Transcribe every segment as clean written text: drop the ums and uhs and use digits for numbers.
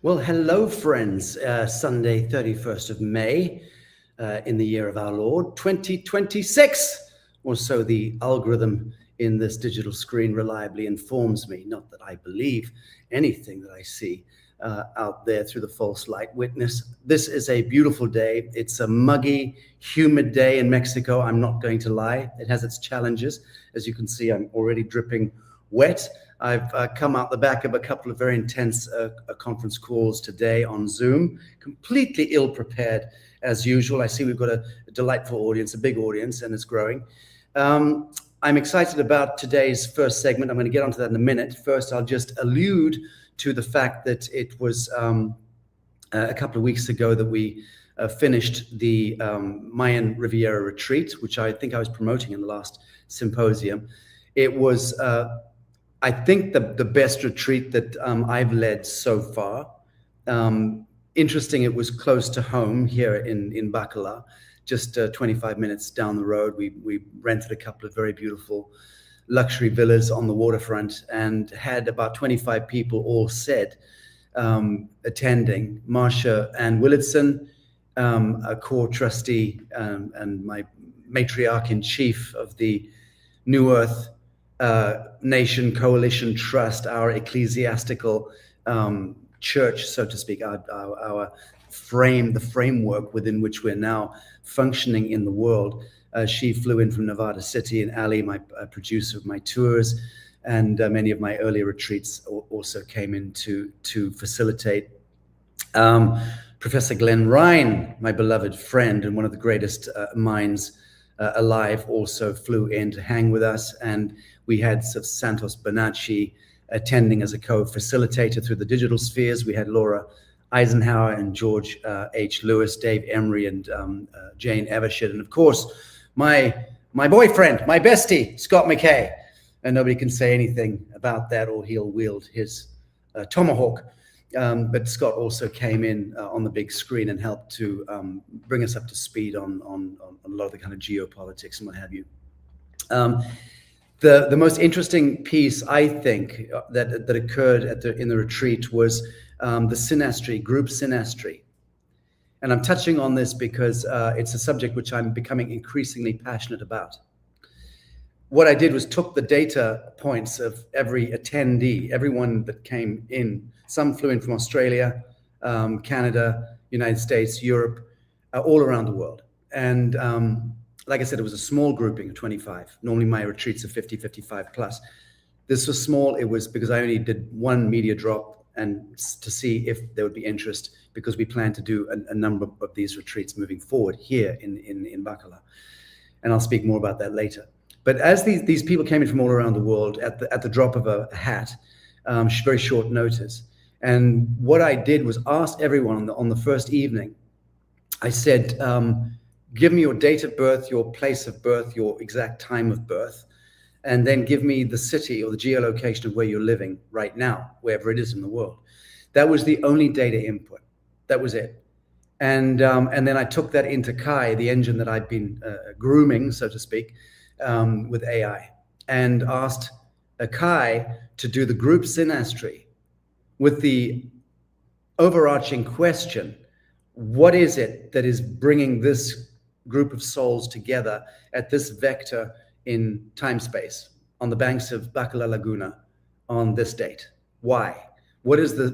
Well, hello, friends. Sunday, 31st of May, in the year of our Lord, 2026, or so the algorithm in this digital screen reliably informs me. Not that I believe anything that I see out there through the false light witness. This is a beautiful day. It's a muggy, humid day in Mexico. I'm not going to lie. It has its challenges. As you can see, I'm already dripping wet. I've come out the back of a couple of very intense conference calls today on Zoom, completely ill-prepared as usual. I see we've got a delightful audience, a big audience, and it's growing. I'm excited about today's first segment. I'm going to get onto that in a minute. First, I'll just allude to the fact that it was a couple of weeks ago that we finished the Mayan Riviera retreat, which I think I was promoting in the last symposium. It was I think the best retreat that I've led so far. Interesting, it was close to home here in Bacalar, just 25 minutes down the road. We rented a couple of very beautiful luxury villas on the waterfront and had about 25 people all said attending. Marcia Ann Willardson, a core trustee and my matriarch in chief of the New Earth Nation Coalition Trust, our ecclesiastical church, so to speak, our frame, the framework within which we're now functioning in the world. She flew in from Nevada City, and Ali, my producer of my tours, and many of my earlier retreats also came in to facilitate. Professor Glenn Ryan, my beloved friend and one of the greatest minds alive, also flew in to hang with us, and we had Santos Bonacci attending as a co-facilitator through the digital spheres. We had Laura Eisenhower and George H. Lewis, Dave Emery, and Jane Evershed, and of course, my boyfriend, my bestie, Scott McKay. And nobody can say anything about that, or he'll wield his tomahawk. But Scott also came in on the big screen and helped to bring us up to speed on a lot of the kind of geopolitics and what have you. The most interesting piece, I think, that occurred in the retreat was the synastry, group synastry. And I'm touching on this because it's a subject which I'm becoming increasingly passionate about. What I did was took the data points of every attendee, everyone that came in. Some flew in from Australia, Canada, United States, Europe, all around the world. And like I said, it was a small grouping of 25. Normally my retreats are 50, 55 plus. This was small. It was because I only did one media drop and to see if there would be interest, because we plan to do a number of these retreats moving forward here in Bacalar. And I'll speak more about that later. But as these people came in from all around the world at the drop of a hat, very short notice. And what I did was ask everyone on the first evening, I said, give me your date of birth, your place of birth, your exact time of birth, and then give me the city or the geolocation of where you're living right now, wherever it is in the world. That was the only data input. That was it. And then I took that into Kai, the engine that I'd been grooming, so to speak, with AI, and asked Kai to do the group synastry with the overarching question, what is it that is bringing this group of souls together at this vector in time-space on the banks of Bacalar Laguna on this date? Why? What is the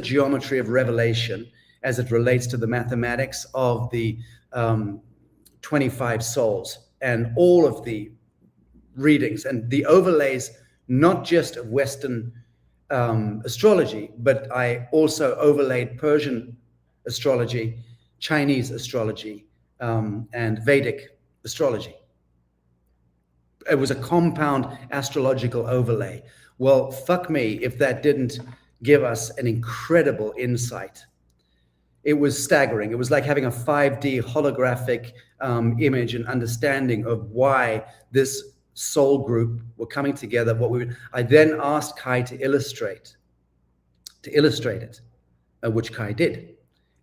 geometry of revelation as it relates to the mathematics of the 25 souls and all of the readings and the overlays, not just of Western astrology, but I also overlaid Persian astrology, Chinese astrology, and Vedic astrology. It was a compound astrological overlay. Well, fuck me if that didn't give us an incredible insight. It was staggering. It was like having a 5D holographic image and understanding of why this soul group were coming together. I then asked Kai to illustrate it, which Kai did.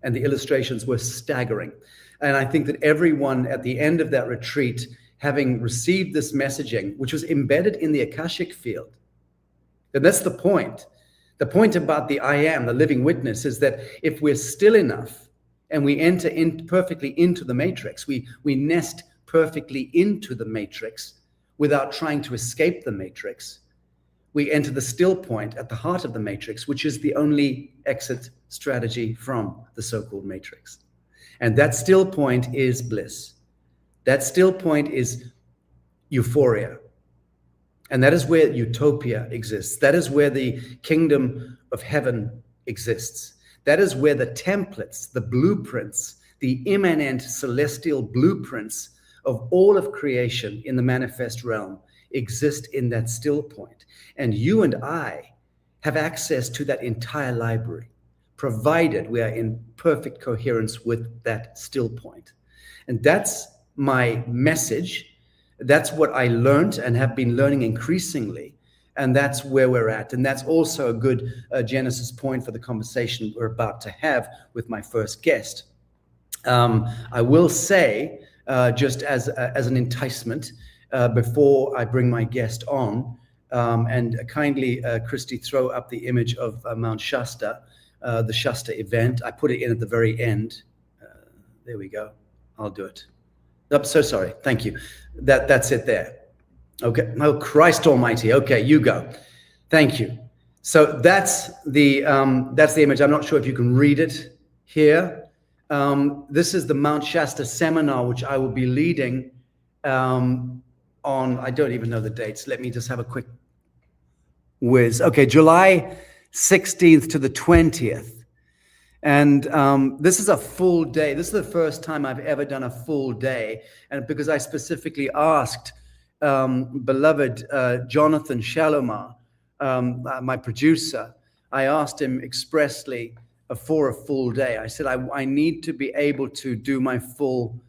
And the illustrations were staggering. And I think that everyone at the end of that retreat, having received this messaging, which was embedded in the Akashic field, and that's the point. The point about the I am, the living witness, is that if we're still enough and we enter in perfectly into the matrix, we nest perfectly into the matrix without trying to escape the matrix, we enter the still point at the heart of the matrix, which is the only exit strategy from the so-called matrix. And that still point is bliss. That still point is euphoria. And that is where utopia exists. That is where the kingdom of heaven exists. That is where the templates, the blueprints, the immanent celestial blueprints of all of creation in the manifest realm exist in that still point. And you and I have access to that entire library, provided we are in perfect coherence with that still point. And that's my message. That's what I learned and have been learning increasingly. And that's where we're at. And that's also a good genesis point for the conversation we're about to have with my first guest. I will say, just as an enticement, before I bring my guest on, and kindly, Christy, throw up the image of Mount Shasta, the Shasta event. I put it in at the very end. There we go. I'll do it. Oh, so sorry. Thank you. That's it there. Okay. Oh, Christ Almighty. Okay, you go. Thank you. So that's the image. I'm not sure if you can read it here. This is the Mount Shasta seminar, which I will be leading on, I don't even know the dates. Let me just have a quick whiz. Okay, July 16th to the 20th. And this is a full day. This is the first time I've ever done a full day. And because I specifically asked beloved Jonathan Shalomar, my producer, I asked him expressly for a full day. I said, I need to be able to do my full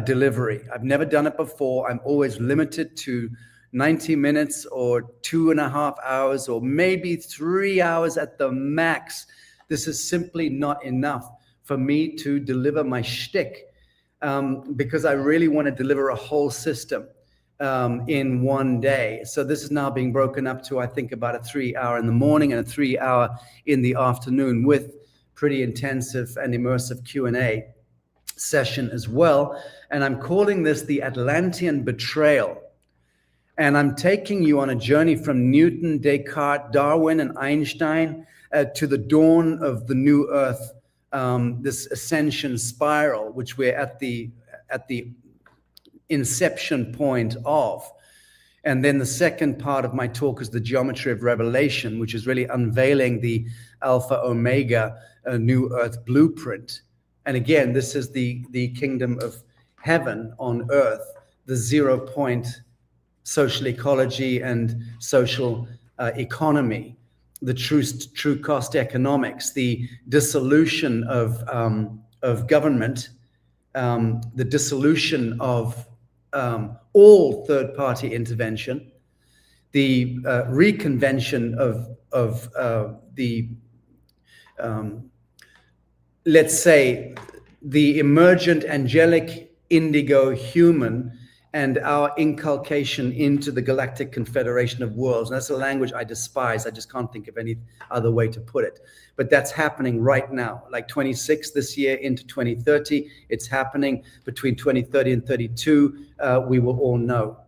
delivery. I've never done it before. I'm always limited to 90 minutes or 2.5 hours or maybe 3 hours at the max. This is simply not enough for me to deliver my shtick, because I really want to deliver a whole system in one day. So this is now being broken up to, I think, about a 3 hour in the morning and a 3 hour in the afternoon, with pretty intensive and immersive Q&A session as well. And I'm calling this the Atlantean Betrayal. And I'm taking you on a journey from Newton, Descartes, Darwin, and Einstein to the dawn of the new Earth, this ascension spiral, which we're at the inception point of. And then the second part of my talk is the geometry of revelation, which is really unveiling the Alpha Omega new Earth blueprint. And again, this is the kingdom of heaven on earth, the 0 point social ecology and social economy, the true cost economics, the dissolution of government, the dissolution of all third-party intervention, the reconvention of the let's say the emergent angelic indigo human, and our inculcation into the Galactic Confederation of Worlds. And that's a language I despise. I just can't think of any other way to put it. But that's happening right now, like 26 this year into 2030. It's happening between 2030 and 32. We will all know.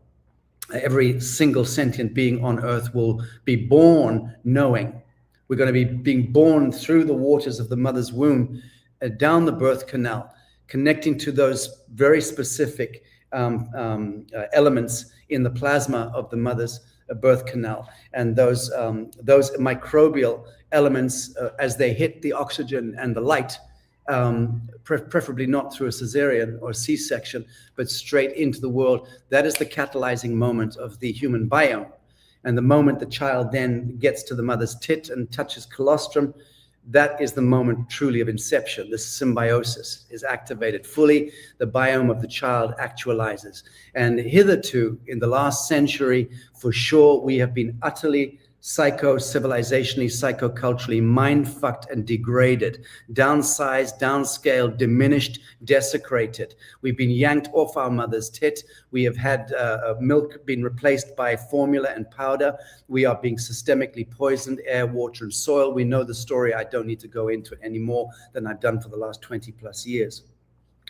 Every single sentient being on Earth will be born knowing. We're going to be being born through the waters of the mother's womb, down the birth canal, connecting to those very specific elements in the plasma of the mother's birth canal, and those microbial elements as they hit the oxygen and the light, preferably not through a cesarean or C-section, but straight into the world. That is the catalyzing moment of the human biome. And the moment the child then gets to the mother's tit and touches colostrum, that is the moment truly of inception. This symbiosis is activated fully. The biome of the child actualizes. And hitherto, in the last century, for sure, we have been utterly psycho-civilizationally, psychoculturally mind-fucked and degraded, downsized, downscaled, diminished, desecrated. We've been yanked off our mother's tit. We have had milk being replaced by formula and powder. We are being systemically poisoned, air, water, and soil. We know the story. I don't need to go into it any more than I've done for the last 20 plus years.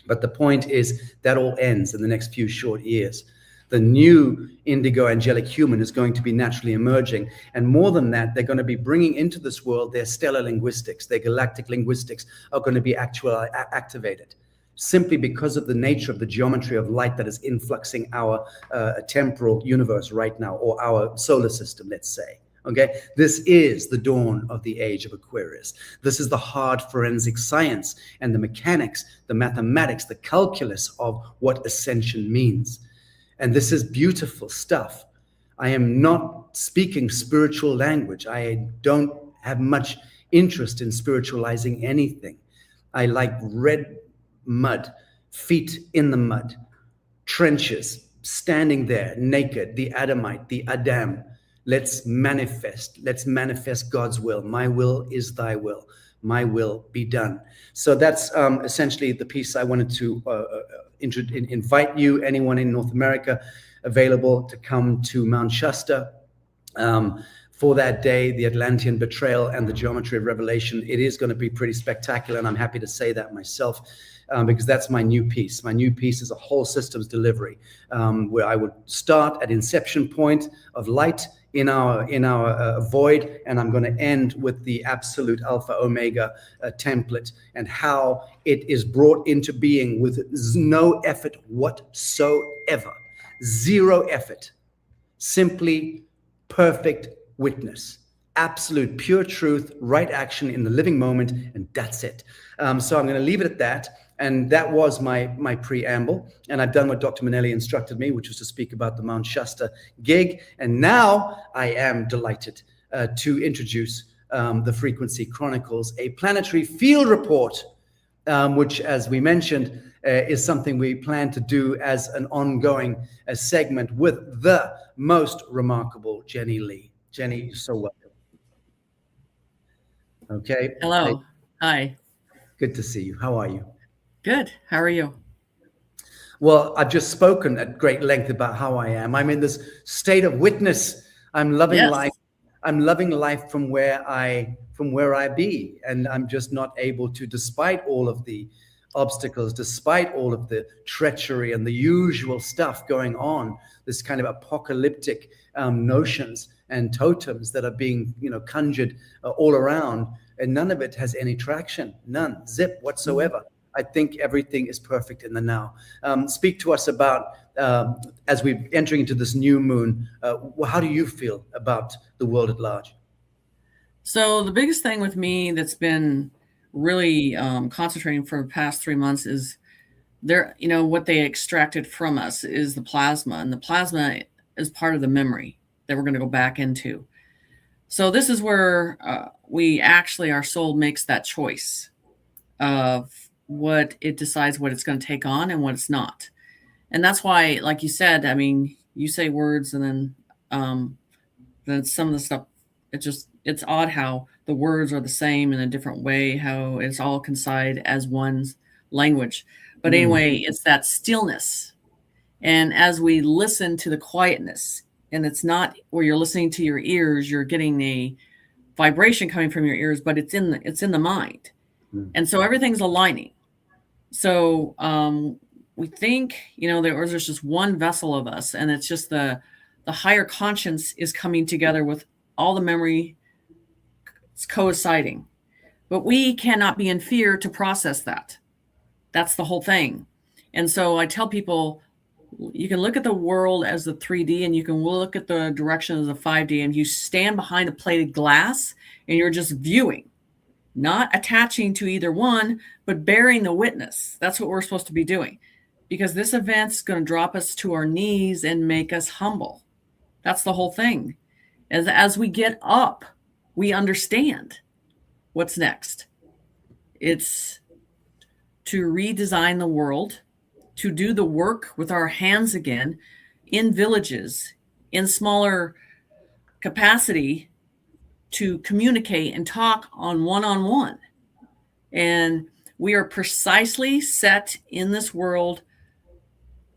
But the point is that all ends in the next few short years. The new indigo angelic human is going to be naturally emerging. And more than that, they're going to be bringing into this world their stellar linguistics, their galactic linguistics are going to be activated, simply because of the nature of the geometry of light that is influxing our temporal universe right now, or our solar system, let's say. Okay, this is the dawn of the age of Aquarius. This is the hard forensic science and the mechanics, the mathematics, the calculus of what ascension means. And this is beautiful stuff. I am not speaking spiritual language. I don't have much interest in spiritualizing anything. I like red mud, feet in the mud, trenches, standing there naked, the Adamite, the Adam. Let's manifest God's will. My will is thy will. My will be done. So that's essentially the piece I wanted to invite you, anyone in North America available, to come to Mount Shasta for that day, the Atlantean betrayal and the geometry of revelation. It is going to be pretty spectacular, and I'm happy to say that myself, because that's my new piece. My new piece is a whole systems delivery, where I would start at inception point of light in our void, and I'm going to end with the absolute alpha omega template, and how it is brought into being with no effort whatsoever, zero effort, simply perfect witness, absolute pure truth, right action in the living moment, and that's it. So I'm going to leave it at that. And that was my preamble. And I've done what Dr. Manelli instructed me, which was to speak about the Mount Shasta gig. And now I am delighted to introduce the Frequency Chronicles, a planetary field report, which, as we mentioned, is something we plan to do as an ongoing segment with the most remarkable Jenny Lee. Jenny, you're so welcome. Okay. Hello. Hi. Good to see you. How are you? Good. How are you? Well, I've just spoken at great length about how I am. I'm in this state of witness. I'm loving life. I'm loving life from where I be, and I'm just not able to, despite all of the obstacles, despite all of the treachery and the usual stuff going on, this kind of apocalyptic notions and totems that are being, conjured all around, and none of it has any traction, none, zip whatsoever. I think everything is perfect in the now. Speak to us about, as we're entering into this new moon, how do you feel about the world at large? So the biggest thing with me that's been really concentrating for the past 3 months is what they extracted from us is the plasma, and the plasma is part of the memory that we're going to go back into. So this is where our soul makes that choice of what it decides what it's going to take on and what it's not. And that's why, like you said, I mean, you say words and then some of the stuff, it's odd how the words are the same in a different way, how it's all coincide as one language. But anyway, it's that stillness. And as we listen to the quietness, and it's not where you're listening to your ears, you're getting a vibration coming from your ears, but it's in the mind. And so everything's aligning. So we think, there's just one vessel of us, and it's just the higher conscience is coming together with all the memory. It's coinciding. But we cannot be in fear to process that. That's the whole thing. And so I tell people, you can look at the world as the 3D, and you can look at the direction as the 5D, and you stand behind a plated glass and you're just viewing, not attaching to either one, but bearing the witness. That's what we're supposed to be doing, because this event's going to drop us to our knees and make us humble. That's the whole thing. As we get up, we understand what's next. It's to redesign the world, to do the work with our hands again in villages, in smaller capacity, to communicate and talk on one-on-one. And we are precisely set in this world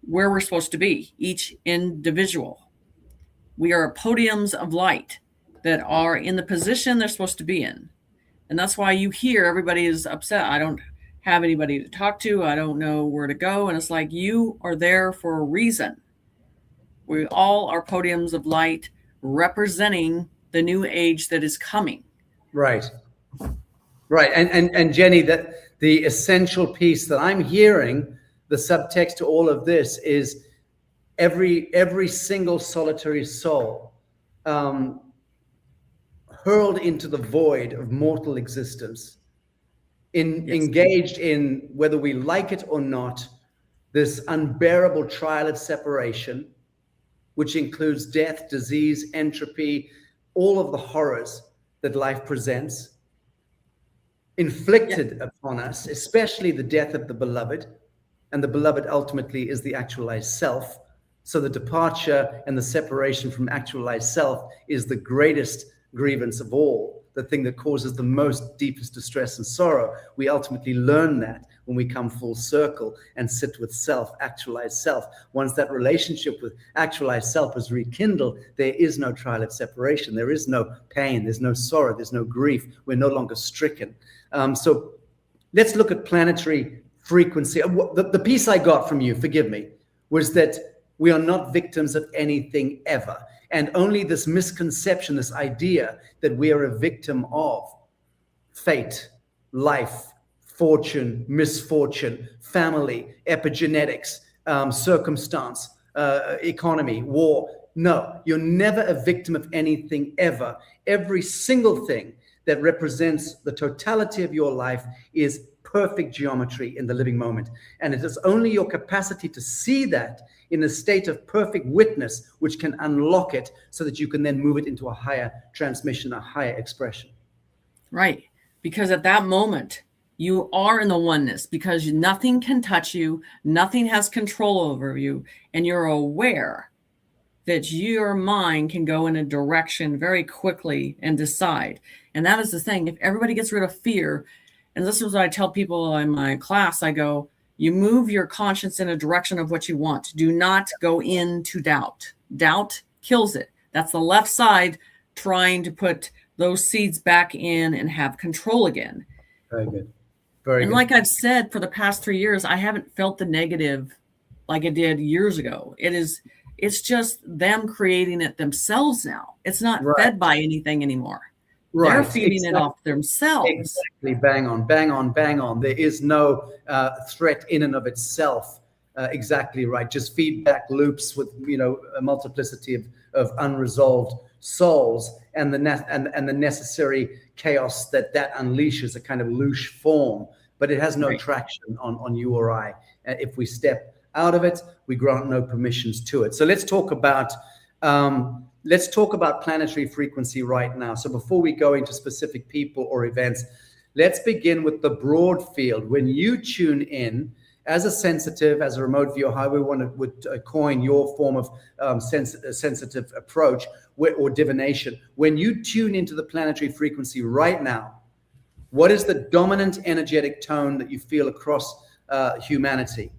where we're supposed to be, each individual. We are podiums of light that are in the position they're supposed to be in. And that's why you hear everybody is upset. I don't have anybody to talk to. I don't know where to go. And it's like, you are there for a reason. We all are podiums of light representing the new age that is coming. Right. Right. And Jenny, that the essential piece that I'm hearing, the subtext to all of this is every single solitary soul hurled into the void of mortal existence, engaged in, whether we like it or not, this unbearable trial of separation, which includes death, disease, entropy, all of the horrors that life presents, inflicted upon us, especially the death of the beloved. And the beloved ultimately is the actualized self. So the departure and the separation from actualized self is the greatest grievance of all, the thing that causes the most deepest distress and sorrow. We ultimately learn that when we come full circle and sit with self, actualized self. Once that relationship with actualized self is rekindled, there is no trial of separation. There is no pain. There's no sorrow. There's no grief. We're no longer stricken. So let's look at planetary frequency. The piece I got from you, forgive me, was that we are not victims of anything ever. And only this misconception, this idea that we are a victim of fate, life, fortune, misfortune, family, epigenetics, circumstance, economy, war. No, you're never a victim of anything ever. Every single thing that represents the totality of your life is perfect geometry in the living moment. And it is only your capacity to see that in a state of perfect witness which can unlock it so that you can then move it into a higher transmission, a higher expression. Right. Because at that moment, you are in the oneness, because nothing can touch you, nothing has control over you, and you're aware that your mind can go in a direction very quickly and decide. And that is the thing. If everybody gets rid of fear, and this is what I tell people in my class, I go, you move your conscience in a direction of what you want. Do not go into doubt. Doubt kills it. That's the left side trying to put those seeds back in and have control again. Very good. Very and good. Like I've said, for the past 3 years, I haven't felt the negative like I did years ago. It's just them creating it themselves now. It's not fed by anything anymore. Right. They're feeding it off themselves. Exactly. Bang on, bang on, bang on. There is no threat in and of itself. Exactly right. Just feedback loops with, a multiplicity of unresolved souls and the necessary chaos that unleashes, a kind of louche form. But it has no traction on you or I. If we step out of it, we grant no permissions to it. So let's talk about planetary frequency right now. So before we go into specific people or events, let's begin with the broad field. When you tune in as a sensitive, as a remote viewer, however we would coin your form of sensitive approach or divination, when you tune into the planetary frequency right now, what is the dominant energetic tone that you feel across humanity?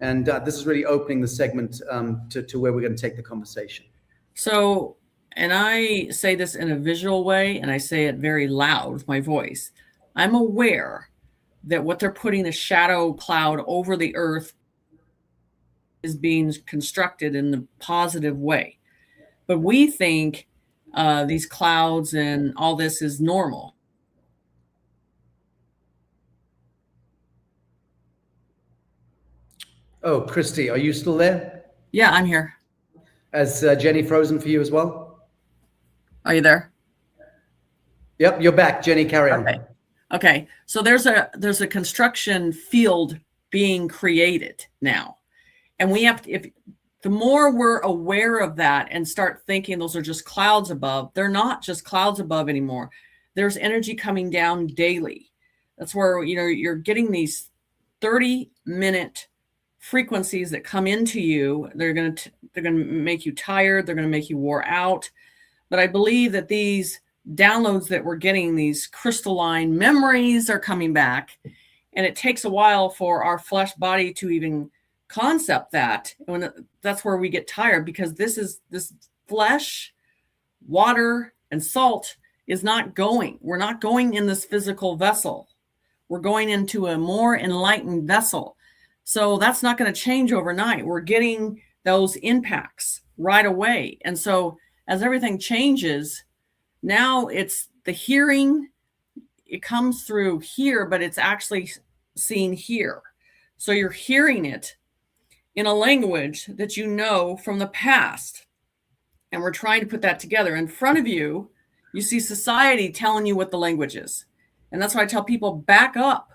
And this is really opening the segment to where we're going to take the conversation. So, and I say this in a visual way, and I say it very loud with my voice. I'm aware that what they're putting a shadow cloud over the earth is being constructed in the positive way. But we think these clouds and all this is normal. Oh, Christy, are you still there? Yeah, I'm here. Has Jenny frozen for you as well? Are you there? Yep, you're back. Jenny, carry on. Okay. So there's a construction field being created now. And we have to, the more we're aware of that and start thinking those are just clouds above, they're not just clouds above anymore. There's energy coming down daily. That's where, you're getting these 30-minute frequencies that come into you. They're going to make you tired. They're going to make you wore out. But I believe that these downloads that we're getting, these crystalline memories are coming back. And it takes a while for our flesh body to even concept that. And that's where we get tired, because this flesh, water, and salt is not going. We're not going in this physical vessel. We're going into a more enlightened vessel. So that's not going to change overnight. We're getting those impacts right away. And so as everything changes, now it's the hearing, it comes through here, but it's actually seen here. So you're hearing it in a language that you know from the past. And we're trying to put that together. In front of you, you see society telling you what the language is. And that's why I tell people, back up.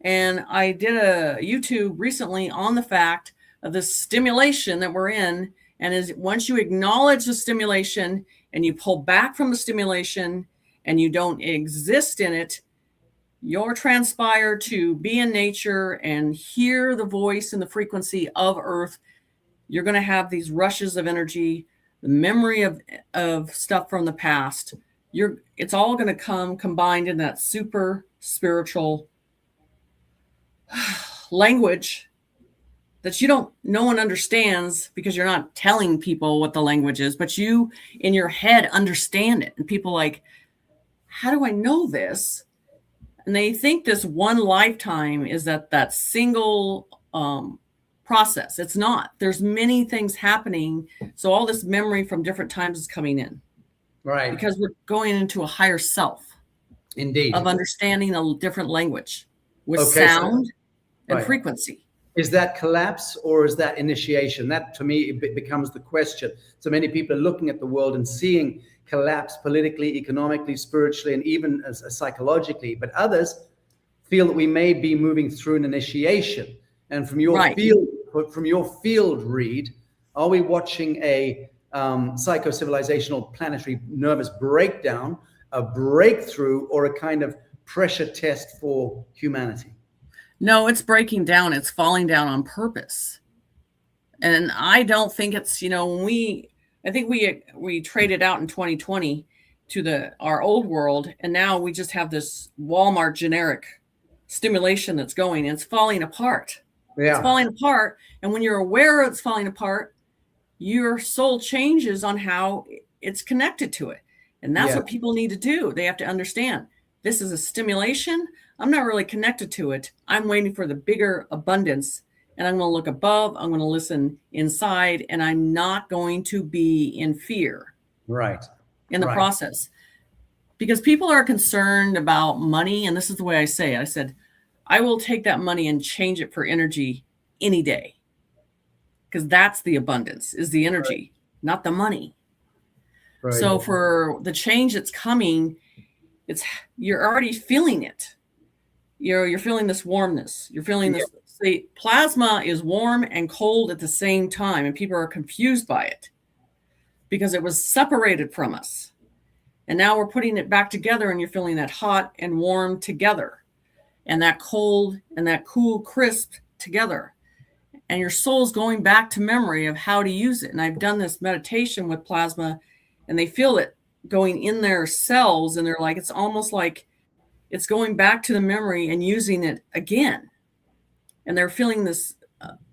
And I did a YouTube recently on the fact of the stimulation that we're in. And once you acknowledge the stimulation and you pull back from the stimulation and you don't exist in it, you're transpired to be in nature and hear the voice and the frequency of Earth. You're going to have these rushes of energy, the memory of stuff from the past. It's all going to come combined in that super spiritual language that no one understands, because you're not telling people what the language is, but you in your head understand it. And people like, how do I know this? And they think this one lifetime is that single process. It's not. There's many things happening. So all this memory from different times is coming in. Right. Because we're going into a higher self. Indeed. Of understanding a different language with sound and frequency. Is that collapse or is that initiation? That, to me, becomes the question. So many people are looking at the world and seeing collapse politically, economically, spiritually, and even psychologically. But others feel that we may be moving through an initiation. And from your field read, are we watching a psycho-civilizational planetary nervous breakdown, a breakthrough, or a kind of pressure test for humanity? No, it's breaking down. It's falling down on purpose. And I don't think it's, I think we traded out in 2020 to our old world. And now we just have this Walmart generic stimulation that's going, and it's falling apart. Yeah. It's falling apart. And when you're aware it's falling apart, your soul changes on how it's connected to it. And that's what people need to do. They have to understand this is a stimulation. I'm not really connected to it. I'm waiting for the bigger abundance, and I'm going to look above. I'm going to listen inside, and I'm not going to be in fear. Right. In the process, because people are concerned about money. And this is the way I say it. I said, I will take that money and change it for energy any day. Because that's the abundance, is the energy, not the money. Right. So for the change that's coming, you're already feeling it. You're feeling this warmness. You're feeling this. See, plasma is warm and cold at the same time, and people are confused by it because it was separated from us. And now we're putting it back together, and you're feeling that hot and warm together, and that cold and that cool, crisp together. And your soul's going back to memory of how to use it. And I've done this meditation with plasma, and they feel it going in their cells, and they're like, it's almost like it's going back to the memory and using it again. And they're feeling this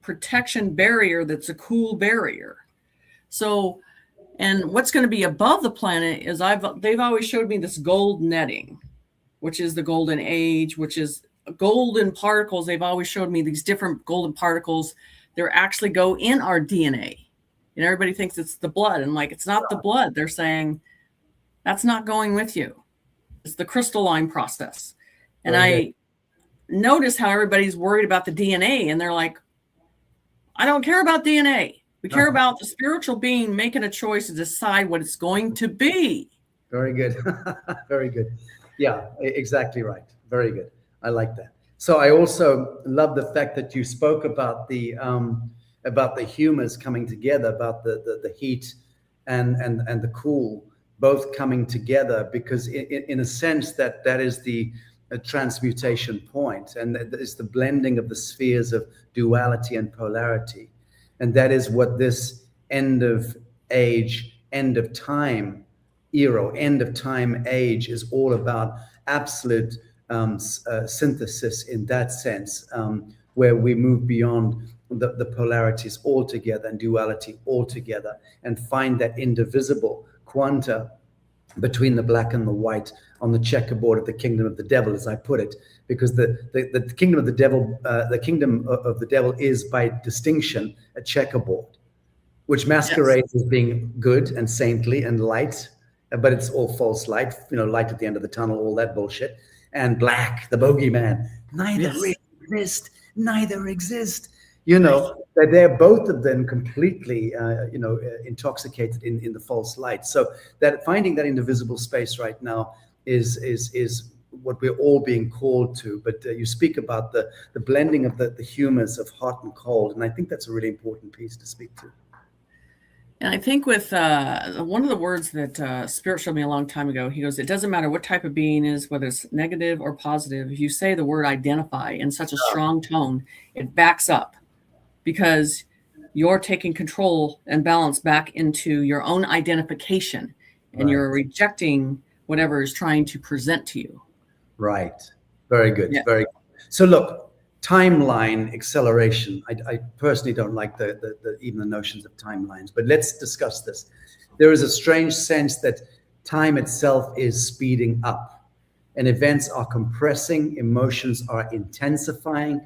protection barrier that's a cool barrier. So, and what's going to be above the planet is they've always showed me this gold netting, which is the golden age, which is golden particles. They've always showed me these different golden particles. They actually go in our DNA. And everybody thinks it's the blood. And like, it's not the blood. They're saying that's not going with you. It's the crystalline process. And I notice how everybody's worried about the DNA. And they're like, I don't care about DNA. We care about the spiritual being making a choice to decide what it's going to be. Very good. Very good. Yeah, exactly right. Very good. I like that. So I also love the fact that you spoke about the humors coming together, about the heat and the cool both coming together, because in a sense that is the transmutation point, and it's the blending of the spheres of duality and polarity. And that is what this end of age, end of time era, end of time age, is all about absolute synthesis in that sense, where we move beyond the polarities altogether and duality altogether, and find that indivisible quanta between the black and the white on the checkerboard of the kingdom of the devil, as I put it, because the kingdom of the devil is by distinction a checkerboard, which masquerades as being good and saintly and light, but it's all false light, light at the end of the tunnel, all that bullshit. And black, the bogeyman, neither really exist, neither exist. They're both of them completely, intoxicated in the false light. So that finding that indivisible space right now is what we're all being called to. But you speak about the blending of the humors of hot and cold, and I think that's a really important piece to speak to. And I think with one of the words that Spirit showed me a long time ago, he goes, it doesn't matter what type of being is, whether it's negative or positive. If you say the word identify in such a strong tone, it backs up, because you're taking control and balance back into your own identification, and you're rejecting whatever is trying to present to you. Right. Very good. Yeah. Very good. So look, timeline acceleration. I personally don't like even the notions of timelines, but let's discuss this. There is a strange sense that time itself is speeding up, and events are compressing, emotions are intensifying,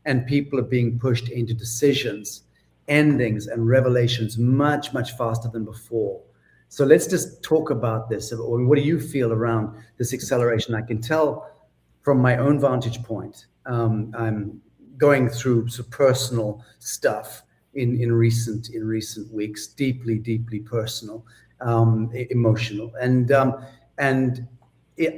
and people are being pushed into decisions, endings, and revelations much, much faster than before. So let's just talk about this. What do you feel around this acceleration? I can tell from my own vantage point. I'm going through some personal stuff in recent weeks, deeply personal, emotional, and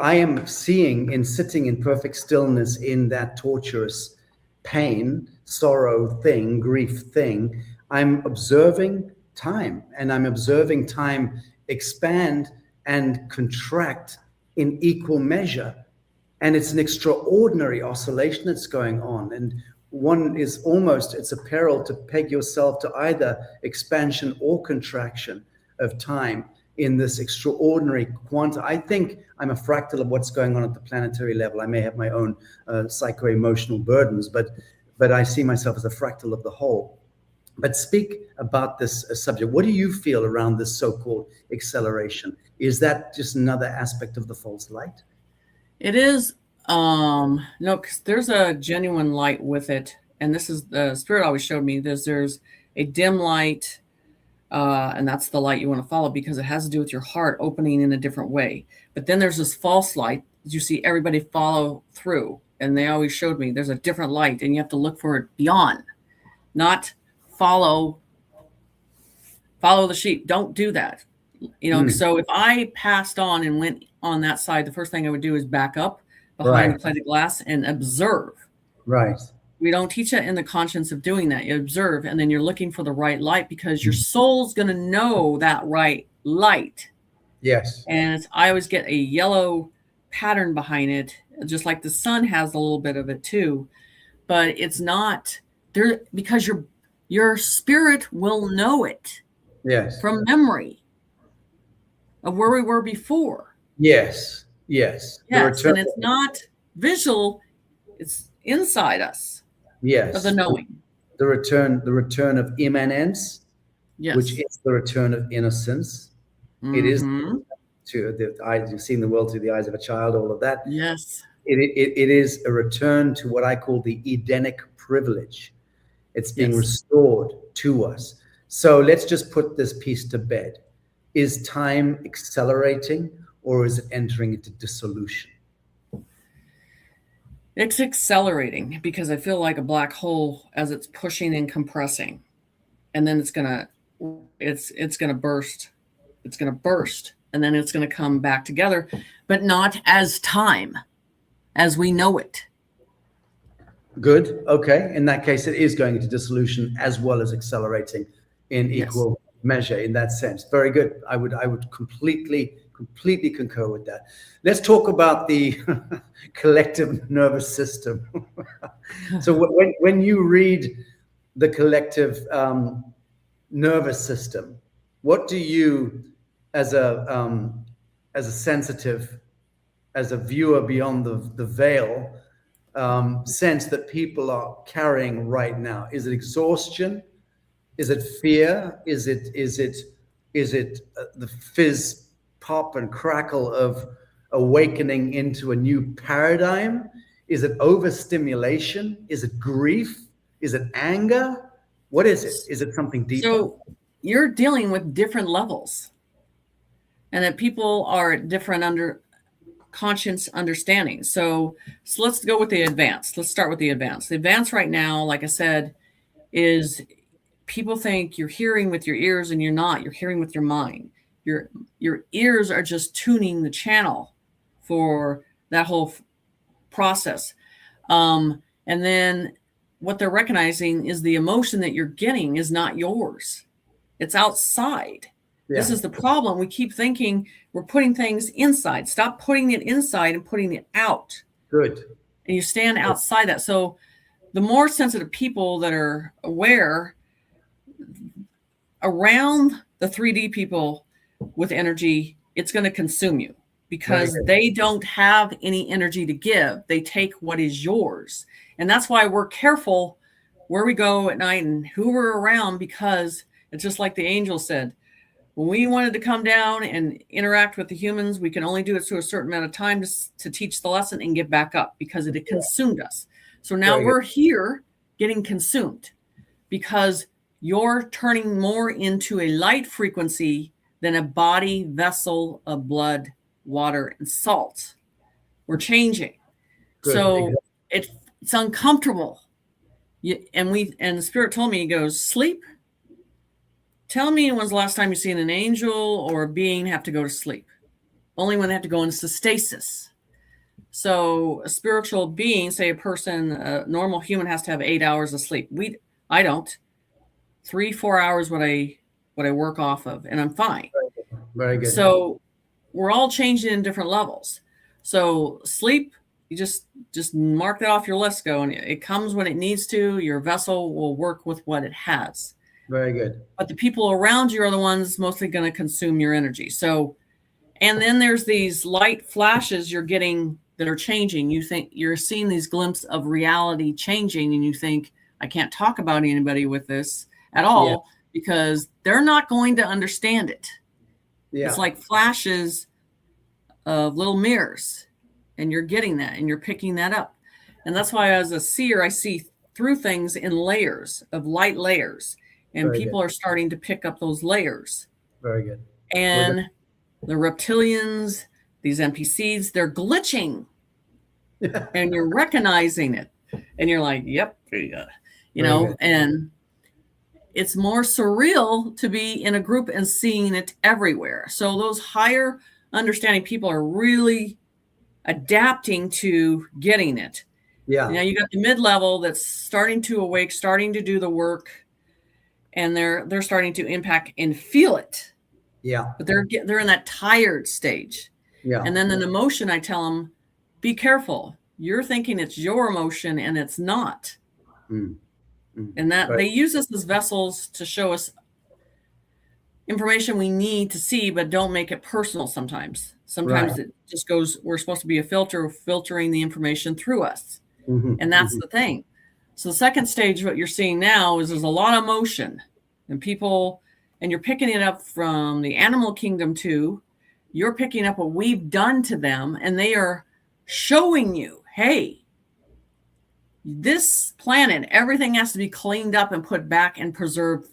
I am seeing, in sitting in perfect stillness in that torturous pain, sorrow thing, grief thing, I'm observing time, and I'm observing time expand and contract in equal measure. And it's an extraordinary oscillation that's going on. And one is almost, it's a peril to peg yourself to either expansion or contraction of time in this extraordinary quanta. I think I'm a fractal of what's going on at the planetary level. I may have my own psycho-emotional burdens, but I see myself as a fractal of the whole. But speak about this subject. What do you feel around this so-called acceleration? Is that just another aspect of the false light? It is, no, because there's a genuine light with it. And this is, the Spirit always showed me there's a dim light, and that's the light you want to follow, because it has to do with your heart opening in a different way. But then there's this false light that you see everybody follow through. And they always showed me there's a different light, and you have to look for it beyond, not follow the sheep. Don't do that. So if I passed on and went on that side, the first thing I would do is back up behind the plate of glass and observe. Right. We don't teach that in the conscience of doing that. You observe, and then you're looking for the right light, because your soul's going to know that right light. Yes. And I always get a yellow pattern behind it, just like the sun has a little bit of it too. But it's not there, because your spirit will know it. Yes. From memory of where we were before. Yes. And it's not visual, it's inside us. Yes. Of the knowing. The return of immanence, yes, which is the return of innocence. Mm-hmm. It is to the eyes, you've seen the world through the eyes of a child, all of that. Yes. It is a return to what I call the Edenic privilege. It's being restored to us. So let's just put this piece to bed. Is time accelerating, or is it entering into dissolution? It's accelerating, because I feel like a black hole as it's pushing and compressing, and then it's gonna burst. It's gonna burst, and then it's gonna come back together, but not as time as we know it. Good. Okay. In that case, it is going into dissolution as well as accelerating in equal measure. In that sense, very good. I would completely concur with that. Let's talk about the collective nervous system. So when you read the collective nervous system, what do you, as a as a sensitive, as a viewer beyond the veil, sense that people are carrying right now? Is it exhaustion? Is it fear? Is it the fizz, pop, and crackle of awakening into a new paradigm? Is it overstimulation? Is it grief? Is it anger? What is it? Is it something deeper? So you're dealing with different levels, and that people are at different conscious understanding. So let's go with the advanced. Let's start with the advanced. The advanced right now, like I said, is people think you're hearing with your ears, and you're not. You're hearing with your mind. Your ears are just tuning the channel for that whole process. And then what they're recognizing is the emotion that you're getting is not yours. It's outside. Yeah. This is the problem. We keep thinking we're putting things inside. Stop putting it inside and putting it out. Good. And you stand outside that. So the more sensitive people that are aware around the 3D people with energy, it's going to consume you because they don't have any energy to give. They take what is yours. And that's why we're careful where we go at night and who we're around, because it's just like the angel said, when we wanted to come down and interact with the humans, we can only do it to a certain amount of time to teach the lesson and get back up because it had consumed us. So now we're here getting consumed because you're turning more into a light frequency than a body vessel of blood, water, and salt. We're changing. Good. So it's uncomfortable. And the Spirit told me, he goes, sleep. Tell me when's the last time you've seen an angel or a being have to go to sleep. Only when they have to go into stasis. So a spiritual being, say a person, a normal human has to have 8 hours of sleep. I don't. 3-4 hours what I work off of, and I'm fine. Very good. So we're all changing in different levels. So sleep, you just mark that off your list, go, and it comes when it needs to. Your vessel will work with what it has. Very good. But the people around you are the ones mostly going to consume your energy. So, and then there's these light flashes you're getting that are changing. You think you're seeing these glimpses of reality changing, and you think, I can't talk about anybody with this at all because they're not going to understand it. Yeah. It's like flashes of little mirrors, and you're getting that and you're picking that up. And that's why as a seer, I see through things in layers of light layers, and very people good. Are starting to pick up those layers. Very good. And the reptilians, these NPCs, they're glitching and you're recognizing it and you're like, yep, you know, good. And it's more surreal to be in a group and seeing it everywhere. So those higher understanding people are really adapting to getting it. Yeah. Now you got the mid-level that's starting to awake, starting to do the work, and they're starting to impact and feel it. Yeah. But they're in that tired stage. Yeah. And then an emotion, I tell them, be careful. You're thinking it's your emotion and it's not. Mm. And that they use us as vessels to show us information we need to see, but don't make it personal sometimes. Sometimes it just goes, we're supposed to be a filter filtering the information through us. Mm-hmm. And that's the thing. So the second stage, what you're seeing now is there's a lot of emotion and people, and you're picking it up from the animal kingdom too. You're picking up what we've done to them, and they are showing you, hey, this planet, everything has to be cleaned up and put back and preserved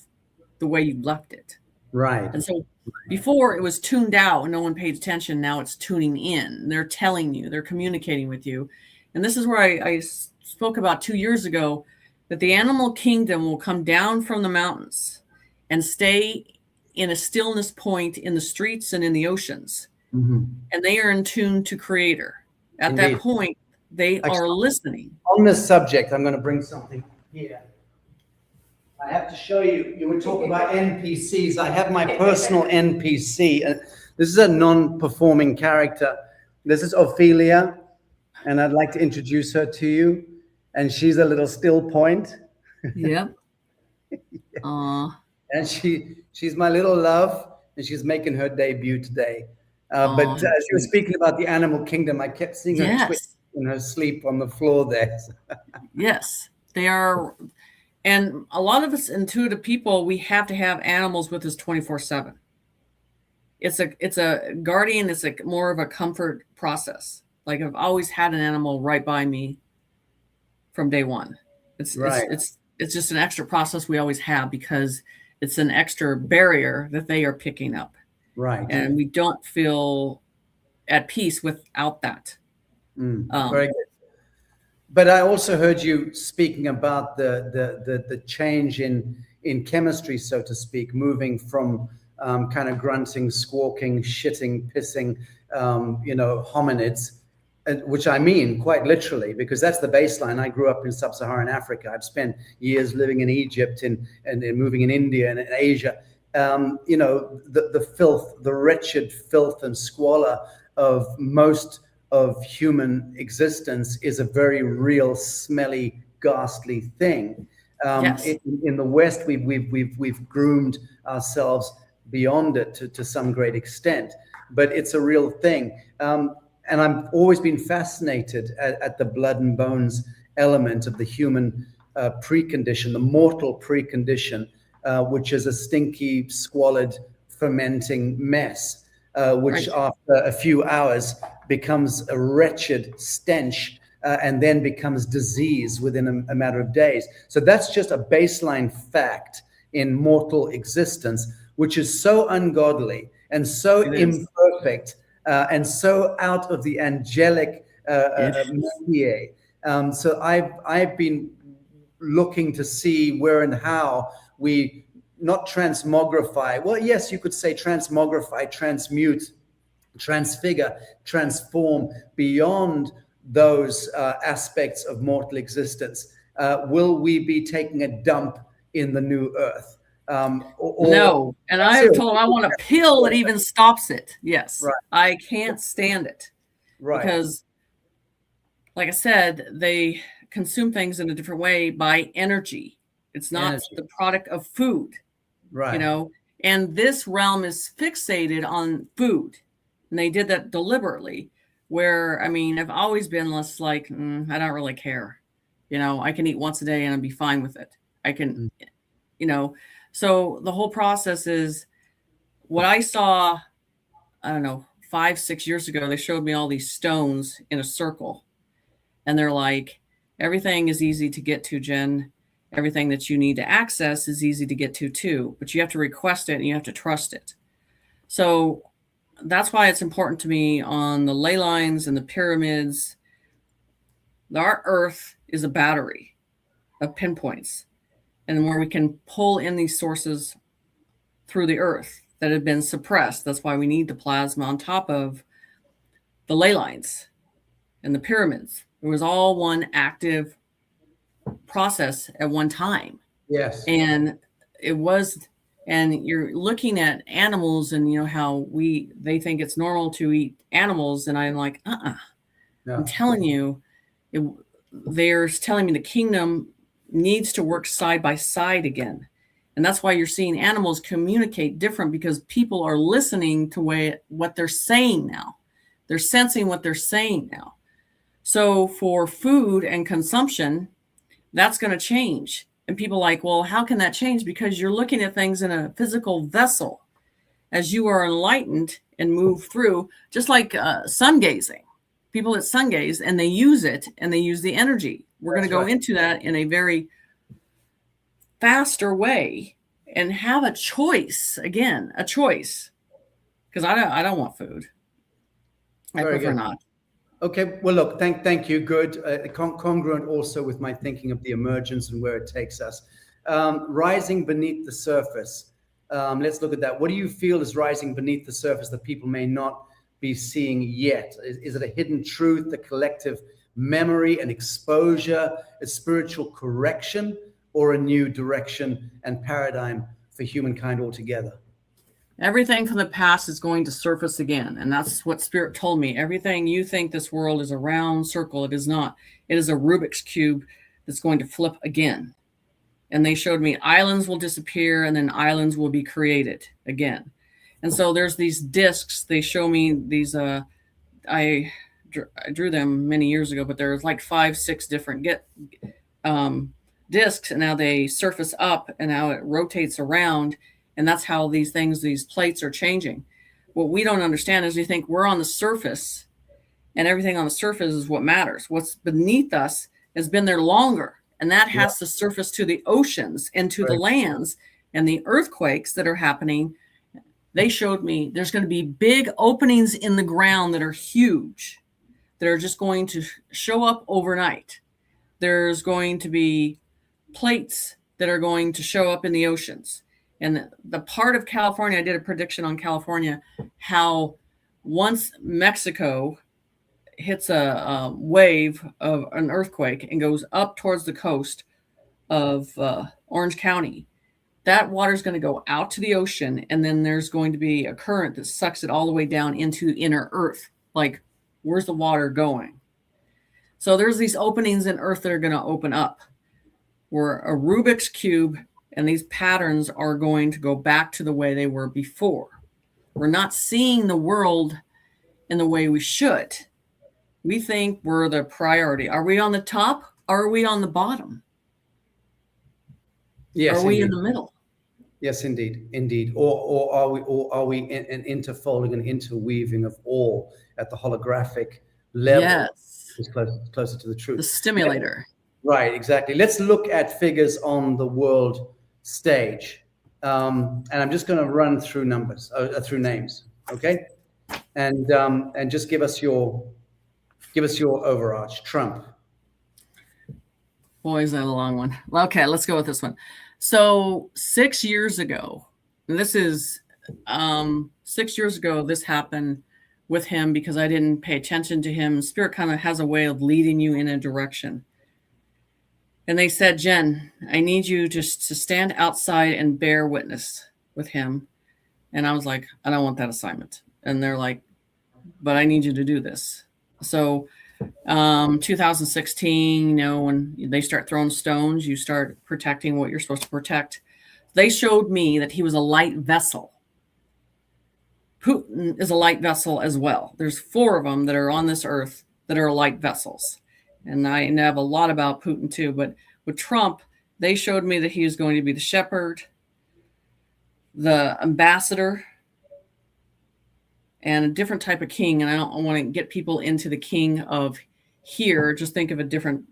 the way you left it. Right. And so before it was tuned out and no one paid attention. Now it's tuning in. They're telling you, they're communicating with you. And this is where I spoke about 2 years ago, that the animal kingdom will come down from the mountains and stay in a stillness point in the streets and in the oceans. Mm-hmm. And they are in tune to Creator. At Indeed. That point, they are listening. On this subject, I'm going to bring something here. I have to show you. You were talking about NPCs. I have my personal NPC. This is a non-performing character. This is Ophelia, and I'd like to introduce her to you. And she's a little still point. Yep. And she's my little love, and she's making her debut today. But Oh, as you were speaking about the animal kingdom, I kept seeing her twitch yes, in her sleep on the floor there. yes, they are. And a lot of us intuitive people, we have to have animals with us 24/7. It's a guardian. It's more of a comfort process. Like I've always had an animal right by me from day one. It's Right. it's just an extra process we always have because it's an extra barrier that they are picking up, Right. and we don't feel at peace without that. Very good. But I also heard you speaking about the change in chemistry, so to speak, moving from kind of grunting, squawking, shitting, pissing, hominids, which I mean quite literally, because that's the baseline. I grew up in sub-Saharan Africa. I've spent years living in Egypt and moving in India and in Asia. The filth, the wretched filth and squalor of most of human existence is a very real, smelly, ghastly thing. Yes. In the West, we've groomed ourselves beyond it to some great extent, but it's a real thing. And I've always been fascinated at the blood and bones element of the human precondition, the mortal precondition, which is a stinky, squalid, fermenting mess, which Right. after a few hours becomes a wretched stench and then becomes disease within a matter of days. So that's just a baseline fact in mortal existence, which is so ungodly and so imperfect and so out of the angelic métier. So I've been looking to see where and how we not transmogrify. Well, yes, you could say transmogrify, transmute, transfigure, transform beyond those aspects of mortal existence. Will we be taking a dump in the new earth? No, and I have told him I want a pill that even stops it. Yes, right. I can't stand it. Right. Because, like I said, they consume things in a different way by energy. It's not the product of food. Right. And this realm is fixated on food. And they did that deliberately, where, I mean, I've always been less like, I don't really care. I can eat once a day and I'll be fine with it. I can, so the whole process is what I saw, I don't know, 5-6 years ago, they showed me all these stones in a circle. And they're like, everything is easy to get to, Jen. Everything that you need to access is easy to get to too, but you have to request it and you have to trust it. So that's why it's important to me on the ley lines and the pyramids. Our earth is a battery of pinpoints, and where we can pull in these sources through the earth that have been suppressed. That's why we need the plasma on top of the ley lines and the pyramids. It was all one active process at one time. Yes. And it was, and you're looking at animals and how they think it's normal to eat animals. And I'm like, no. I'm telling you, they're telling me the kingdom needs to work side by side again. And that's why you're seeing animals communicate different, because people are listening to what they're saying now. They're sensing what they're saying now. So for food and consumption, that's going to change. And people are like, well, how can that change? Because you're looking at things in a physical vessel. As you are enlightened and move through, just like sun gazing. People that sun gaze and they use it and they use the energy. We're going to go into that in a very faster way and have a choice. Again, a choice. Because I don't want food. I prefer not. Okay, well, look, thank you. Good. Congruent also with my thinking of the emergence and where it takes us. Rising beneath the surface. Let's look at that. What do you feel is rising beneath the surface that people may not be seeing yet? Is it a hidden truth, a collective memory, an exposure, a spiritual correction, or a new direction and paradigm for humankind altogether? Everything from the past is going to surface again. And that's what Spirit told me. Everything you think this world is a round circle, it is not. It is a Rubik's Cube that's going to flip again. And they showed me islands will disappear and then islands will be created again. And so there's these discs. They show me these. I drew them many years ago, but there's like 5, 6 different discs, and now they surface up, and now it rotates around, and that's how these plates are changing. What we don't understand is we think we're on the surface, and everything on the surface is what matters. What's beneath us has been there longer, and that has to surface to the oceans and to the lands, and the earthquakes that are happening. They showed me there's going to be big openings in the ground that are huge, that are just going to show up overnight. There's going to be plates that are going to show up in the oceans. And the part of California, I did a prediction on California, how once Mexico hits a wave of an earthquake and goes up towards the coast of Orange County, that water is going to go out to the ocean, and then there's going to be a current that sucks it all the way down into inner Earth. Like, where's the water going? So there's these openings in Earth that are going to open up. We're a Rubik's Cube, and these patterns are going to go back to the way they were before. We're not seeing the world in the way we should. We think we're the priority. Are we on the top? Or are we on the bottom? Yes, are we indeed. in the middle? Yes, indeed. Or are we an interfolding and interweaving of all at the holographic level? Yes. Is closer to the truth. The stimulator. Right, exactly. Let's look at figures on the world stage, and I'm just going to run through numbers, through names, okay? And just give us your overarch. Trump. Boy, is that a long one. Okay, let's go with this one. So 6 years ago, this is 6 years ago, this happened with him because I didn't pay attention to him. Spirit kind of has a way of leading you in a direction. And they said, Jen, I need you just to stand outside and bear witness with him. And I was like, I don't want that assignment. And they're like, but I need you to do this. So 2016, when they start throwing stones, you start protecting what you're supposed to protect. They showed me that he was a light vessel. Putin is a light vessel as well. There's 4 of them that are on this earth that are light vessels. And I have a lot about Putin too, but with Trump, they showed me that he was going to be the shepherd, the ambassador, and a different type of king. And I don't want to get people into the king of here. Just think of a different,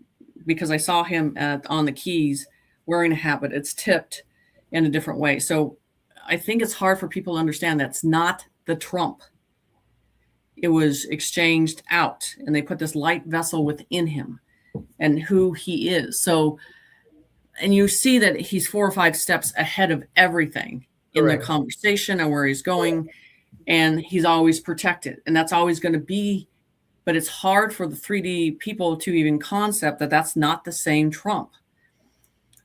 because I saw him on the Keys wearing a hat, but it's tipped in a different way. So I think it's hard for people to understand that's not the Trump. It was exchanged out, and they put this light vessel within him and who he is. So, and you see that he's 4 or 5 steps ahead of everything in the conversation and where he's going. And he's always protected, and that's always going to be, but it's hard for the 3D people to even concept that that's not the same Trump.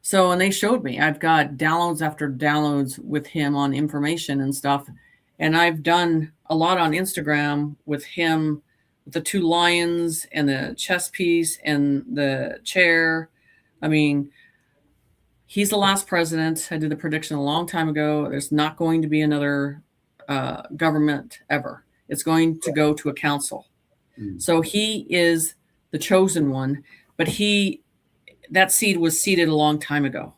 So, and they showed me, I've got downloads after downloads with him on information and stuff. And I've done a lot on Instagram with him, with the 2 lions and the chess piece and the chair. I mean, he's the last president. I did the prediction a long time ago. There's not going to be another government ever. It's going to go to a council. So he is the chosen one, but that seed was seeded a long time ago.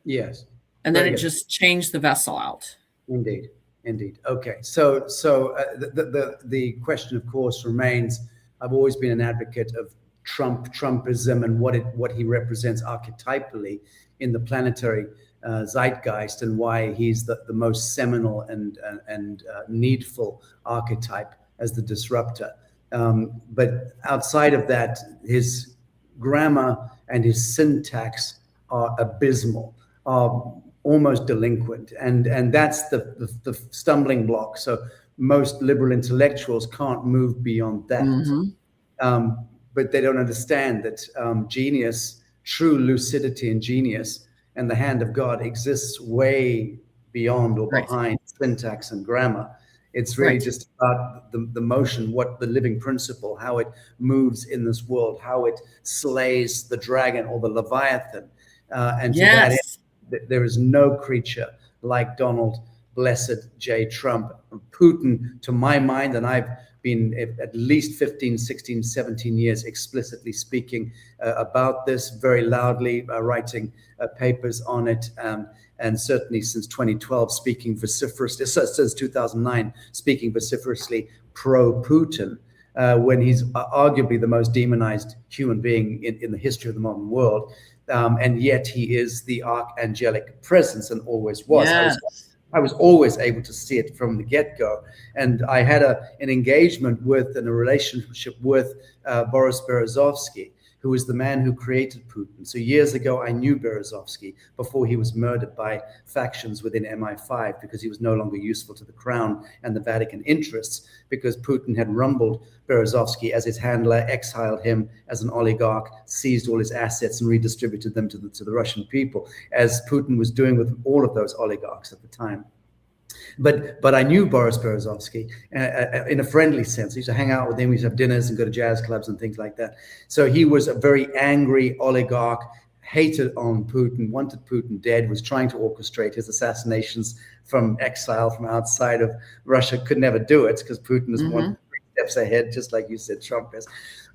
Yes. And then it just changed the vessel out. Indeed. Okay. So the question, of course, remains, I've always been an advocate of Trumpism and what he represents archetypally in the planetary zeitgeist, and why he's the most seminal and needful archetype as the disruptor. But outside of that, his grammar and his syntax are abysmal, are almost delinquent, and that's the stumbling block. So most liberal intellectuals can't move beyond that. Mm-hmm. But they don't understand that genius, true lucidity and genius, and the hand of God exists way beyond or behind syntax and grammar. It's really just about the motion, what the living principle, how it moves in this world, how it slays the dragon or the Leviathan. And to that end, there is no creature like Donald blessed J. Trump. Putin, to my mind, and I've been at least 15, 16, 17 years explicitly speaking about this very loudly, writing papers on it, and certainly since 2012 speaking vociferously, since 2009 speaking vociferously pro-Putin, when he's arguably the most demonized human being in the history of the modern world. And yet he is the archangelic presence and always was. Yes. I was always able to see it from the get-go. And I had an engagement with and a relationship with Boris Berezovsky, who was the man who created Putin. So years ago, I knew Berezovsky before he was murdered by factions within MI5 because he was no longer useful to the crown and the Vatican interests, because Putin had rumbled Berezovsky as his handler, exiled him as an oligarch, seized all his assets and redistributed them to the Russian people, as Putin was doing with all of those oligarchs at the time. But I knew Boris Berezovsky in a friendly sense. I used to hang out with him. We used to have dinners and go to jazz clubs and things like that. So he was a very angry oligarch, hated on Putin, wanted Putin dead, was trying to orchestrate his assassinations from exile, from outside of Russia. Could never do it because Putin is 1 steps ahead, just like you said, Trump is.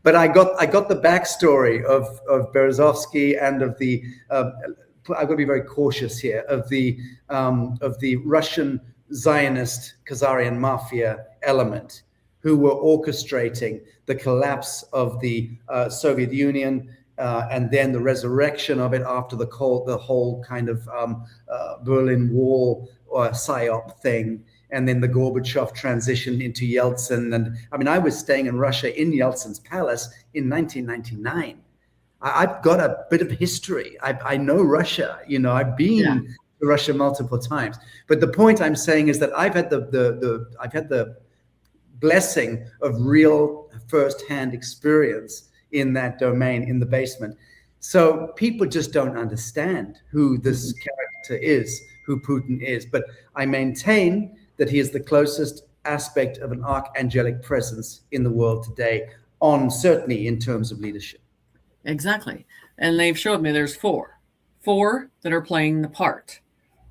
But I got the backstory of Berezovsky and of the. I've got to be very cautious here of the Russian Zionist Khazarian mafia element, who were orchestrating the collapse of the Soviet Union and then the resurrection of it after the whole kind of Berlin Wall or PSYOP thing, and then the Gorbachev transition into Yeltsin. And I mean, I was staying in Russia in Yeltsin's palace in 1999. I've got a bit of history. I know Russia. You know, I've been to Russia multiple times. But the point I'm saying is that I've had the blessing of real firsthand experience in that domain, in the basement. So people just don't understand who this character is, who Putin is. But I maintain that he is the closest aspect of an archangelic presence in the world today, certainly in terms of leadership. Exactly. And they've showed me there's four that are playing the part,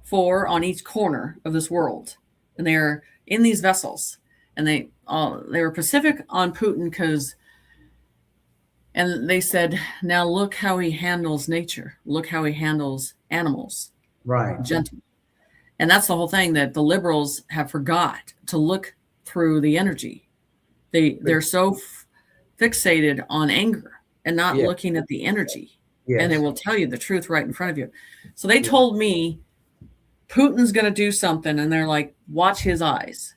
4 on each corner of this world. And they're in these vessels. And they were Pacific on Putin and they said, now look how he handles nature. Look how he handles animals. Right. Gentle. And that's the whole thing, that the liberals have forgot to look through the energy. They're so fixated on anger and not looking at the energy. Yes. And they will tell you the truth right in front of you. So they told me Putin's going to do something, and they're like, watch his eyes.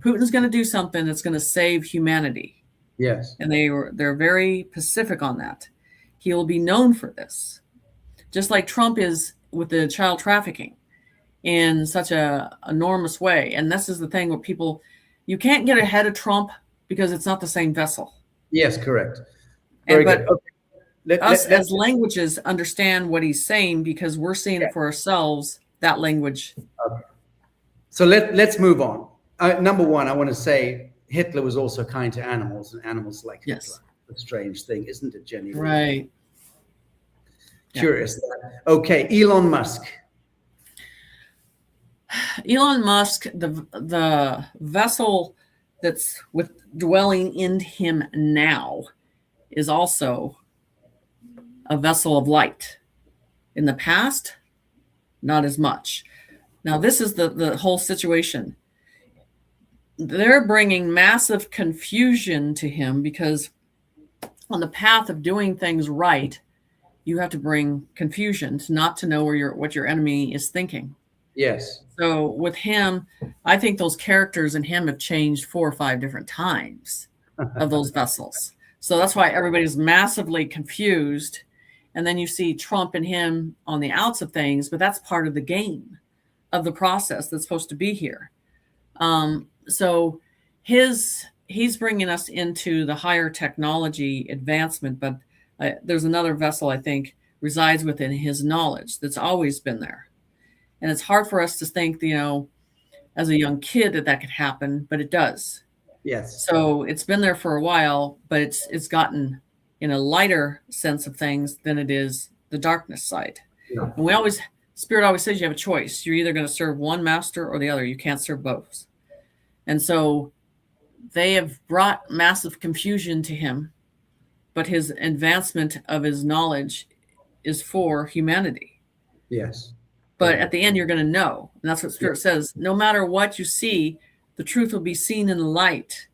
Putin's going to do something that's going to save humanity. Yes. And they're very pacific on that. He will be known for this. Just like Trump is with the child trafficking in such a enormous way. And this is the thing where you can't get ahead of Trump because it's not the same vessel. Yes, correct. But us as languages understand what he's saying because we're seeing it for ourselves, that language. Okay. So let's move on. Number one, I want to say Hitler was also kind to animals, and animals like Hitler. A strange thing, isn't it, Jenny? Right. Curious. Yeah. Okay, Elon Musk. Elon Musk, the vessel that's dwelling in him now is also a vessel of light. In the past, not as much. Now, this is the whole situation. They're bringing massive confusion to him because on the path of doing things right, you have to bring confusion not to know what your enemy is thinking. Yes. So with him, I think those characters in him have changed 4 or 5 different times of those vessels. So that's why everybody's massively confused. And then you see Trump and him on the outs of things, but that's part of the game of the process that's supposed to be here. So he's bringing us into the higher technology advancement, but there's another vessel I think resides within his knowledge that's always been there. And it's hard for us to think, as a young kid that could happen, but it does. Yes. So it's been there for a while, but it's gotten in a lighter sense of things than it is the darkness side. Yeah. And we always Spirit always says you have a choice. You're either going to serve one master or the other. You can't serve both. And so they have brought massive confusion to him, but his advancement of his knowledge is for humanity. Yes. But at the end, you're going to know. And that's what Spirit says. No matter what you see, the truth will be seen in the light,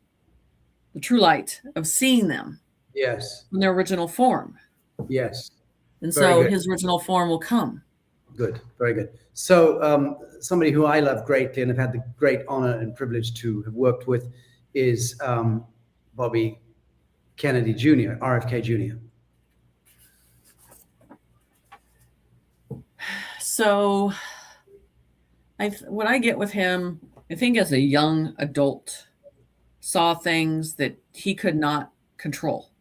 the true light of seeing them. Yes. In their original form. Yes. And so his original form will come. Good. Very good. So somebody who I love greatly and have had the great honor and privilege to have worked with is Bobby Kennedy Jr., RFK Jr. So what I get with him, I think as a young adult, saw things that he could not control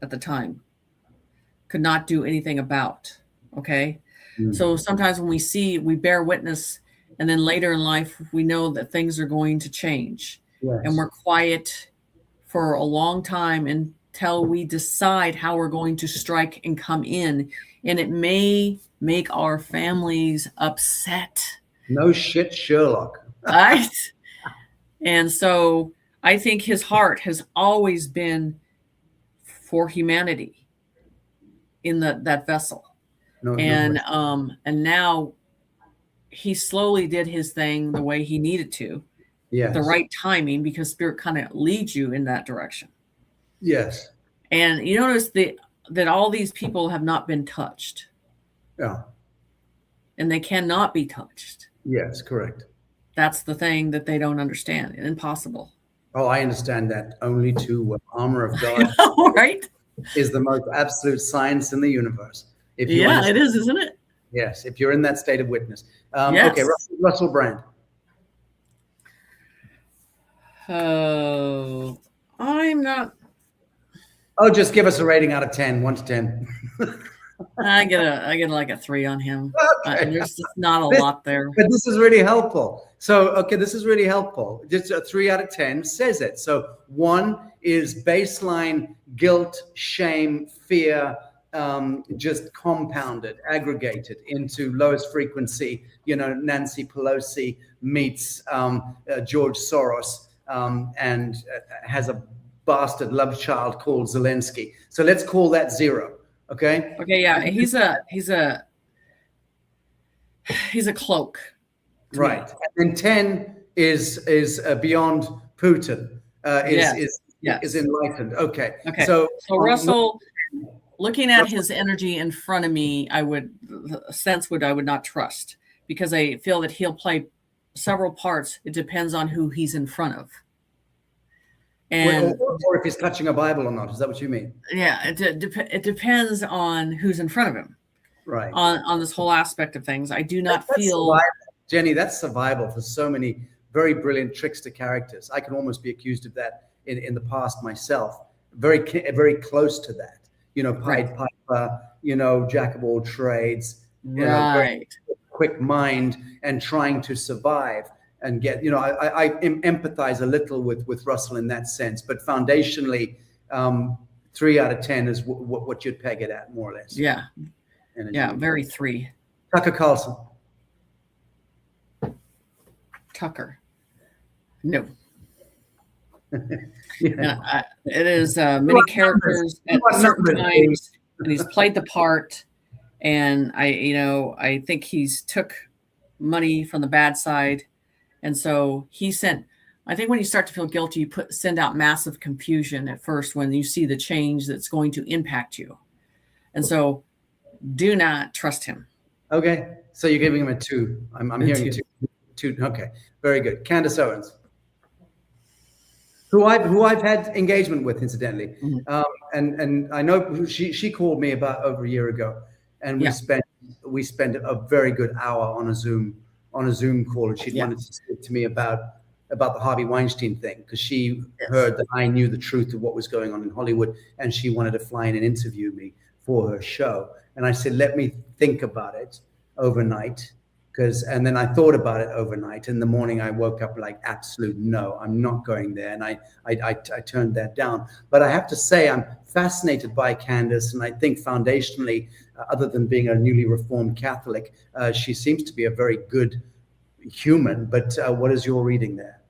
at the time, could not do anything about. Okay. So sometimes when we bear witness, and then later in life, we know that things are going to change. Yes. And we're quiet for a long time until we decide how we're going to strike and come in. And it may make our families upset. No shit, Sherlock. Right? And so I think his heart has always been for humanity in that vessel. And now he slowly did his thing the way he needed to. Yes. The right timing, because Spirit kind of leads you in that direction. Yes. And you notice that all these people have not been touched. Yeah. And they cannot be touched. Yes, correct. That's the thing that they don't understand. Impossible. Oh, I understand that. Only to armor of God. Right? Is the most absolute science in the universe. It is, isn't it? Yes, if you're in that state of witness. Yes. Okay, Russell Brand. Oh, I'm not. Oh, just give us a rating out of 10, 1 to 10. I get like a 3 on him. Okay. There's just not a lot there. But this is really helpful. So, okay, this is really helpful. Just a 3 out of 10 says it. So 1 is baseline guilt, shame, fear, just compounded, aggregated into lowest frequency. Nancy Pelosi meets George Soros and has a bastard love child called Zelensky. So let's call that 0. Okay. Okay. Yeah. He's a cloak. Right. And then 10 is beyond Putin. Is enlightened. Okay. So Russell, looking at his energy in front of me, I would not trust, because I feel that he'll play several parts. It depends on who he's in front of. And or if he's touching a Bible or not. Is that what you mean? Yeah, it depends on who's in front of him. Right. On this whole aspect of things. I do not feel survival. Jenny, that's survival for so many very brilliant trickster characters. I can almost be accused of that in the past myself. Very close to that. Pied Piper, jack of all trades, right. Quick mind and trying to survive and get, I empathize a little with Russell in that sense, but foundationally, 3 out of 10 is what you'd peg it at, more or less. Yeah. Yeah, very 3. Tucker Carlson. Tucker. No. Yeah. It is many characters at certain times, and he's played the part. And I think he's took money from the bad side, and so he sent. I think when you start to feel guilty, you send out massive confusion at first when you see the change that's going to impact you, and so do not trust him. Okay, so you're giving him a 2. I'm hearing 2. Okay, very good. Candace Owens. Who I've had engagement with, incidentally, and I know she called me about over a year ago, and we spent a very good hour on a Zoom call, and she wanted to speak to me about the Harvey Weinstein thing, because she heard that I knew the truth of what was going on in Hollywood, and she wanted to fly in and interview me for her show. And I said, let me think about it overnight, and then I thought about it overnight. In the morning, I woke up like, absolute no, I'm not going there. And I turned that down. But I have to say, I'm fascinated by Candace. And I think foundationally, other than being a newly reformed Catholic, she seems to be a very good human. But what is your reading there?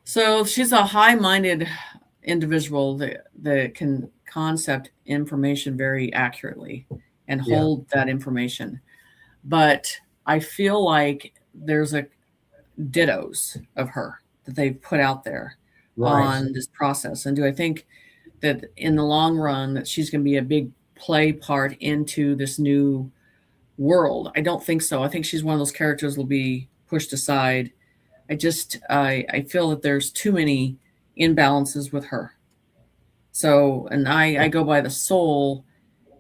So she's a high-minded individual that can concept information very accurately and hold that information. But I feel like there's a dittos of her that they've put out there on this process. And do I think that in the long run that she's going to be a big play part into this new world? I don't think so. I think she's one of those characters will be pushed aside. I feel that there's too many imbalances with her. So, and I go by the soul,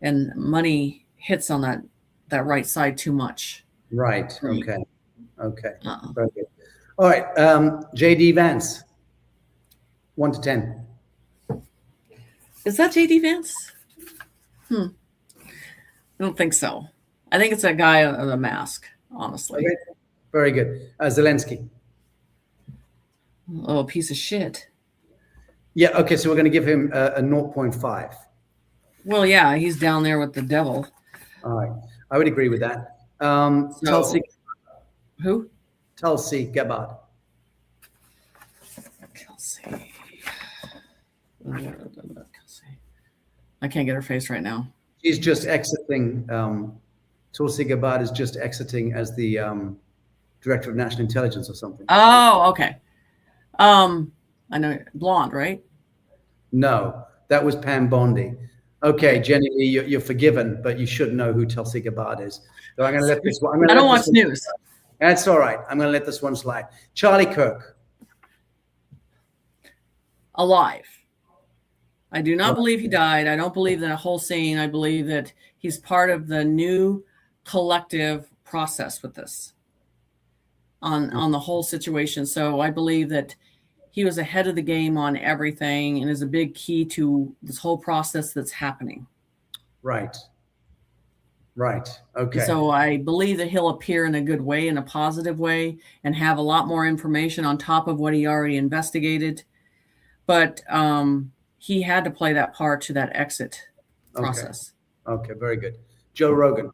and money hits on that right side too much. Right. Okay. Very good. All right. J.D. Vance, 1 to 10. Is that J.D. Vance? I don't think so. I think it's that guy with a mask, honestly. Okay. Very good. Zelensky. Oh, piece of shit. Yeah. Okay. So we're going to give him a 0.5. Well, yeah, he's down there with the devil. All right. I would agree with that. Tulsi. Who? Tulsi Gabbard. Kelsey. I can't get her face right now. She's just exiting. Tulsi Gabbard is just exiting as the director of national intelligence or something. Oh, okay. I know, blonde, right? No, that was Pam Bondi. Okay, Jenny Lee, you're forgiven, but you should know who Tulsi Gabbard is. So I'm going to let this one. I don't watch news. That's all right. I'm going to let this one slide. Charlie Kirk. Alive. I do not believe he died. I don't believe that a whole scene. I believe that he's part of the new collective process with this on the whole situation. So I believe that he was ahead of the game on everything and is a big key to this whole process that's happening. Right. Okay. So I believe that he'll appear in a good way, in a positive way, and have a lot more information on top of what he already investigated. But he had to play that part to that exit process. Okay, very good. Joe Rogan.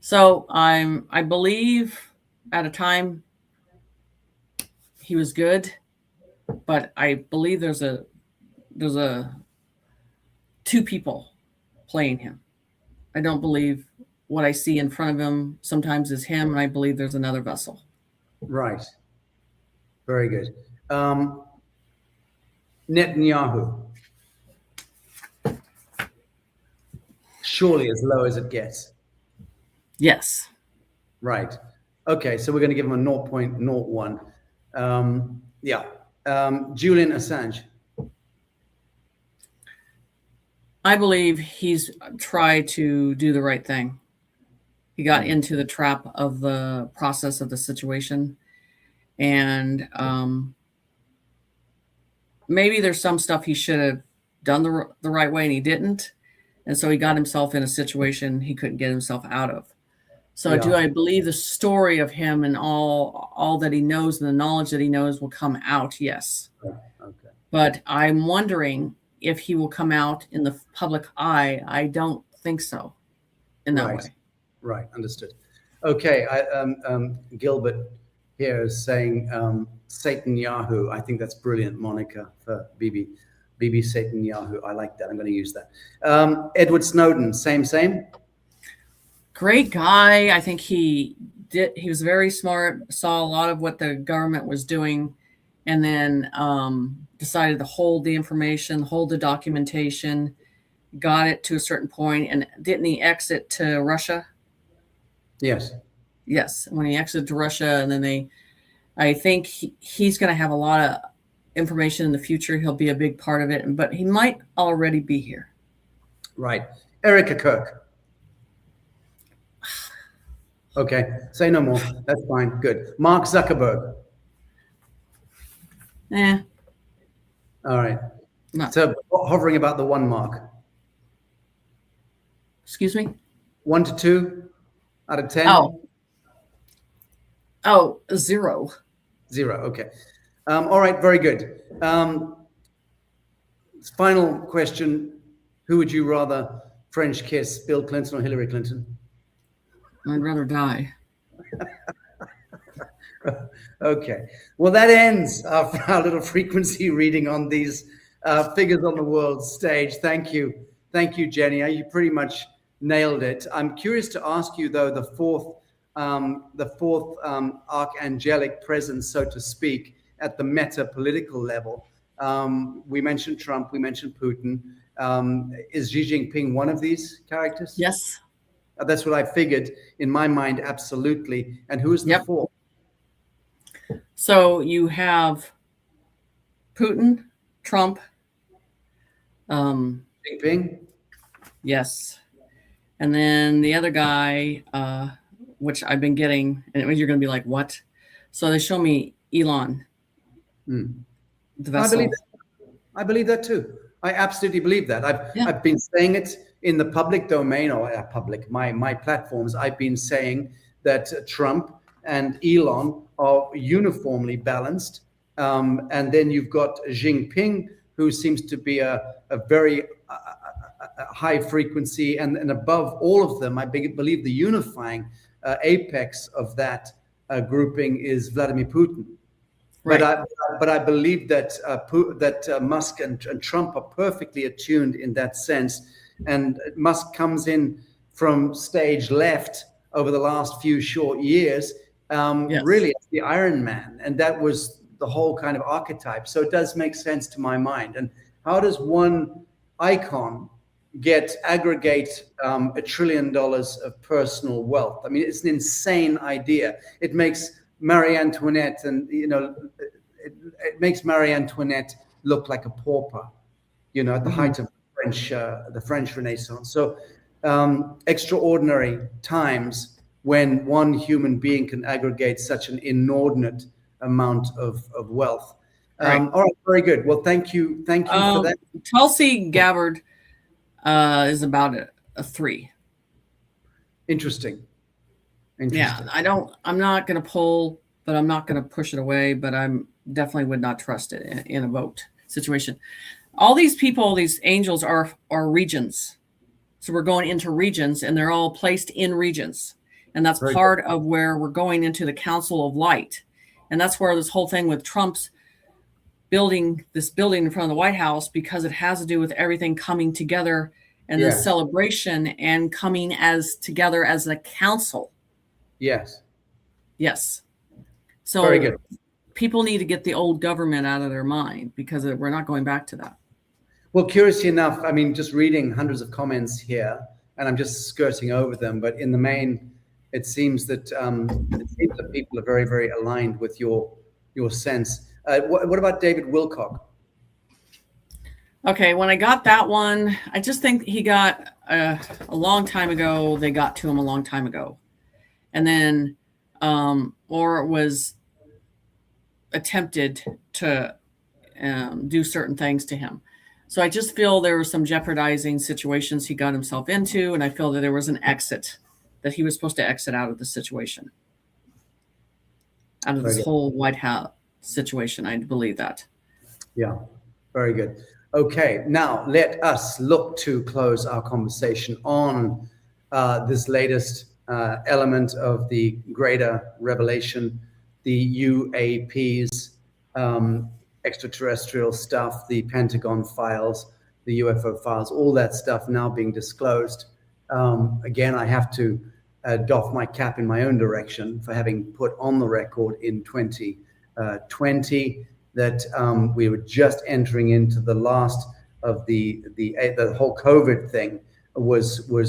So I believe at a time he was good, but I believe there's two people playing him. I don't believe what I see in front of him sometimes is him, and I believe there's another vessel. Right. Very good. Netanyahu. Surely as low as it gets. Yes. Right. Okay, so we're going to give him a 0.01. Julian Assange. I believe he's tried to do the right thing. He got into the trap of the process of the situation. And maybe there's some stuff he should have done the right way and he didn't. And so he got himself in a situation he couldn't get himself out of. So do I believe the story of him and all that he knows and the knowledge that he knows will come out? Yes. Okay. But I'm wondering if he will come out in the public eye. I don't think so in that way. Right. Understood. Okay. Gilbert here is saying Satan Yahoo. I think that's brilliant, Monica, for BB Satan Yahoo. I like that. I'm going to use that. Edward Snowden. Same. Great guy. I think he was very smart, saw a lot of what the government was doing, and then decided to hold the information, hold the documentation, got it to a certain point. And didn't he exit to Russia? Yes. When he exited to Russia, and then I think he's going to have a lot of information in the future. He'll be a big part of it, but he might already be here. Right. Erica Kirk. Okay, say no more. That's fine. Good. Mark Zuckerberg. All right. No. So hovering about the 1 mark. Excuse me? 1 to 2 out of 10? Oh, 0. 0. Okay. All right. Very good. Final question. Who would you rather French kiss, Bill Clinton or Hillary Clinton? I'd rather die. Okay. Well, that ends our little frequency reading on these figures on the world stage. Thank you. Thank you, Jenny. You pretty much nailed it. I'm curious to ask you, though, the fourth archangelic presence, so to speak, at the meta-political level. We mentioned Trump, we mentioned Putin. Is Xi Jinping one of these characters? Yes. That's what I figured in my mind, absolutely. And who is the fourth? So you have Putin, Trump, Jinping. Yes. And then the other guy, which I've been getting, and you're going to be like, what? So they show me Elon, the vessel. I believe that too. I absolutely believe that. I've been saying it in the public domain, or my platforms. I've been saying that Trump and Elon are uniformly balanced. And then you've got Xi Jinping, who seems to be a very high frequency, and above all of them, I believe the unifying apex of that grouping is Vladimir Putin. Right. But I believe that Musk and Trump are perfectly attuned in that sense. And Musk comes in from stage left over the last few short years. Really, it's the Iron Man, and that was the whole kind of archetype. So it does make sense to my mind. And how does one icon aggregate $1 trillion of personal wealth? I mean, it's an insane idea. It makes Marie Antoinette, and it makes Marie Antoinette look like a pauper, at the height of the French Renaissance. So extraordinary times when one human being can aggregate such an inordinate amount of wealth. All right, very good. Well, thank you for that. Tulsi Gabbard is about a 3. Interesting. Yeah, I'm not going to pull, but I'm not going to push it away, but I'm definitely would not trust it in a vote situation. All these people, these angels are regions. So we're going into regions, and they're all placed in regions. And that's part of where we're going into the Council of Light. And that's where this whole thing with Trump's building in front of the White House, because it has to do with everything coming together and the celebration and coming together as a council. Yes. So very good. People need to get the old government out of their mind, because we're not going back to that. Well, curiously enough, I mean, just reading hundreds of comments here, and I'm just skirting over them, but in the main, it seems that people are very, very aligned with your sense. What about David Wilcock? Okay, when I got that one, I just think he got a long time ago. They got to him a long time ago, and then or it was attempted to do certain things to him. So I just feel there were some jeopardizing situations he got himself into, and I feel that there was an exit, that he was supposed to exit out of the situation, out of this whole White House situation. I believe that. Yeah, very good. Okay, now let us look to close our conversation on this latest element of the greater revelation, the UAPs, extraterrestrial stuff, the Pentagon files, the UFO files, all that stuff now being disclosed. Again, I have to doff my cap in my own direction for having put on the record in 2020 that we were just entering into the last of the whole COVID thing was a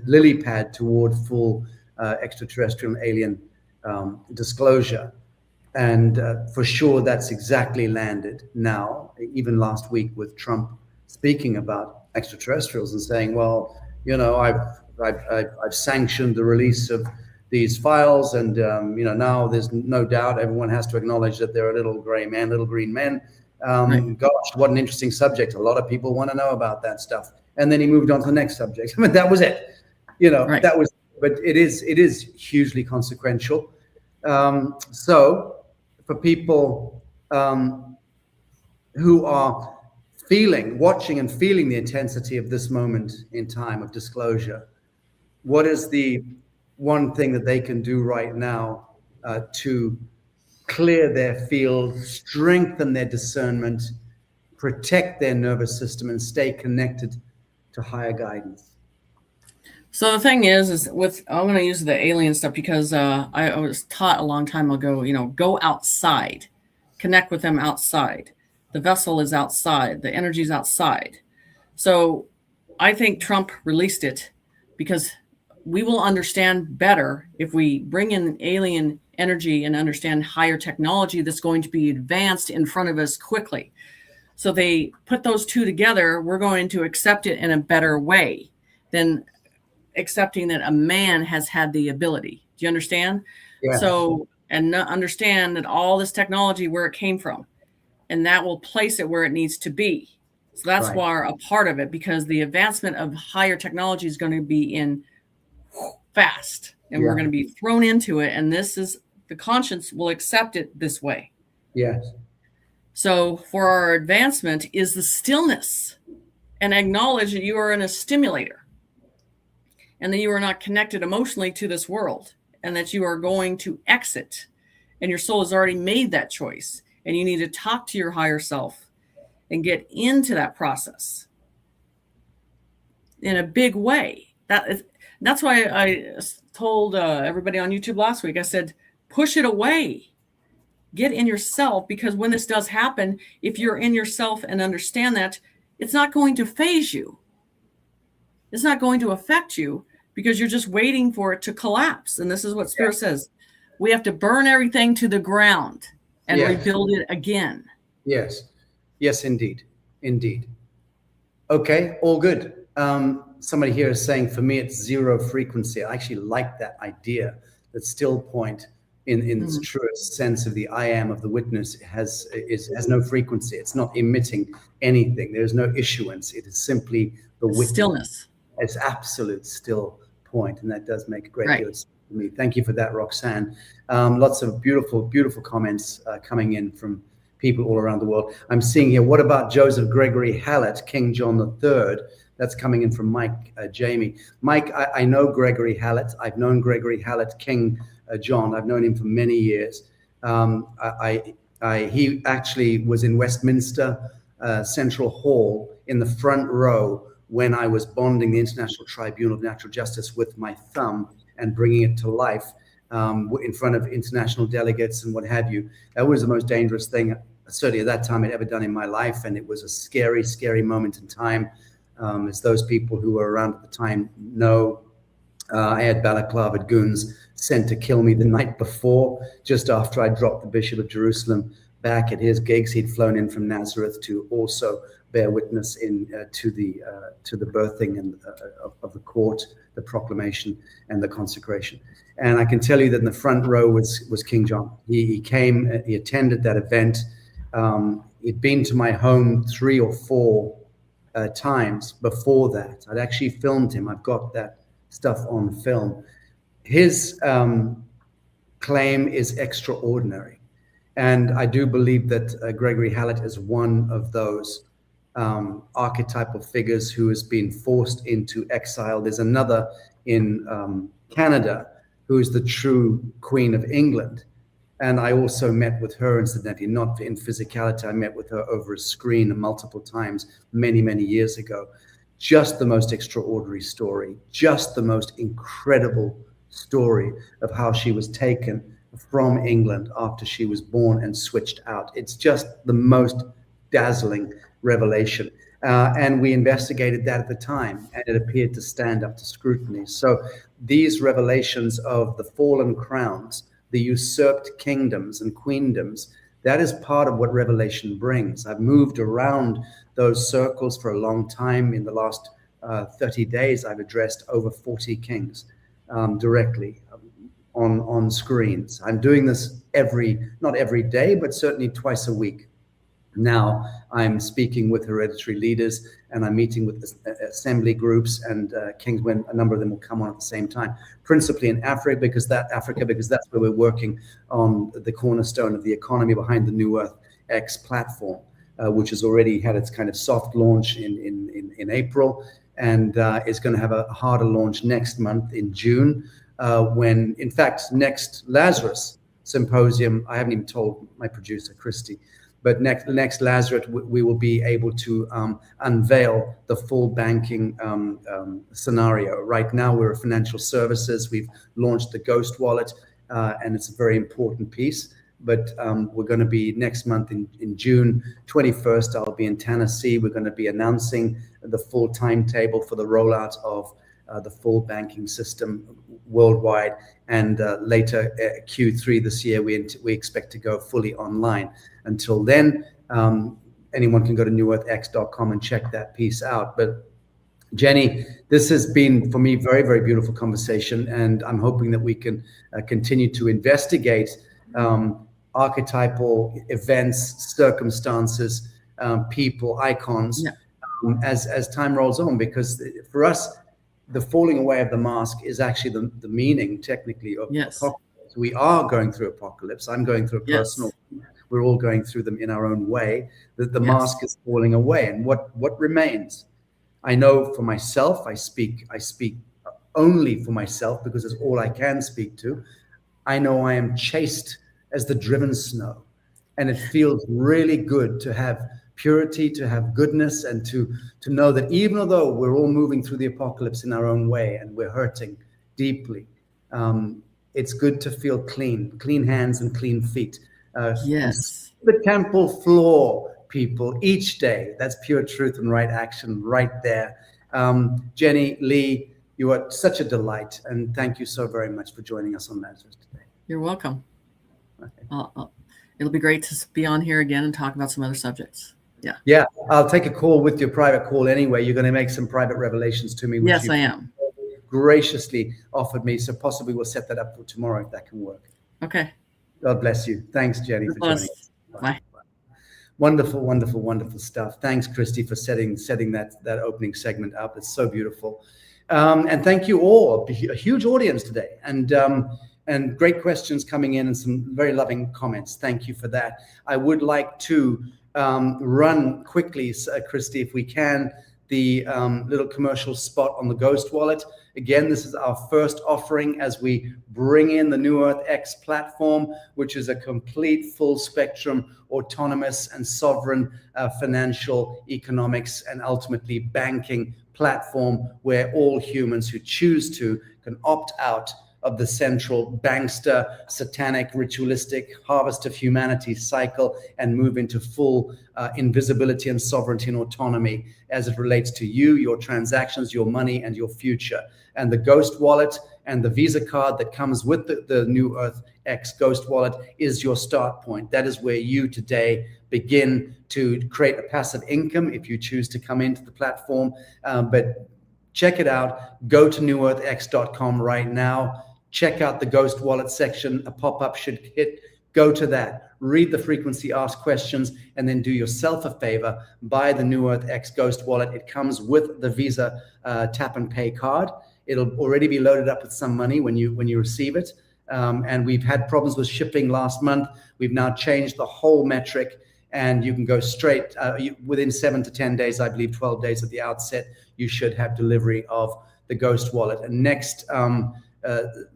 lily pad toward full extraterrestrial and alien disclosure. And for sure, that's exactly landed now, even last week with Trump speaking about extraterrestrials and saying, well, I've sanctioned the release of these files, and now there's no doubt everyone has to acknowledge that there are little gray men, little green men. Gosh, what an interesting subject. A lot of people want to know about that stuff. and then he moved on to the next subject. I mean, that was it. Right. That was. But it is hugely consequential. So for people who are watching and feeling the intensity of this moment in time of disclosure, what is the one thing that they can do right now to clear their field, strengthen their discernment, protect their nervous system, and stay connected to higher guidance? So the thing is I'm going to use the alien stuff because I was taught a long time ago, go outside, connect with them outside. The vessel is outside, the energy is outside. So I think Trump released it because we will understand better if we bring in alien energy and understand higher technology that's going to be advanced in front of us quickly. So they put those two together, we're going to accept it in a better way than accepting that a man has had the ability. Do you understand? Yes. So, and understand that all this technology, where it came from, and that will place it where it needs to be. So that's Right. why a part of it, because the advancement of higher technology is going to be in fast, and we're going to be thrown into it. And this is, the conscience will accept it this way. Yes. So for our advancement is the stillness, and acknowledge that you are in a stimulator, and that you are not connected emotionally to this world, and that you are going to exit, and your soul has already made that choice, and you need to talk to your higher self and get into that process in a big way. That's why I told everybody on YouTube last week, I said, push it away, get in yourself, because when this does happen, if you're in yourself and understand that, it's not going to phase you. It's not going to affect you, because you're just waiting for it to collapse. And this is what Spirit says. We have to burn everything to the ground and rebuild it again. Yes. Yes, indeed. Indeed. Okay, all good. Somebody here is saying, for me, it's zero frequency. I actually like that idea, that still point in its truest sense of the I am of the witness has no frequency. It's not emitting anything. There's no issuance. It is simply the witness. Stillness. It's absolute still point, and that does make a great deal of sense to me. Thank you for that, Roxanne. Lots of beautiful comments coming in from people all around the world. I'm seeing here, what about Joseph Gregory Hallett, King John III? That's coming in from Mike Jamie. Mike, I know Gregory Hallett. I've known Gregory Hallett, King John. I've known him for many years. He actually was in Westminster Central Hall in the front row when I was bonding the International Tribunal of Natural Justice with my thumb and bringing it to life in front of international delegates and what have you. That was the most dangerous thing, certainly at that time, I'd ever done in my life. And it was a scary, scary moment in time. As those people who were around at the time know, I had balaclava goons sent to kill me the night before, just after I dropped the Bishop of Jerusalem back at his gigs. He'd flown in from Nazareth to also bear witness to the birthing and of the court, the proclamation, and the consecration. And I can tell you that in the front row was King John. He came, he attended that event. He'd been to my home 3 or 4 times before that. I'd actually filmed him. I've got that stuff on film. His claim is extraordinary. And I do believe that Gregory Hallett is one of those archetypal figures who has been forced into exile. There's another in Canada who is the true Queen of England. And I also met with her, incidentally, not in physicality. I met with her over a screen multiple times, many, many years ago. Just the most extraordinary story, just the most incredible story of how she was taken from England after she was born and switched out. It's just the most dazzling revelation. And we investigated that at the time, and it appeared to stand up to scrutiny. So these revelations of the fallen crowns, the usurped kingdoms and queendoms, that is part of what Revelation brings. I've moved around those circles for a long time. In the last 30 days, I've addressed over 40 kings directly on screens. I'm doing this not every day, but certainly twice a week. Now I'm speaking with hereditary leaders, and I'm meeting with assembly groups and kings when a number of them will come on at the same time, principally in Africa, because that's where we're working on the cornerstone of the economy behind the New Earth X platform, which has already had its kind of soft launch in April, and is going to have a harder launch next month in June, when, in fact, next Lazarus Symposium, I haven't even told my producer, Christy, but next Lazarus, we will be able to unveil the full banking scenario. Right now, we're a financial services. We've launched the Ghost Wallet, and it's a very important piece. But we're going to be next month in June 21st, I'll be in Tennessee. We're going to be announcing the full timetable for the rollout of the full banking system worldwide. And later Q3 this year, we expect to go fully online. Until then, anyone can go to newearthx.com and check that piece out. But Jenny, this has been, for me, very, very beautiful conversation. And I'm hoping that we can continue to investigate archetypal events, circumstances, people, icons, as time rolls on. Because for us, the falling away of the mask is actually the meaning, technically, of apocalypse. We are going through apocalypse. I'm going through a personal. We're all going through them in our own way. The mask is falling away, and what remains? I know for myself. I speak only for myself because it's all I can speak to. I know I am chaste as the driven snow, and it feels really good to have purity, to have goodness, and to know that even though we're all moving through the apocalypse in our own way and we're hurting deeply, it's good to feel clean hands and clean feet. The temple floor, people, each day. That's pure truth and right action right there. Jenny, Lee, you are such a delight, and thank you so very much for joining us on Lazarus today. You're welcome. Okay. It'll be great to be on here again and talk about some other subjects. Yeah, I'll take a call with your private call anyway. You're going to make some private revelations to me. Which yes, I am. Graciously offered me, so possibly we'll set that up for tomorrow if that can work. Okay. God bless you. Thanks, Jenny, for joining us. Bye. Wonderful, wonderful, wonderful stuff. Thanks, Christy, for setting that opening segment up. It's so beautiful. And thank you all. A huge audience today, and great questions coming in and some very loving comments. Thank you for that. I would like to run quickly, Christy, if we can, the little commercial spot on the Ghost Wallet. Again, this is our first offering as we bring in the New Earth X platform, which is a complete full spectrum, autonomous and sovereign financial, economics, and ultimately banking platform where all humans who choose to can opt out of the central bankster, satanic, ritualistic harvest of humanity cycle and move into full invisibility and sovereignty and autonomy as it relates to you, your transactions, your money, and your future. And the Ghost Wallet and the Visa card that comes with the New Earth X Ghost Wallet is your start point. That is where you today begin to create a passive income if you choose to come into the platform. But check it out. Go to newearthx.com right now. Check out the Ghost Wallet section. A pop-up should hit. Go to that. Read the frequency asked questions, and then do yourself a favor. Buy the New Earth X Ghost Wallet. It comes with the Visa tap and pay card. It'll already be loaded up with some money when you receive it. And we've had problems with shipping last month. We've now changed the whole metric, and you can go straight within 7 to 10 days, I believe 12 days at the outset, you should have delivery of the Ghost Wallet. And next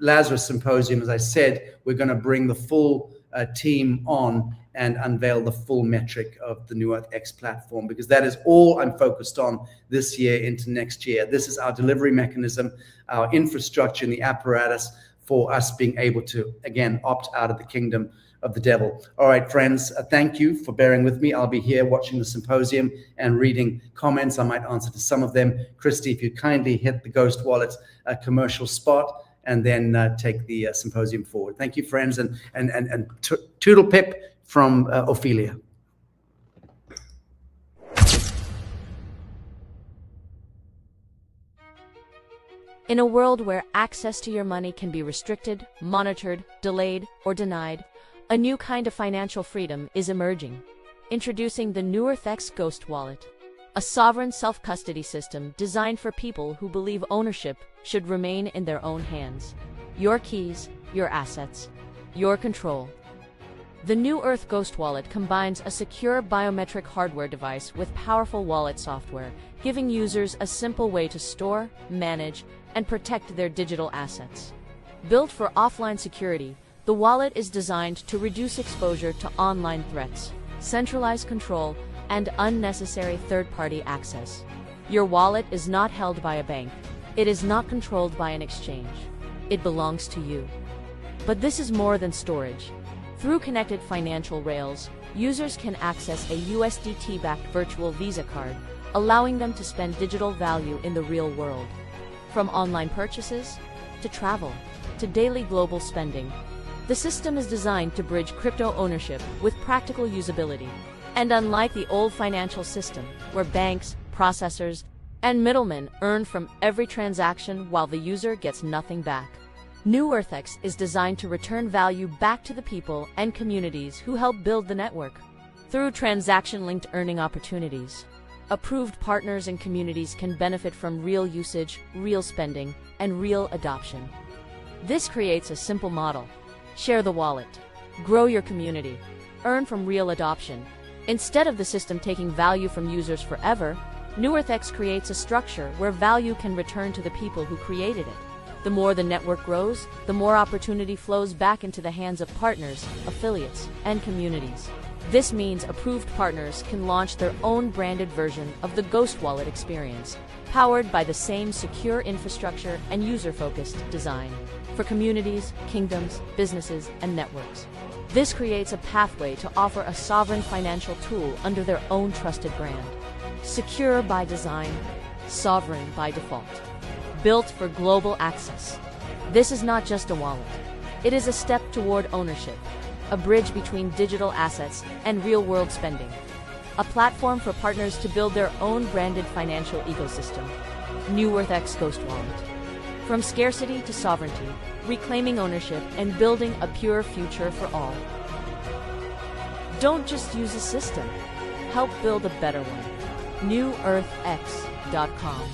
Lazarus Symposium, as I said, we're going to bring the full team on and unveil the full metric of the New Earth X platform, because that is all I'm focused on this year into next year. This is our delivery mechanism, our infrastructure and the apparatus for us being able to, again, opt out of the kingdom of the devil. All right, friends, thank you for bearing with me. I'll be here watching the symposium and reading comments. I might answer to some of them. Christy, if you kindly hit the Ghost Wallet commercial spot, and then take the symposium forward. Thank you, friends, and toodle pip from Ophelia. In a world where access to your money can be restricted, monitored, delayed, or denied, a new kind of financial freedom is emerging. Introducing the New Earth X Ghost Wallet, a sovereign self-custody system designed for people who believe ownership should remain in their own hands. Your keys, your assets, your control. The New Earth Ghost Wallet combines a secure biometric hardware device with powerful wallet software, giving users a simple way to store, manage, and protect their digital assets. Built for offline security, the wallet is designed to reduce exposure to online threats, centralized control, and unnecessary third-party access. Your wallet is not held by a bank. It is not controlled by an exchange. It belongs to you. But this is more than storage. Through connected financial rails, users can access a USDT-backed virtual Visa card, allowing them to spend digital value in the real world. From online purchases, to travel, to daily global spending, the system is designed to bridge crypto ownership with practical usability. And unlike the old financial system, where banks, processors, and middlemen earn from every transaction while the user gets nothing back, New EarthX is designed to return value back to the people and communities who help build the network. Through transaction-linked earning opportunities, approved partners and communities can benefit from real usage, real spending, and real adoption. This creates a simple model. Share the wallet, grow your community, earn from real adoption. Instead of the system taking value from users forever, New EarthX creates a structure where value can return to the people who created it. The more the network grows, the more opportunity flows back into the hands of partners, affiliates, and communities. This means approved partners can launch their own branded version of the Ghost Wallet experience, powered by the same secure infrastructure and user-focused design for communities, kingdoms, businesses, and networks. This creates a pathway to offer a sovereign financial tool under their own trusted brand. Secure by design, sovereign by default. Built for global access. This is not just a wallet. It is a step toward ownership, a bridge between digital assets and real-world spending, a platform for partners to build their own branded financial ecosystem. New EarthX Ghost Wallet. From scarcity to sovereignty, reclaiming ownership and building a pure future for all. Don't just use a system. Help build a better one. NewEarthX.com.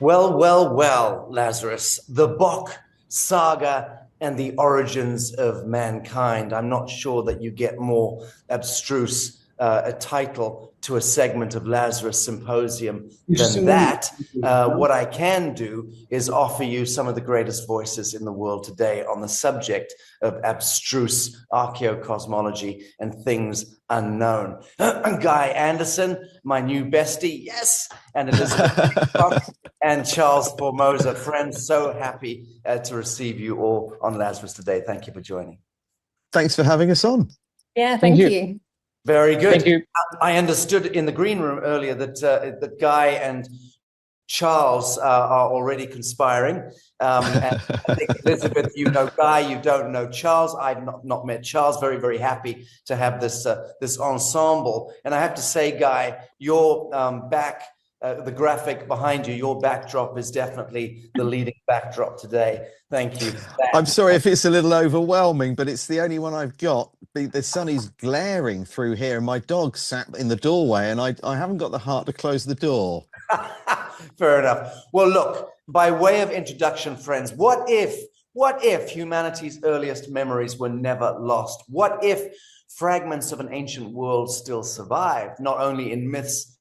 Well, well, well, Lazarus, the Bock Saga and the origins of mankind. I'm not sure that you get more abstruse a title to a segment of Lazarus Symposium than that. What I can do is offer you some of the greatest voices in the world today on the subject of abstruse archaeocosmology and things unknown. Guy Anderson, my new bestie, yes, and Elisabeth Bock and Charles Formosa. Friends, so happy to receive you all on Lazarus today. Thank you for joining. Thanks for having us on. Yeah, thank you. Very good. Thank you. I understood in the green room earlier that that Guy and Charles are already conspiring. And I think, Elisabeth, you know Guy, you don't know Charles. I've not met Charles. Very, very happy to have this this ensemble. And I have to say, Guy, your the graphic behind you, your backdrop is definitely the leading backdrop today. Thank you. I'm sorry if it's a little overwhelming, but it's the only one I've got. The sun is glaring through here, and my dog sat in the doorway, and I haven't got the heart to close the door. Fair enough. Well, look, by way of introduction, friends, what if humanity's earliest memories were never lost? What if fragments of an ancient world still survived, not only in myths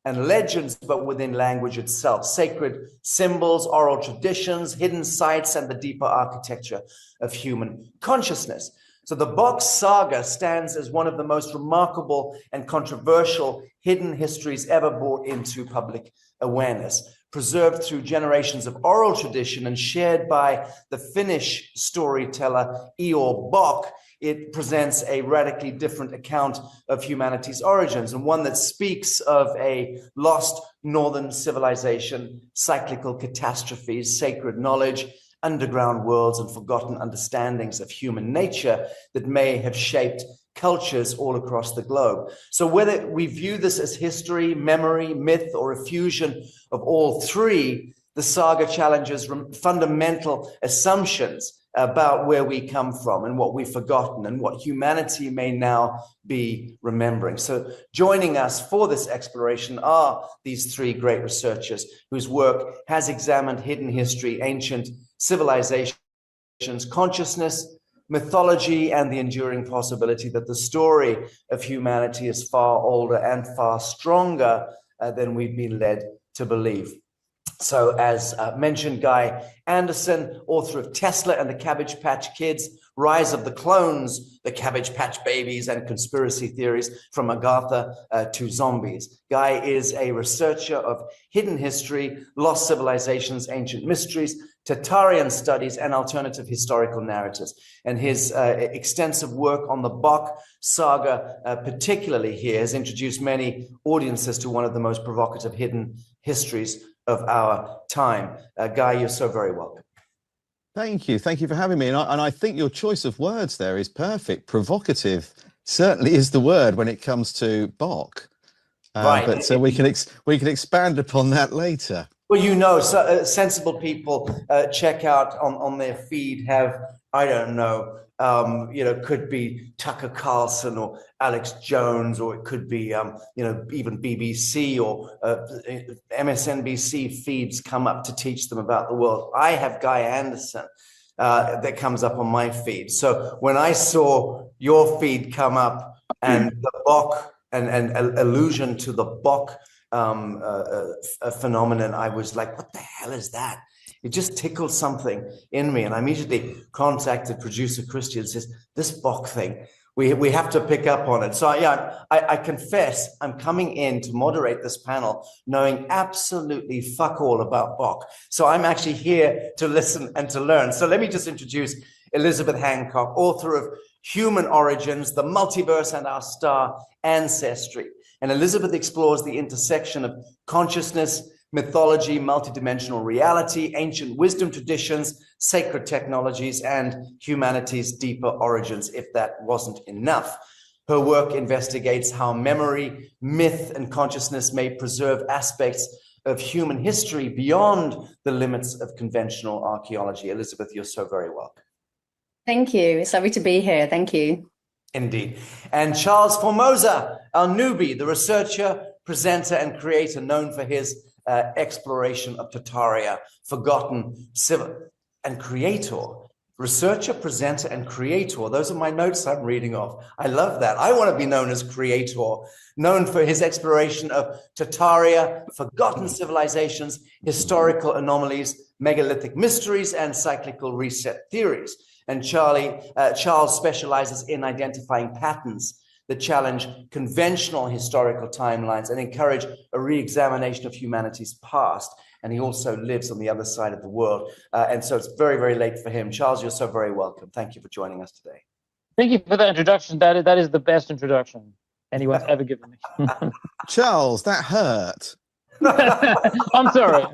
and legends, but within language itself, sacred symbols, oral traditions, hidden sites, and the deeper architecture of human consciousness? So the Bock Saga stands as one of the most remarkable and controversial hidden histories ever brought into public awareness, preserved through generations of oral tradition and shared by the Finnish storyteller Ior Bock. it presents a radically different account of humanity's origins, and one that speaks of a lost northern civilization, cyclical catastrophes, sacred knowledge, underground worlds, and forgotten understandings of human nature that may have shaped cultures all across the globe. So whether we view this as history, memory, myth, or a fusion of all three, the saga challenges fundamental assumptions about where we come from and what we've forgotten and what humanity may now be remembering. So joining us for this exploration are these three great researchers whose work has examined hidden history, ancient civilizations, consciousness, mythology, and the enduring possibility that the story of humanity is far older and far stronger than we've been led to believe. So as mentioned, Guy Anderson, author of Tesla and the Cabbage Patch Kids, Rise of the Clones, the Cabbage Patch Babies, and Conspiracy Theories from Agatha to Zombies. Guy is a researcher of hidden history, lost civilizations, ancient mysteries, Tatarian studies, and alternative historical narratives. And his extensive work on the Bock Saga, particularly here, has introduced many audiences to one of the most provocative hidden histories of our time. Guy, you're so very welcome. Thank you. Thank you for having me. And I think your choice of words there is perfect. Provocative certainly is the word when it comes to Bock. Right. But so we can expand upon that later. Well, you know, so, sensible people check out on their feed have, I don't know, could be Tucker Carlson or Alex Jones, or it could be, even BBC or MSNBC feeds come up to teach them about the world. I have Guy Anderson that comes up on my feed. So when I saw your feed come up and the Bock and allusion to the Bock phenomenon, I was like, what the hell is that? It just tickled something in me, and I immediately contacted producer Christy and says, this Bock thing, we have to pick up on it. So I confess I'm coming in to moderate this panel knowing absolutely fuck all about Bock. So I'm actually here to listen and to learn. So let me just introduce Elisabeth Hancock, author of Human Origins, The Multiverse and Our Star Ancestry. And Elisabeth explores the intersection of consciousness, mythology, multidimensional reality, ancient wisdom traditions, sacred technologies, and humanity's deeper origins, if that wasn't enough. Her work investigates how memory, myth, and consciousness may preserve aspects of human history beyond the limits of conventional archaeology. Elisabeth, you're so very welcome. Thank you. It's lovely to be here. Thank you. Indeed. And Charles Formosa, our newbie, the researcher, presenter, and creator known for his exploration of Tartaria, forgotten civil, and creator. Researcher, presenter, and creator. Those are my notes I'm reading off. I love that. I want to be known as creator, known for his exploration of Tartaria, forgotten civilizations, historical anomalies, megalithic mysteries, and cyclical reset theories. And Charles specializes in identifying patterns that challenge conventional historical timelines and encourage a re-examination of humanity's past. And he also lives on the other side of the world. And so it's very, very late for him. Charles, you're so very welcome. Thank you for joining us today. Thank you for that introduction. That is the best introduction anyone's ever given me. Charles, that hurt. I'm sorry.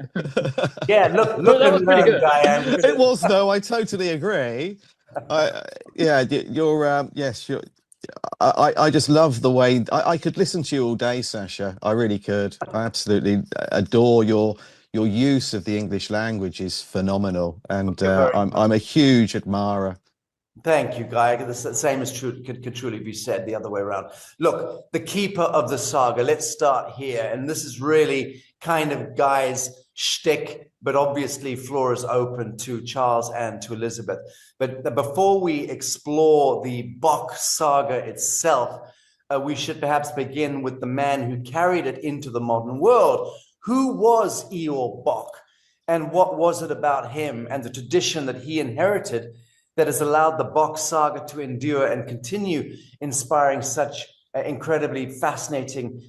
Yeah, look that was pretty good. Diane. It was, though. I totally agree. I just love the way I could listen to you all day, Sacha. I really could. I absolutely adore your use of the English language is phenomenal, and I'm a huge admirer. Thank you, Guy. The same is true, could truly be said the other way around. Look, the keeper of the saga. Let's start here, and this is really kind of Guy's shtick, but obviously floor is open to Charles and to Elisabeth. But before we explore the Bock Saga itself, we should perhaps begin with the man who carried it into the modern world. Who was Ior Bock, and what was it about him and the tradition that he inherited that has allowed the Bock Saga to endure and continue inspiring such incredibly fascinating,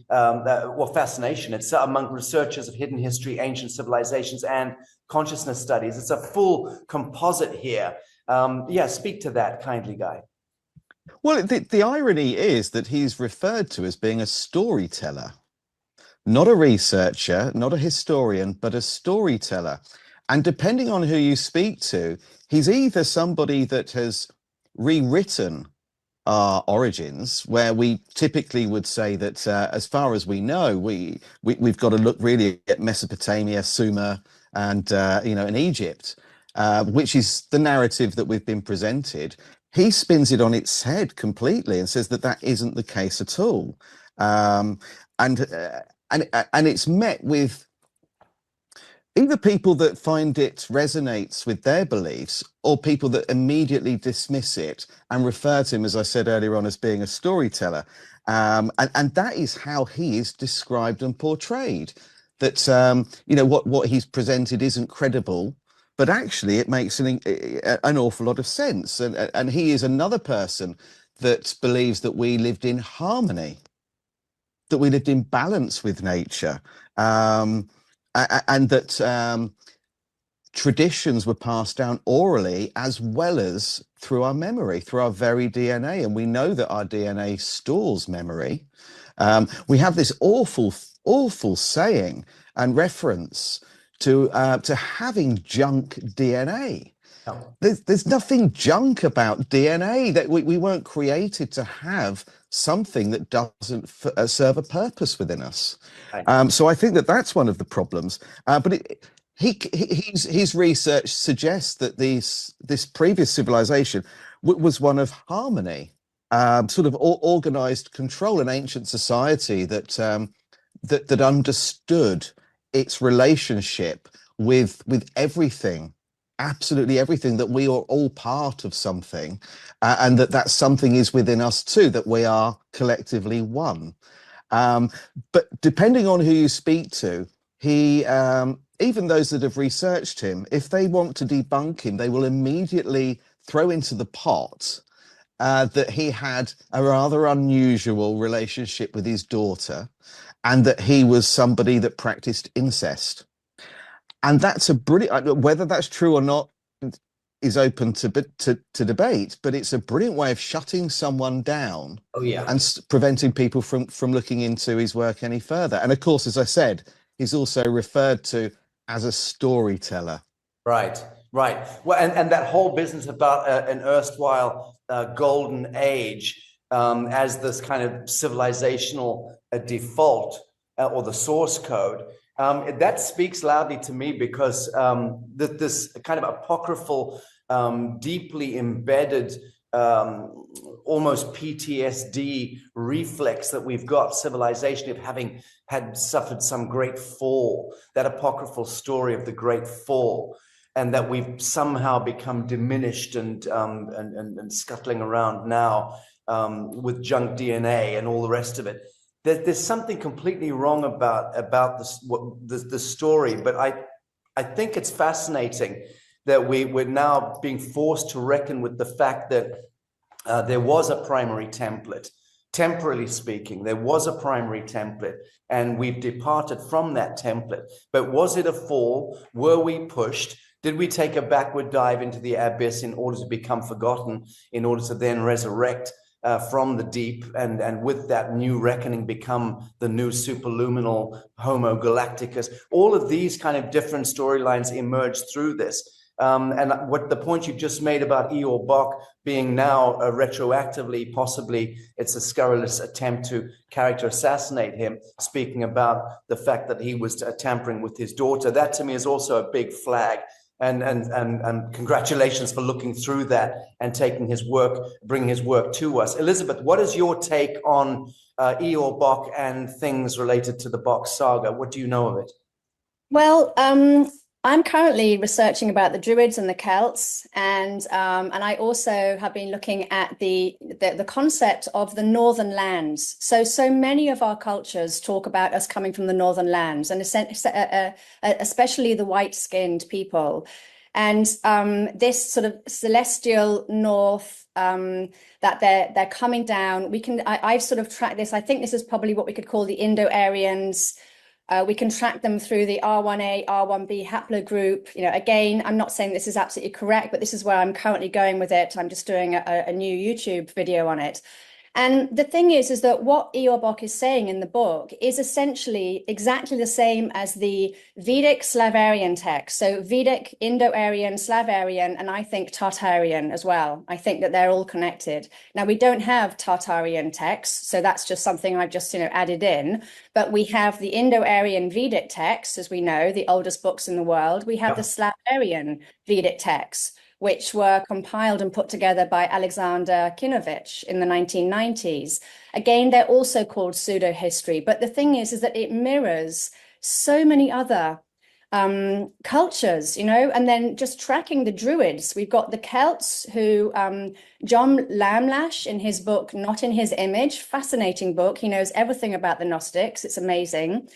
fascination. It's among researchers of hidden history, ancient civilizations, and consciousness studies. It's a full composite here. Speak to that kindly, Guy. Well, the irony is that he's referred to as being a storyteller, not a researcher, not a historian, but a storyteller. And depending on who you speak to, he's either somebody that has rewritten our origins, where we typically would say that, as far as we know, we've got to look really at Mesopotamia, Sumer, and and Egypt, which is the narrative that we've been presented. He spins it on its head completely and says that that isn't the case at all, um, and and it's met with either people that find it resonates with their beliefs or people that immediately dismiss it and refer to him, as I said earlier on, as being a storyteller. And that is how he is described and portrayed. That, what he's presented isn't credible, but actually it makes an awful lot of sense. And he is another person that believes that we lived in harmony, that we lived in balance with nature. And that traditions were passed down orally as well as through our memory, through our very DNA. And we know that our DNA stores memory. We have this awful, awful saying and reference to having junk DNA. Oh. There's nothing junk about DNA. That we weren't created to have something that doesn't serve a purpose within us. Right. So I think that that's one of the problems. But his research suggests that this previous civilization was one of harmony, sort of organized control, an ancient society that that understood its relationship with everything, absolutely everything, that we are all part of something, and that something is within us too, that we are collectively one. But depending on who you speak to, he, even those that have researched him, if they want to debunk him, they will immediately throw into the pot that he had a rather unusual relationship with his daughter, and that he was somebody that practiced incest. And that's a brilliant, whether that's true or not is open to debate, but it's a brilliant way of shutting someone down. Oh, yeah. And preventing people from looking into his work any further. And of course, as I said, he's also referred to as a storyteller. Right, right. Well, and that whole business about an erstwhile golden age as this kind of civilizational default or the source code, that speaks loudly to me, because this kind of apocryphal, deeply embedded, almost PTSD reflex that we've got, civilization, of having had suffered some great fall, that apocryphal story of the great fall, and that we've somehow become diminished and scuttling around now with junk DNA and all the rest of it. There's something completely wrong about the story, but I think it's fascinating that we're now being forced to reckon with the fact that there was a primary template. Temporally speaking, there was a primary template, and we've departed from that template. But was it a fall? Were we pushed? Did we take a backward dive into the abyss in order to become forgotten, in order to then resurrect from the deep, and with that new reckoning become the new superluminal Homo Galacticus? All of these kind of different storylines emerged through this. And what the point you just made about Ior Bock being now retroactively, possibly it's a scurrilous attempt to character assassinate him, speaking about the fact that he was tampering with his daughter, that to me is also a big flag. And congratulations for looking through that and taking his work, bringing his work to us. Elisabeth, what is your take on Ior Bock and things related to the Bock Saga? What do you know of it? Well, I'm currently researching about the Druids and the Celts, and I also have been looking at the concept of the Northern Lands. So many of our cultures talk about us coming from the Northern Lands, and especially the white-skinned people, and this sort of celestial north that they're coming down. I've sort of tracked this. I think this is probably what we could call the Indo-Aryans. We can track them through the R1A, R1B haplogroup. You know, again, I'm not saying this is absolutely correct, but this is where I'm currently going with it. I'm just doing a new YouTube video on it. And the thing is that what Ior Bock is saying in the book is essentially exactly the same as the Vedic Slavarian text. So Vedic, Indo-Aryan, Slavarian, and I think Tartarian as well. I think that they're all connected. Now, we don't have Tartarian texts, so that's just something I've just, added in. But we have the Indo-Aryan Vedic texts, as we know, the oldest books in the world. We have the Slavarian Vedic texts, which were compiled and put together by Alexander Kinovich in the 1990s. Again, they're also called pseudo-history, but the thing is that it mirrors so many other cultures, and then just tracking the Druids. We've got the Celts who, John Lamlash in his book, Not in His Image, fascinating book. He knows everything about the Gnostics. It's amazing.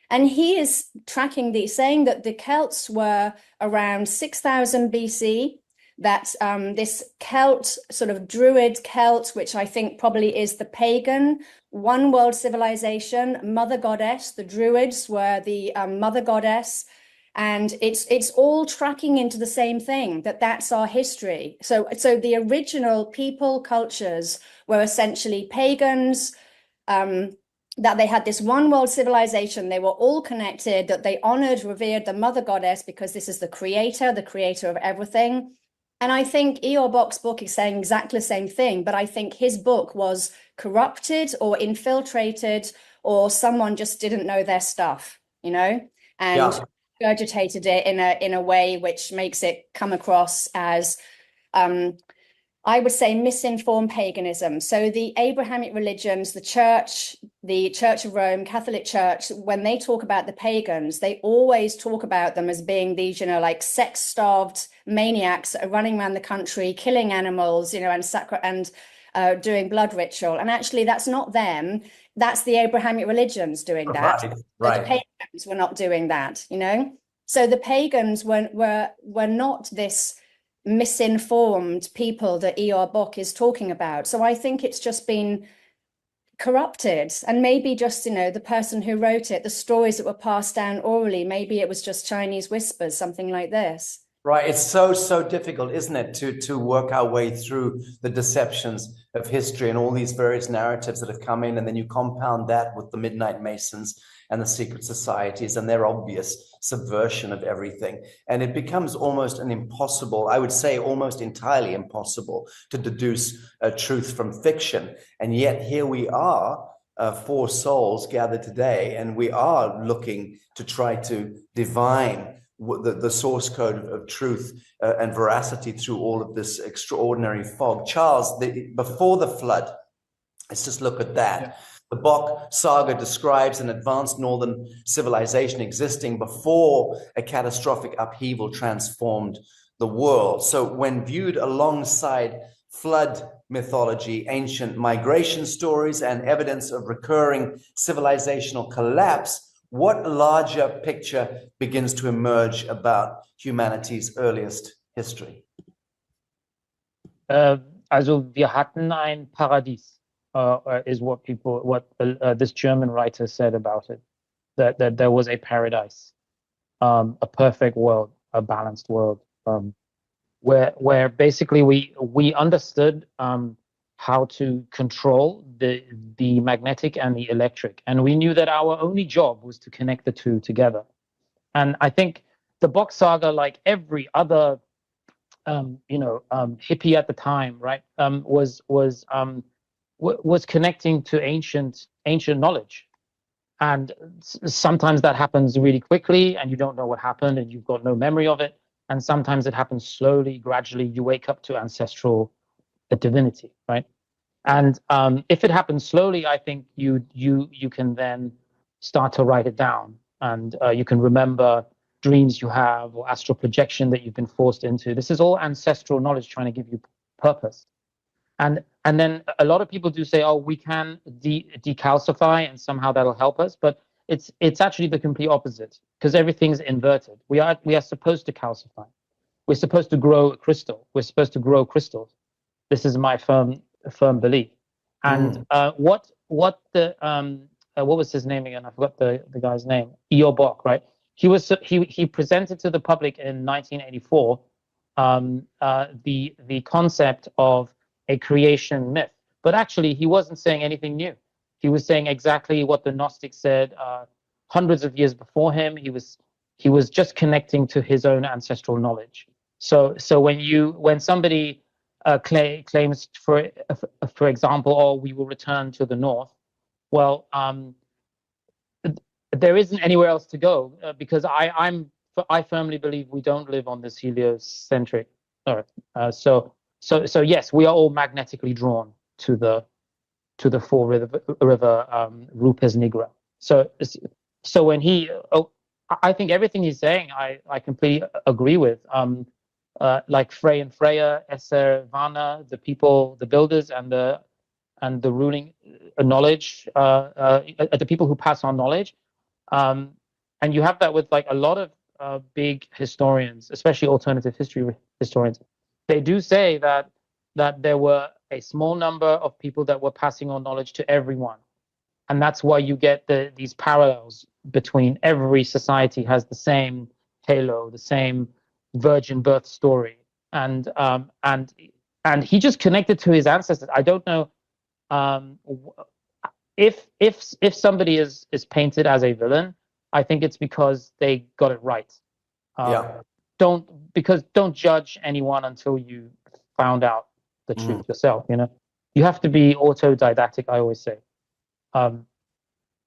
And he is tracking saying that the Celts were around 6000 BC, that this Celt, sort of Druid Celt, which I think probably is the pagan one world civilization, mother goddess. The Druids were the mother goddess. And it's all tracking into the same thing, that's our history. So the original people cultures were essentially pagans, that they had this one world civilization. They were all connected, that they honored, revered the mother goddess because this is the creator of everything. And I think Ior Bock's book is saying exactly the same thing, but I think his book was corrupted or infiltrated, or someone just didn't know their stuff, and regurgitated it in a way which makes it come across as, I would say, misinformed paganism. So the Abrahamic religions, the Church of Rome, Catholic Church, when they talk about the pagans, they always talk about them as being these, like sex-starved maniacs that are running around the country, killing animals, and doing blood ritual. And actually, that's not them. That's the Abrahamic religions doing that. Right. The pagans were not doing that, So the pagans were not this misinformed people that Ior Bock is talking about. So I think it's just been corrupted, and maybe just the person who wrote it, the stories that were passed down orally, maybe it was just Chinese whispers, something like this. Right. It's so difficult, isn't it, to work our way through the deceptions of history and all these various narratives that have come in, and then you compound that with the Midnight Masons and the secret societies and their obvious subversion of everything. And it becomes almost an impossible, I would say almost entirely impossible, to deduce truth from fiction. And yet here we are, four souls gathered today, and we are looking to try to divine the source code of truth and veracity through all of this extraordinary fog. Charles, before the flood, let's just look at that. Yeah. The Bock Saga describes an advanced northern civilization existing before a catastrophic upheaval transformed the world. So when viewed alongside flood mythology, ancient migration stories, and evidence of recurring civilizational collapse, what larger picture begins to emerge about humanity's earliest history? Also wir hatten ein Paradies. Is what this German writer said about it, that there was a paradise, a perfect world, a balanced world, where basically we understood how to control the magnetic and the electric, and we knew that our only job was to connect the two together. And I think the Bock Saga, like every other hippie at the time, right, was connecting to ancient knowledge. And sometimes that happens really quickly and you don't know what happened and you've got no memory of it. And sometimes it happens slowly, gradually. You wake up to ancestral divinity, right? And if it happens slowly, I think you can then start to write it down, and you can remember dreams you have or astral projection that you've been forced into. This is all ancestral knowledge trying to give you purpose. And then a lot of people do say, oh, we can decalcify and somehow that'll help us, but it's actually the complete opposite, because everything's inverted. We are supposed to calcify. We're supposed to grow a crystal. We're supposed to grow crystals. This is my firm belief. And what the what was his name again? I forgot the guy's name. Ior Bock, right? He presented to the public in 1984 the concept of a creation myth, but actually he wasn't saying anything new. He was saying exactly what the Gnostics said hundreds of years before him. He was just connecting to his own ancestral knowledge. So when somebody claims, for example, oh, we will return to the north, well, there isn't anywhere else to go because I firmly believe we don't live on this heliocentric Earth. So yes, we are all magnetically drawn to the Fall River Rupes Nigra. So when I think everything he's saying, I completely agree with. Like Frey and Freya, Esser, Vana, the people, the builders, and the ruling knowledge, the people who pass on knowledge. And you have that with like a lot of big historians, especially alternative history historians. They do say that there were a small number of people that were passing on knowledge to everyone. And that's why you get these parallels between every society has the same halo, the same virgin birth story. And he just connected to his ancestors. I don't know if somebody is painted as a villain, I think it's because they got it right. Don't judge anyone until you found out the truth yourself. You have to be autodidactic, I always say.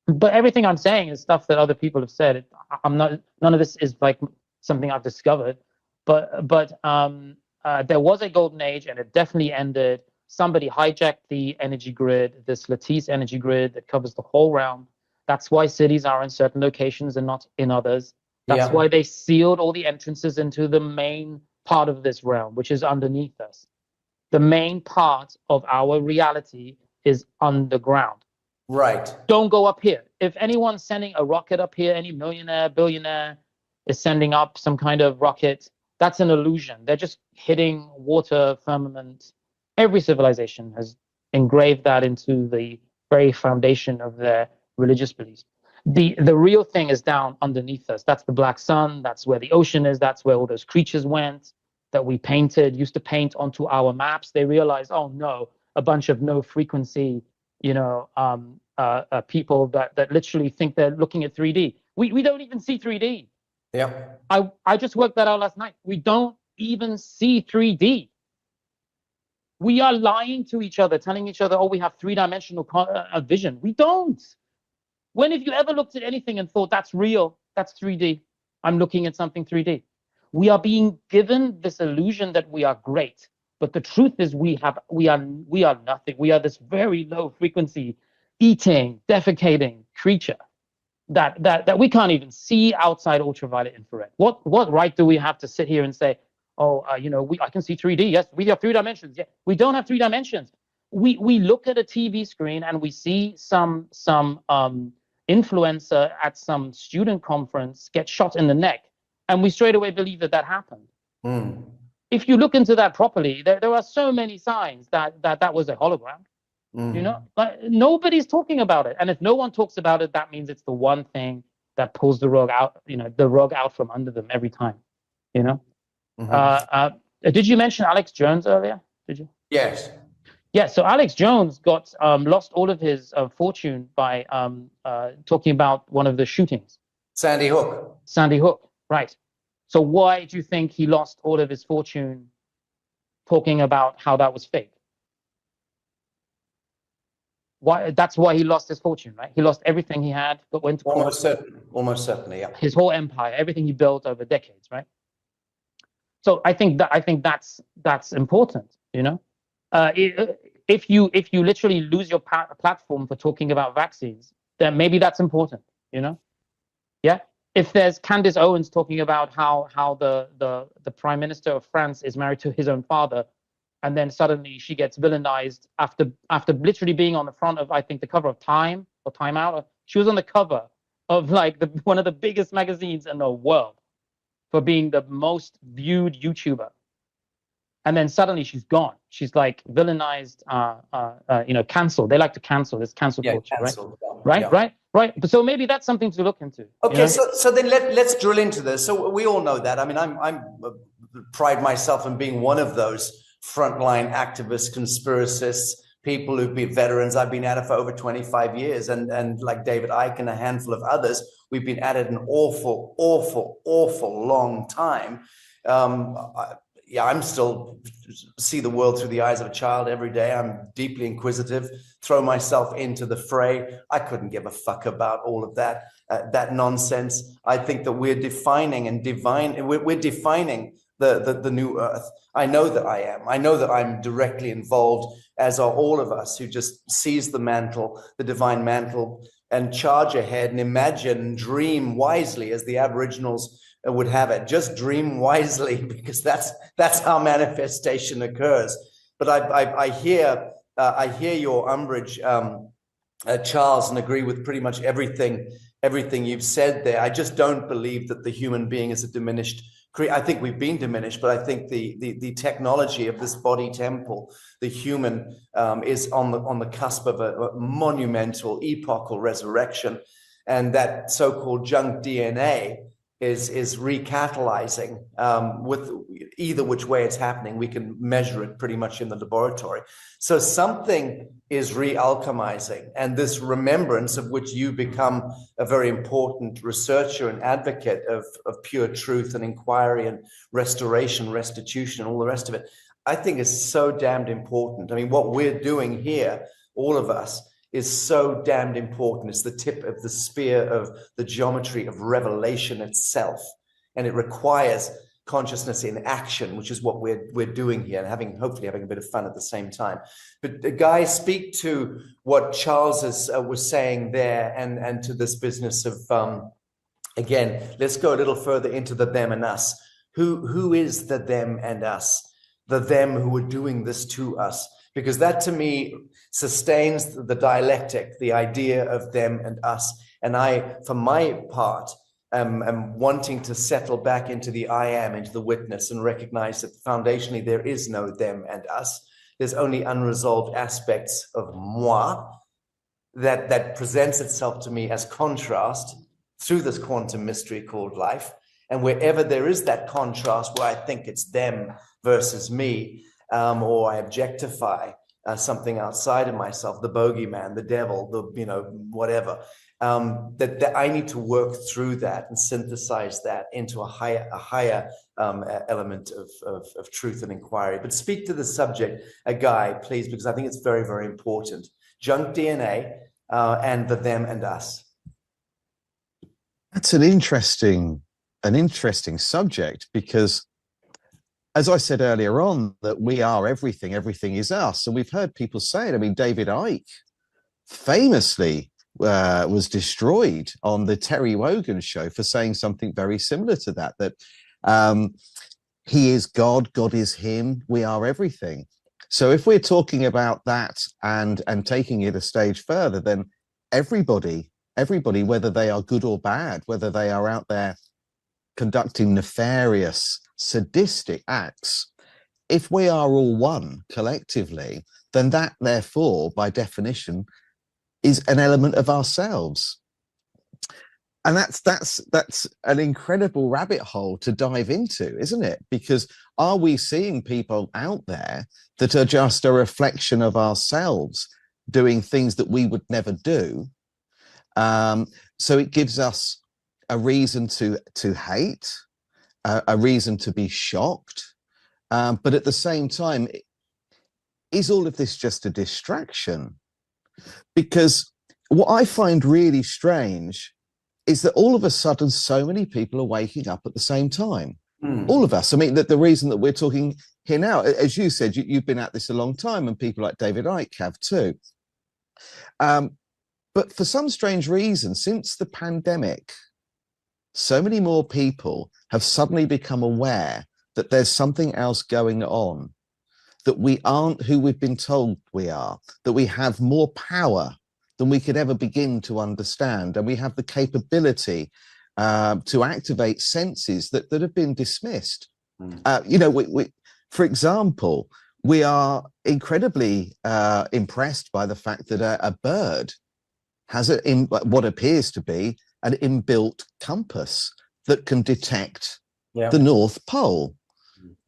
But everything I'm saying is stuff that other people have said. None of this is like something I've discovered. But there was a golden age, and it definitely ended. Somebody hijacked the energy grid, this lattice energy grid that covers the whole realm. That's why cities are in certain locations and not in others. That's why they sealed all the entrances into the main part of this realm, which is underneath us. The main part of our reality is underground. Right. Don't go up here. If anyone's sending a rocket up here, any millionaire, billionaire is sending up some kind of rocket, that's an illusion. They're just hitting water, firmament. Every civilization has engraved that into the very foundation of their religious beliefs. The real thing is down underneath us. That's the black sun. That's where the ocean is. That's where all those creatures went that we used to paint onto our maps. They realized, oh no, a bunch of no frequency, people that literally think they're looking at 3D. We don't even see 3D. Yeah. I just worked that out last night. We don't even see 3D. We are lying to each other, telling each other, oh, we have three-dimensional vision. We don't. When have you ever looked at anything and thought, that's real, that's 3D? I'm looking at something 3D. We are being given this illusion that we are great. But the truth is we are nothing. We are this very low frequency, eating, defecating creature that we can't even see outside ultraviolet infrared. What right do we have to sit here and say, oh, I can see 3D. Yes, we have 3 dimensions. Yeah, we don't have 3 dimensions. We look at a TV screen and we see some influencer at some student conference get shot in the neck, and we straight away believe that happened. If you look into that properly, there are so many signs that was a hologram. Like, nobody's talking about it, and if no one talks about it, that means it's the one thing that pulls the rug out from under them every time. Did you mention Alex Jones earlier? Did you? Yes. Yeah, so Alex Jones got lost all of his fortune by talking about one of the shootings. Sandy Hook. Sandy Hook, right. So why do you think he lost all of his fortune talking about how that was fake? Why? That's why he lost his fortune, right? He lost everything he had, but went to almost certainly, yeah. His whole empire, everything he built over decades, right? So I think that's important, If you literally lose your platform for talking about vaccines, then maybe that's important, Yeah. If there's Candace Owens talking about how the Prime Minister of France is married to his own father, and then suddenly she gets villainized after literally being on the front of, I think, the cover of Time or Time Out. She was on the cover of like one of the biggest magazines in the world for being the most viewed YouTuber. And then suddenly she's gone. She's like villainized, canceled. They like to cancel. This cancel culture, right? Right, right. So maybe that's something to look into. Okay, so then let's drill into this. So we all know that. I mean, I'm pride myself in being one of those frontline activists, conspiracists, people who've been veterans. I've been at it for over 25 years, and like David Icke and a handful of others, we've been at it an awful long time. I'm still see the world through the eyes of a child every day. I'm deeply inquisitive, throw myself into the fray. I couldn't give a fuck about all of that nonsense. I think that we're defining we're defining the new earth. I know that I am. I know that I'm directly involved, as are all of us who just seize the mantle, the divine mantle, and charge ahead and imagine and dream wisely, as the Aboriginals would have it. Just dream wisely, because that's how manifestation occurs. But I hear your umbrage, Charles, and agree with pretty much everything you've said there. I just don't believe that the human being is a diminished creature. I think we've been diminished, but I think the technology of this body temple, the human, is on the cusp of a monumental epochal resurrection, and that so-called junk DNA is recatalyzing, with either which way it's happening. We can measure it pretty much in the laboratory. So something is re-alchemizing, and this remembrance, of which you become a very important researcher and advocate of pure truth and inquiry and restoration, restitution, and all the rest of it, I think is so damned important. I mean, what we're doing here, all of us, is so damned important. It's the tip of the spear of the geometry of revelation itself. And it requires consciousness in action, which is what we're doing here, and hopefully having a bit of fun at the same time. But guys, speak to what Charles was saying there, and to this business of, again, let's go a little further into the them and us. Who is the them and us? The them who are doing this to us? Because that, to me, sustains the dialectic, the idea of them and us. And I, for my part, am wanting to settle back into the I am, into the witness, and recognize that foundationally there is no them and us. There's only unresolved aspects of moi that presents itself to me as contrast through this quantum mystery called life. And wherever there is that contrast, where I think it's them versus me, or I objectify something outside of myself, the bogeyman, the devil, whatever, that I need to work through that and synthesize that into a higher element of truth and inquiry. But speak to the subject, Guy, please, because I think it's very, very important. Junk DNA and the them and us. That's an interesting subject, because, as I said earlier on, that we are everything, everything is us. And we've heard people say it. I mean, David Icke famously was destroyed on the Terry Wogan show for saying something very similar to that he is God, God is him, we are everything. So if we're talking about that and taking it a stage further, then everybody, whether they are good or bad, whether they are out there conducting nefarious, sadistic acts, if we are all one collectively, then that, therefore, by definition, is an element of ourselves. And that's an incredible rabbit hole to dive into, isn't it? Because are we seeing people out there that are just a reflection of ourselves doing things that we would never do? So it gives us a reason to hate, a reason to be shocked, but at the same time, is all of this just a distraction? Because what I find really strange is that all of a sudden so many people are waking up at the same time. All of us. I mean, the reason that we're talking here now, as you said, you've been at this a long time, and people like David Icke have too. But for some strange reason, since the pandemic, so many more people have suddenly become aware that there's something else going on, that we aren't who we've been told we are, that we have more power than we could ever begin to understand, and we have the capability to activate senses that have been dismissed. For example, we are incredibly impressed by the fact that a bird has what appears to be an inbuilt compass that can detect the North Pole.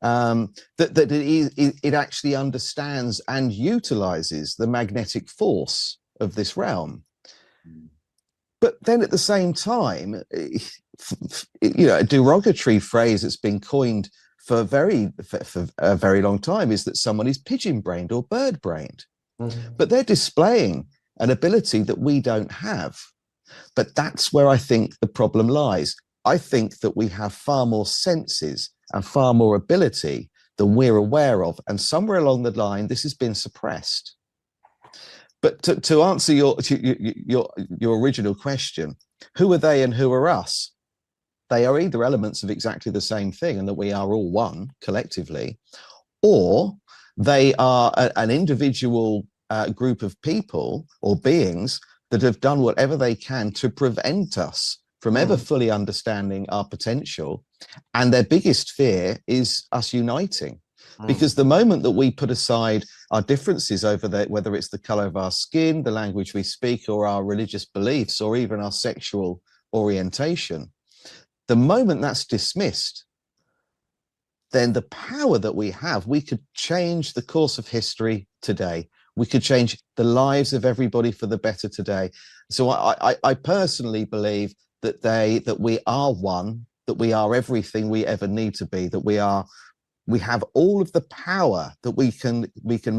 That it actually understands and utilizes the magnetic force of this realm. But then at the same time, a derogatory phrase that's been coined for a very long time is that someone is pigeon-brained or bird-brained. But they're displaying an ability that we don't have. But that's where I think the problem lies. I think that we have far more senses and far more ability than we're aware of. And somewhere along the line, this has been suppressed. But to answer your original question, who are they and who are us? They are either elements of exactly the same thing and that we are all one collectively, or they are an individual group of people or beings that have done whatever they can to prevent us from ever fully understanding our potential. And their biggest fear is us uniting. Because the moment that we put aside our differences over whether it's the color of our skin, the language we speak, or our religious beliefs, or even our sexual orientation, the moment that's dismissed, then the power that we have, we could change the course of history today. We could change the lives of everybody for the better today. So I personally believe that we are one, that we are everything we ever need to be, that we have all of the power, that we can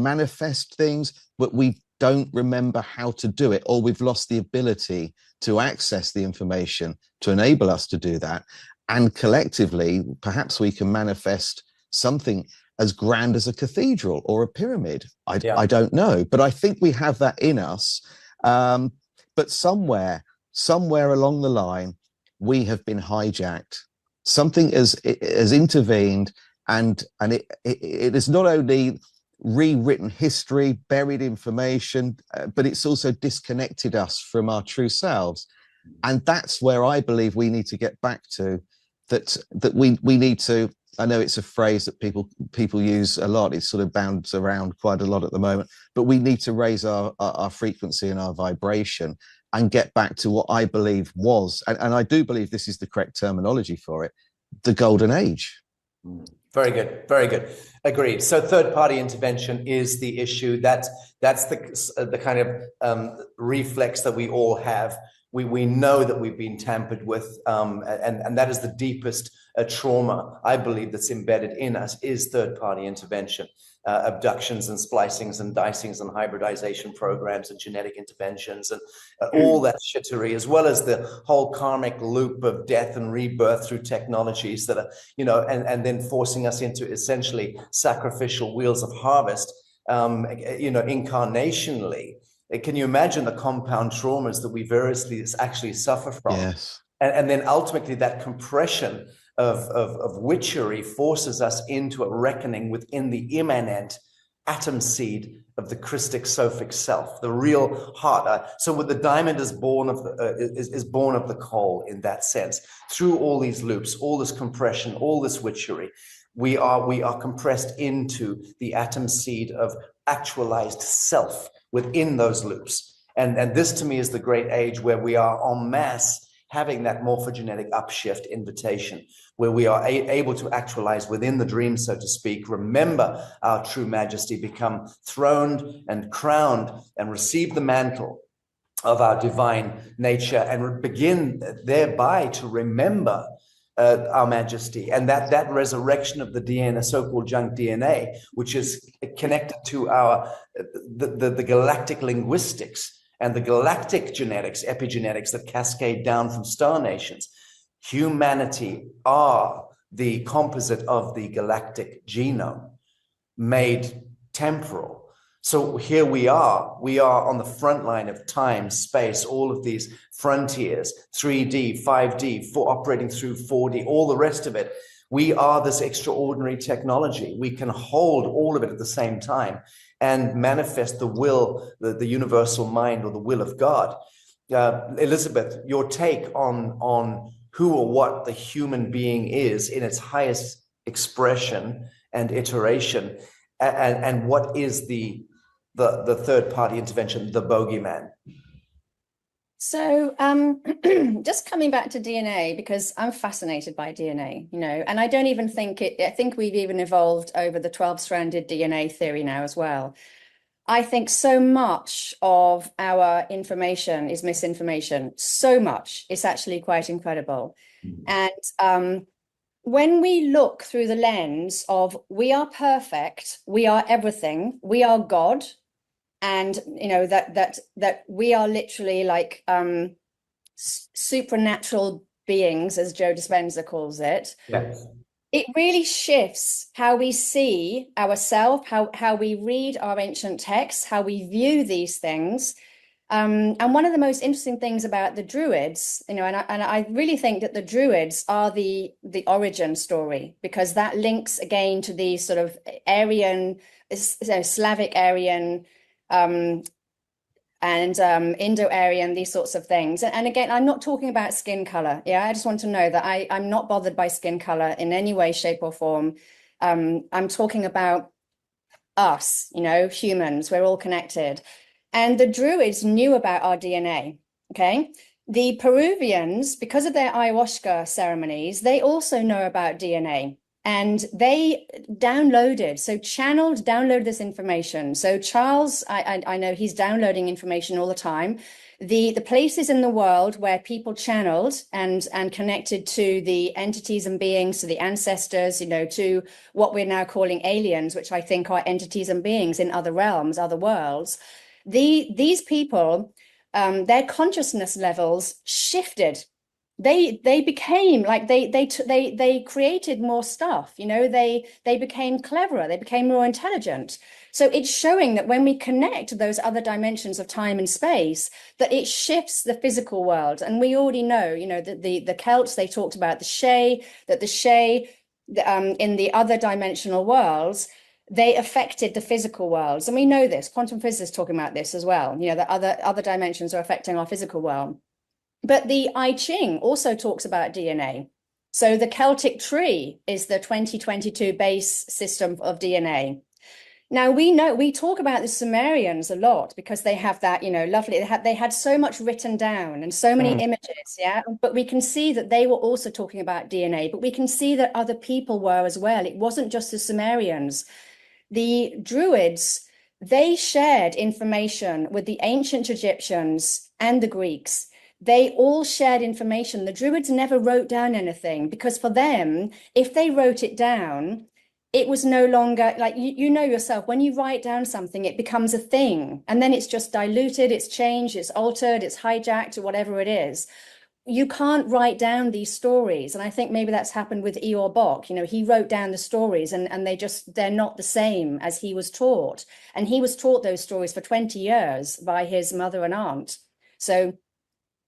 manifest things, but we don't remember how to do it, or we've lost the ability to access the information to enable us to do that. And collectively, perhaps we can manifest something as grand as a cathedral or a pyramid. I don't know, but I think we have that in us. But somewhere along the line, we have been hijacked. Something has intervened, and it has not only rewritten history, buried information, but it's also disconnected us from our true selves. And that's where I believe we need to get back to, that we need to, I know it's a phrase that people use a lot, it's sort of bounds around quite a lot at the moment, but we need to raise our frequency and our vibration and get back to what I believe was, and I do believe this is the correct terminology for it, the golden age. Very good, very good. Agreed. So third-party intervention is the issue. That's the kind of reflex that we all have. We know that we've been tampered with, and that is the deepest trauma, I believe, that's embedded in us, is third-party intervention. Abductions and splicings and dicings and hybridization programs and genetic interventions and all that shittery, as well as the whole karmic loop of death and rebirth through technologies that are, and then forcing us into essentially sacrificial wheels of harvest, incarnationally. Can you imagine the compound traumas that we variously actually suffer from? Yes. And then ultimately that compression of witchery forces us into a reckoning within the immanent atom seed of the Christic Sophic self, the real heart. So with the diamond is born of the coal in that sense. Through all these loops, all this compression, all this witchery, we are compressed into the atom seed of actualized self within those loops. And this to me is the great age where we are en masse having that morphogenetic upshift invitation, where we are able to actualize within the dream, so to speak, remember our true majesty, become throned and crowned and receive the mantle of our divine nature, and begin thereby to remember our majesty. And that resurrection of the DNA, so-called junk DNA, which is connected to the galactic linguistics and the galactic genetics, epigenetics that cascade down from star nations. Humanity are the composite of the galactic genome made temporal. So here we are on the front line of time, space, all of these frontiers, 3D, 5D, operating through 4D, all the rest of it. We are this extraordinary technology. We can hold all of it at the same time and manifest the will, the universal mind, or the will of God. Elisabeth, your take on who or what the human being is in its highest expression and iteration, and what is the third-party intervention, the bogeyman? So just coming back to DNA, because I'm fascinated by DNA, and I don't even think I think we've even evolved over the 12-stranded DNA theory now as well. I think so much of our information is misinformation. So much. It's actually quite incredible. And when we look through the lens of we are perfect, we are everything, we are God, and that we are literally like supernatural beings, as Joe Dispenza calls it. Yes. It really shifts how we see ourselves, how we read our ancient texts, how we view these things. And one of the most interesting things about the Druids, and I really think that the Druids are the origin story, because that links again to the sort of Aryan, Slavic Aryan, and Indo-Aryan, these sorts of things. And again, I'm not talking about skin color. Yeah, I just want to know that I'm not bothered by skin color in any way, shape, or form. I'm talking about us, humans. We're all connected. And the Druids knew about our DNA, okay? The Peruvians, because of their ayahuasca ceremonies, they also know about DNA. And they downloaded this information. So Charles, I know he's downloading information all the time. The places in the world where people channeled and connected to the entities and beings, to the ancestors, to what we're now calling aliens, which I think are entities and beings in other realms, other worlds. These people, their consciousness levels shifted. They became like they created more stuff, they became cleverer, they became more intelligent. So it's showing that when we connect to those other dimensions of time and space, that it shifts the physical world. And we already know, that the Celts, they talked about the Shay, that the Shay in the other dimensional worlds, they affected the physical worlds. And we know this, quantum physicists talking about this as well, that other dimensions are affecting our physical world. But the I Ching also talks about DNA. So the Celtic tree is the 2022 base system of DNA. Now we talk about the Sumerians a lot because they have that, lovely, they had so much written down and so many images, yeah. But we can see that they were also talking about DNA, but we can see that other people were as well. It wasn't just the Sumerians. The Druids, they shared information with the ancient Egyptians and the Greeks. They all shared information. The Druids never wrote down anything because for them, if they wrote it down, it was no longer like, you know yourself, when you write down something, it becomes a thing and then it's just diluted, it's changed, it's altered, it's hijacked or whatever it is. You can't write down these stories. And I think maybe that's happened with Ior Bock. He wrote down the stories and they're not the same as he was taught. And he was taught those stories for 20 years by his mother and aunt. So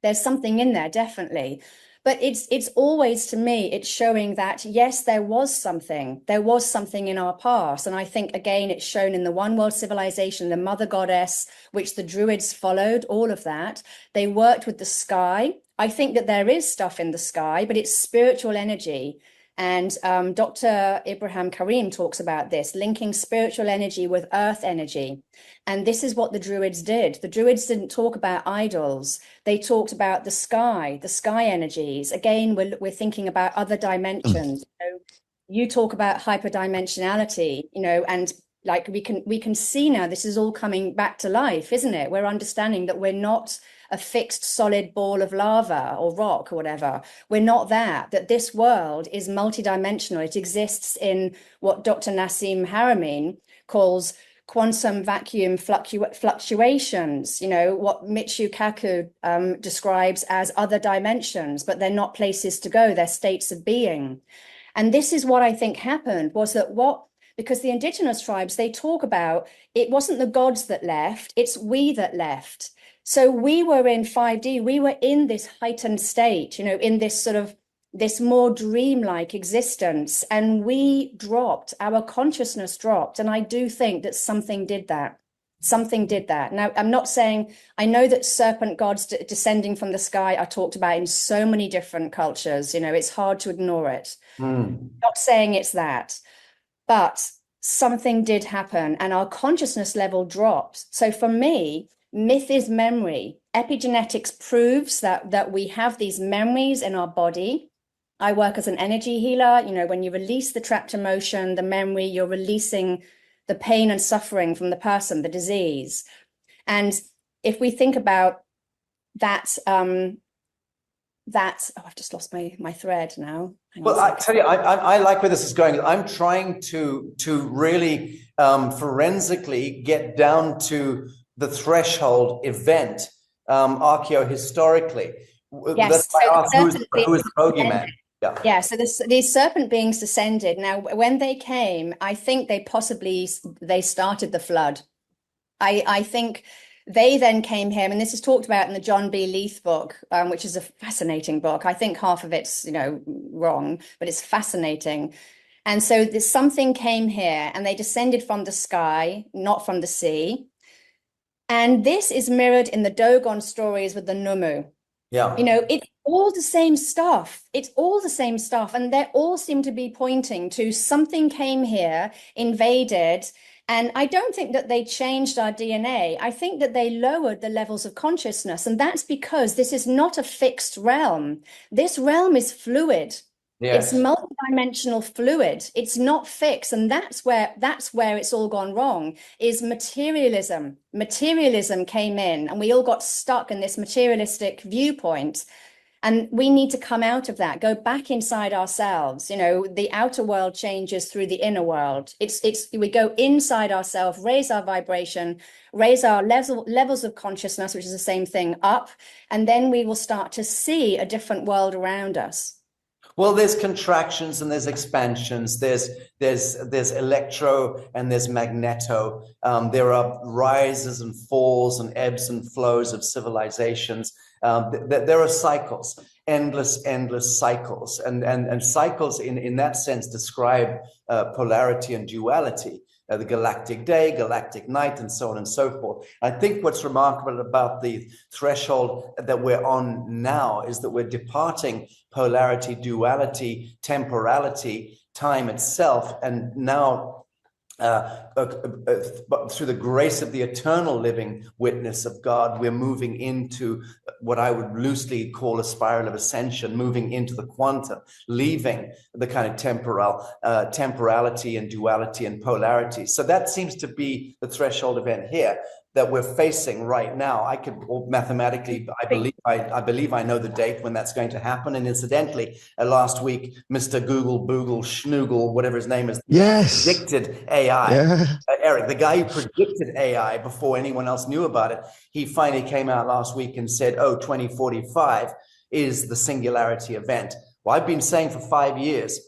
there's something in there, definitely. But it's always, to me, it's showing that, yes, there was something in our past. And I think, again, it's shown in the one world civilization, the mother goddess, which the Druids followed, all of that. They worked with the sky. I think that there is stuff in the sky, but it's spiritual energy. And Dr. Ibrahim Karim talks about this, linking spiritual energy with earth energy. And this is what the Druids did. The Druids didn't talk about idols. They talked about the sky energies. Again, we're thinking about other dimensions. You talk about hyperdimensionality, and like we can see now this is all coming back to life, isn't it? We're understanding that we're not a fixed solid ball of lava or rock or whatever. We're not that this world is multidimensional. It exists in what Dr. Nassim Haramein calls quantum vacuum fluctuations, what Michio Kaku describes as other dimensions, but they're not places to go, they're states of being. And this is what I think happened, was that because the indigenous tribes, they talk about, it wasn't the gods that left, it's we that left. So we were in 5D, we were in this heightened state, in this sort of, this more dreamlike existence, and we dropped, our consciousness dropped. And I do think that something did that. Now, I'm not saying, I know that serpent gods descending from the sky are talked about in so many different cultures, it's hard to ignore it. Not saying it's that, but something did happen and our consciousness level dropped. So for me, Myth is memory. Epigenetics proves that we have these memories in our body. I work as an energy healer. You know, when you release the trapped emotion, the memory, you're releasing the pain and suffering from the person, the disease. And if we think about that, oh, I've just lost my thread now. Well, I tell you, I like where this is going. I'm trying to really forensically get down to the threshold event, archaeohistorically. Yes, That's why I asked, who is the bogeyman? Yeah. Yeah, so these serpent beings descended. Now, when they came, I think they started the flood. I think they then came here, and this is talked about in the John B. Leith book, which is a fascinating book. I think half of it's, you know, wrong, but it's fascinating. And so something came here, and they descended from the sky, not from the sea. And this is mirrored in the Dogon stories with the Numu. Yeah. You know, it's all the same stuff. It's all the same stuff. And they all seem to be pointing to something came here, invaded. And I don't think that they changed our DNA. I think that they lowered the levels of consciousness. And that's because this is not a fixed realm. This realm is fluid. Yes. It's multidimensional fluid. It's not fixed. And that's where it's all gone wrong, is materialism. Materialism came in, and we all got stuck in this materialistic viewpoint. And we need to come out of that, go back inside ourselves. You know, the outer world changes through the inner world. We go inside ourselves, raise our vibration, raise our levels of consciousness, which is the same thing, up, and then we will start to see a different world around us. Well, there's contractions and there's expansions. There's electro and there's magneto. There are rises and falls and ebbs and flows of civilizations. There are cycles, endless cycles, and cycles in that sense describe polarity and duality. The galactic day, galactic night, and so on and so forth. I think what's remarkable about the threshold that we're on now is that we're departing polarity, duality, temporality, time itself, and now through the grace of the eternal living witness of God, we're moving into what I would loosely call a spiral of ascension, moving into the quantum, leaving the kind of temporality and duality and polarity. So that seems to be the threshold event here that we're facing right now. I could mathematically, I believe I know the date when that's going to happen. And incidentally, last week, Mr. Google, Boogle, Schnoogle, whatever his name is, yes, predicted AI. Yeah. Eric, the guy who predicted AI before anyone else knew about it, he finally came out last week and said, oh, 2045 is the singularity event. Well, I've been saying for 5 years,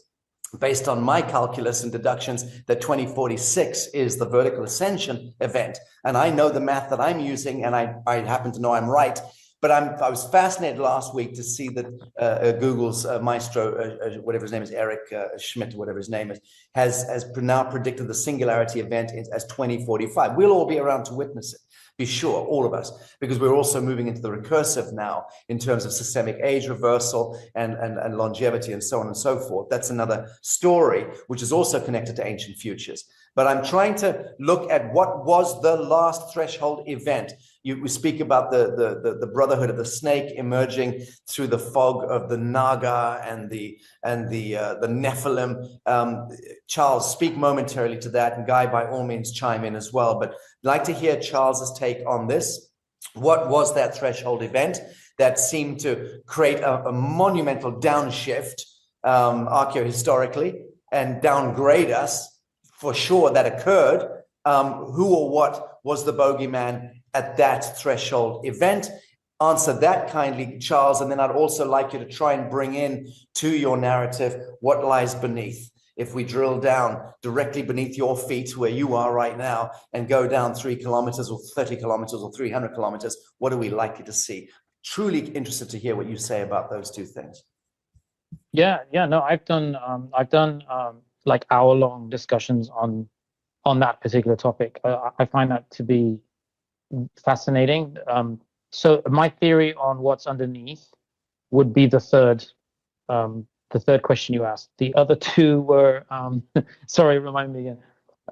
based on my calculus and deductions, that 2046 is the vertical ascension event. And I know the math that I'm using, and I happen to know I'm right. But I was fascinated last week to see that Google's maestro, whatever his name is, Eric Schmidt, whatever his name is, has now predicted the singularity event as 2045. We'll all be around to witness it. Be sure, all of us, because we're also moving into the recursive now in terms of systemic age reversal and longevity and so on and so forth. That's another story, which is also connected to ancient futures. But I'm trying to look at what was the last threshold event. We speak about the brotherhood of the snake emerging through the fog of the Naga and the Nephilim. Charles, speak momentarily to that, and Guy, by all means, chime in as well. But I'd like to hear Charles's take on this. What was that threshold event that seemed to create a monumental downshift archaeohistorically and downgrade us? For sure, that occurred. Who or what was the bogeyman at that threshold event? Answer that kindly, Charles, and then I'd also like you to try and bring in to your narrative what lies beneath. If we drill down directly beneath your feet where you are right now and go down 3 kilometers or 30 kilometers or 300 kilometers, what are we likely to see? Truly interested to hear what you say about those two things. Yeah, no, I've done like hour-long discussions on that particular topic. I find that to be fascinating. So my theory on what's underneath would be the third question you asked. The other two were sorry, remind me again.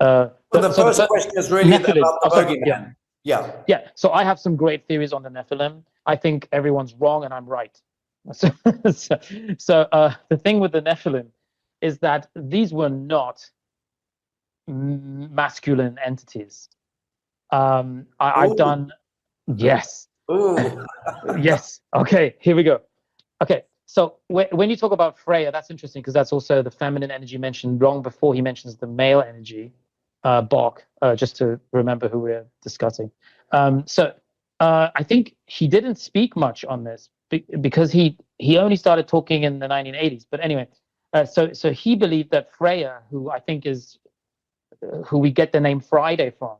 The first question is really about the bogeyman. Yeah. Yeah, so I have some great theories on the Nephilim. I think everyone's wrong and I'm right. So, the thing with the Nephilim is that these were not masculine entities. I've done, yes, Ooh. yes. Okay, here we go. Okay, so when you talk about Freya, that's interesting because that's also the feminine energy mentioned long before he mentions the male energy, Bock, just to remember who we're discussing. I think he didn't speak much on this because he only started talking in the 1980s. But anyway, so he believed that Freya, who I think is who we get the name Friday from.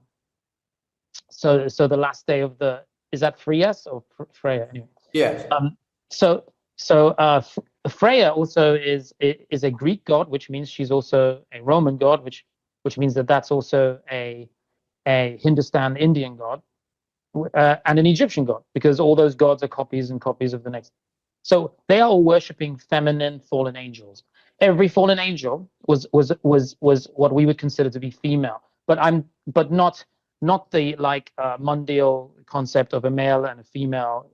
So the last day of the, is that Frias or Freya? Anyway. Yeah. Freya also is a Greek god, which means she's also a Roman god, which means that that's also a Hindustan Indian god, and an Egyptian god, because all those gods are copies and copies of the next. So they are all worshipping feminine fallen angels. Every fallen angel was what we would consider to be female, but not the like mundial concept of a male and a female,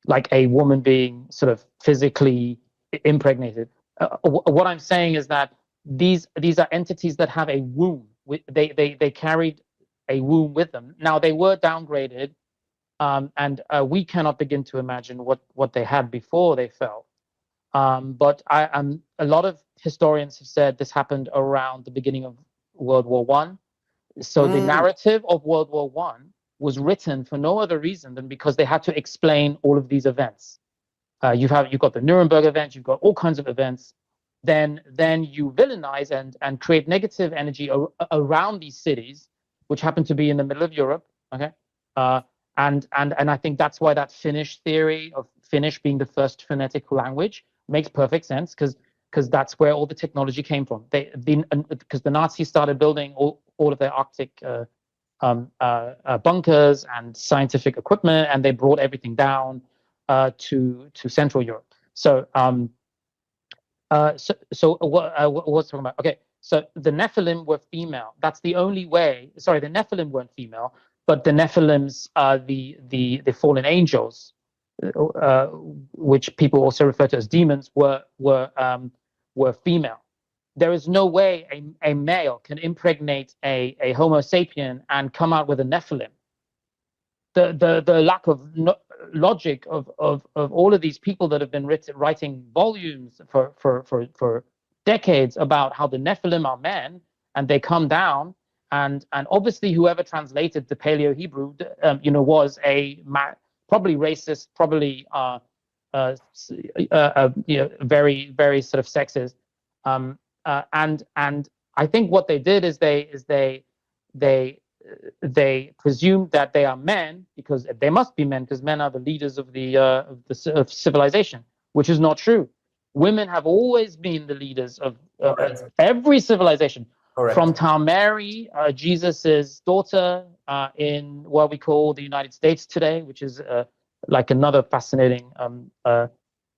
like a woman being sort of physically impregnated. What I'm saying is that these are entities that have a womb. They carried a womb with them. Now they were downgraded, and we cannot begin to imagine what they had before they fell. But a lot of historians have said this happened around the beginning of World War I. So the narrative of World War I was written for no other reason than because they had to explain all of these events. You've got the Nuremberg event, you've got all kinds of events. Then you villainize and create negative energy around these cities, which happen to be in the middle of Europe. Okay, and I think that's why that Finnish theory of Finnish being the first phonetic language makes perfect sense, because that's where all the technology came from. Because the Nazis started building all of their Arctic bunkers and scientific equipment, and they brought everything down to Central Europe. So what's talking about? Okay, so the Nephilim were female. That's the only way. Sorry, the Nephilim weren't female, but the Nephilims, the fallen angels, which people also refer to as demons, were female. There is no way a male can impregnate a Homo sapien and come out with a Nephilim. The lack of logic of all of these people that have been writing volumes for decades about how the Nephilim are men and they come down, and obviously whoever translated the Paleo Hebrew was probably racist, probably very, very sort of sexist, and I think what they did is they presumed that they are men because they must be men, because men are the leaders of of civilization, which is not true. Women have always been the leaders of every civilization. Correct. From Mary, Jesus's daughter, in what we call the United States today, which is like another fascinating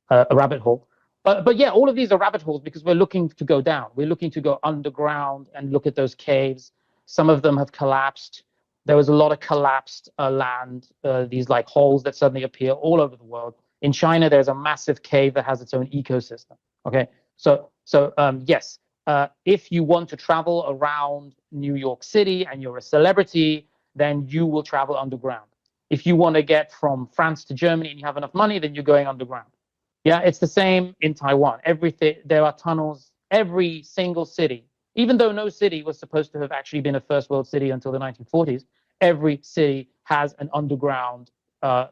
rabbit hole. But yeah, all of these are rabbit holes because we're looking to go down. We're looking to go underground and look at those caves. Some of them have collapsed. There was a lot of collapsed land, these like holes that suddenly appear all over the world. In China, there's a massive cave that has its own ecosystem. Okay, so yes, if you want to travel around New York City and you're a celebrity, then you will travel underground. If you want to get from France to Germany and you have enough money, then you're going underground. Yeah, it's the same in Taiwan. There are tunnels. Every single city, even though no city was supposed to have actually been a first world city until the 1940s, every city has an underground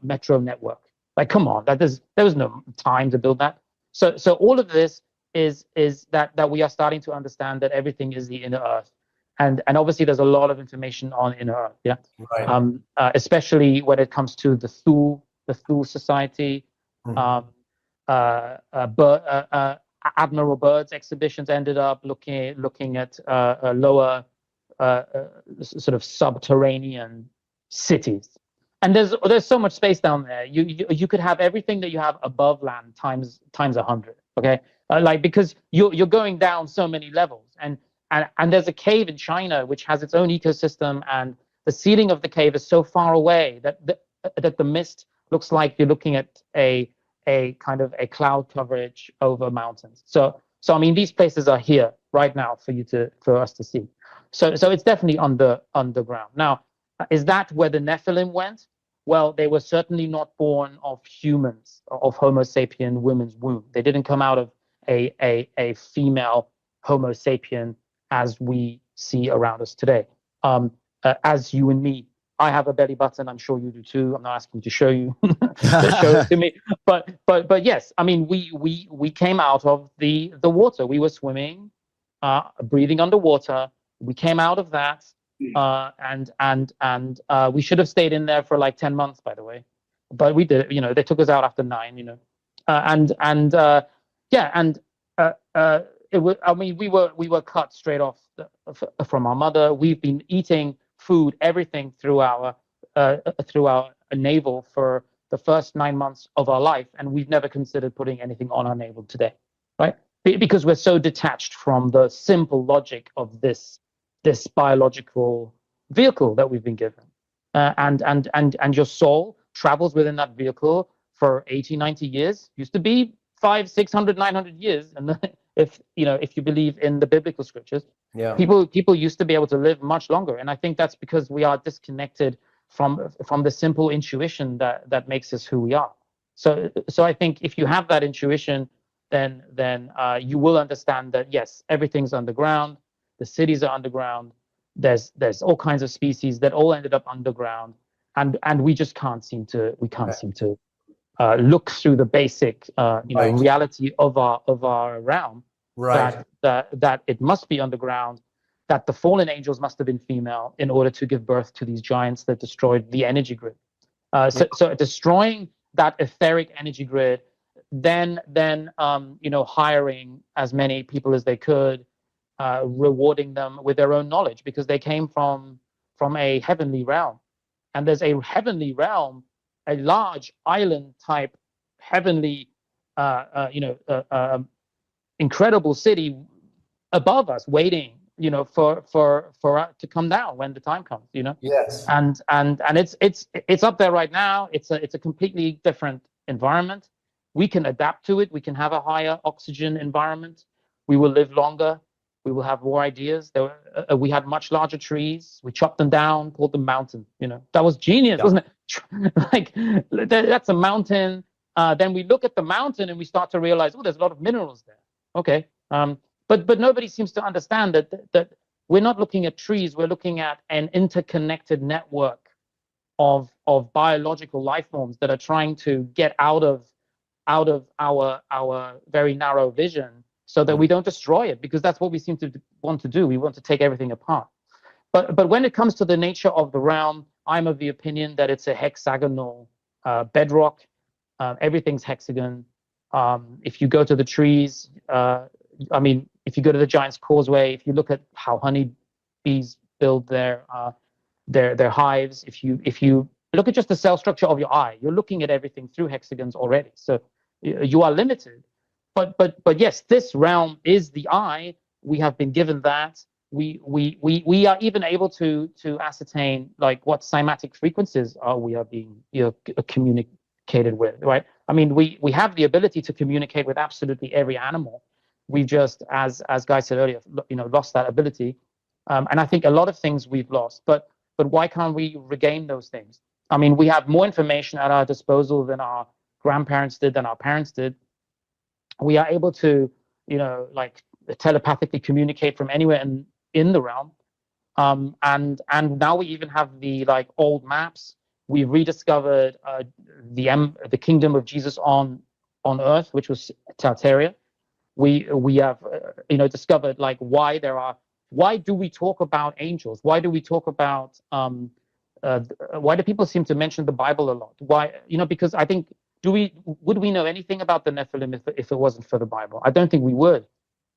metro network. Like, come on, there was no time to build that. So all of this is that we are starting to understand that everything is the inner earth, and obviously there's a lot of information on inner earth. Yeah, right. Especially when it comes to the Thule Society. Mm-hmm. Admiral Byrd's exhibitions ended up looking at lower sort of subterranean cities, and there's so much space down there. You could have everything that you have above land times 100. Okay, like because you're going down so many levels, and there's a cave in China which has its own ecosystem, the ceiling of the cave is so far away that the mist looks like you're looking at a kind of a cloud coverage over mountains. So I mean, these places are here right now for us to see. So it's definitely underground. Now, is that where the Nephilim went? Well, they were certainly not born of humans, of Homo sapien women's womb. They didn't come out of a female Homo sapien as we see around us today. As you and me, I have a belly button. I'm sure you do too. I'm not asking you to show you, to show it to me. But yes, I mean, we came out of the water. We were swimming, breathing underwater. We came out of that, and we should have stayed in there for like 10 months, by the way. But we did. You know, they took us out after 9. You know, it was. I mean, we were cut straight off from our mother. We've been eating food, everything through our navel for the first 9 months of our life, and we've never considered putting anything on our navel today, right? Because we're so detached from the simple logic of this biological vehicle that we've been given, and your soul travels within that vehicle for 80, 90 years. Used to be 500, 600, 900 years, and if you believe in the biblical scriptures, people used to be able to live much longer. And I think that's because we are disconnected from the simple intuition that makes us who we are. So I think if you have that intuition, then you will understand that yes, everything's underground. The cities are underground. There's all kinds of species that all ended up underground, and we just can't seem to look through the basic reality of our realm. Right. That it must be underground, that the fallen angels must have been female in order to give birth to these giants that destroyed the energy grid. So destroying that etheric energy grid, then hiring as many people as they could, rewarding them with their own knowledge because they came from a heavenly realm, and there's a heavenly realm, a large island type heavenly incredible city above us waiting for to come down when the time comes. Yes. And it's up there right now. It's a completely different environment. We can adapt to it. We can have a higher oxygen environment. We will live longer. We will have more ideas. We had much larger trees. We chopped them down, called them mountain. That was genius, wasn't it? Like that's a mountain. Then we look at the mountain and we start to realize, oh, there's a lot of minerals there. Okay. But nobody seems to understand that we're not looking at trees. We're looking at an interconnected network of biological life forms that are trying to get out of our very narrow vision, so that we don't destroy it, because that's what we seem to want to do. We want to take everything apart. But when it comes to the nature of the realm, I'm of the opinion that it's a hexagonal bedrock. Everything's hexagon. If you go to the trees, if you go to the Giant's Causeway, if you look at how honeybees build their hives, if you look at just the cell structure of your eye, you're looking at everything through hexagons already. So you are limited. But yes, this realm is the eye. We have been given that. We are even able to ascertain like what cymatic frequencies we are being communicated with, right? I mean, we have the ability to communicate with absolutely every animal. We just, as Guy said earlier, lost that ability, and I think a lot of things we've lost. But why can't we regain those things? I mean, we have more information at our disposal than our grandparents did, than our parents did. We are able to, like telepathically communicate from anywhere in the realm, and now we even have the like old maps. We've rediscovered the kingdom of Jesus on Earth, which was Tartaria. We have discovered like why do we talk about angels? Why do we talk about why do people seem to mention the Bible a lot? Why? Because I think would we know anything about the Nephilim if it wasn't for the Bible? I don't think we would.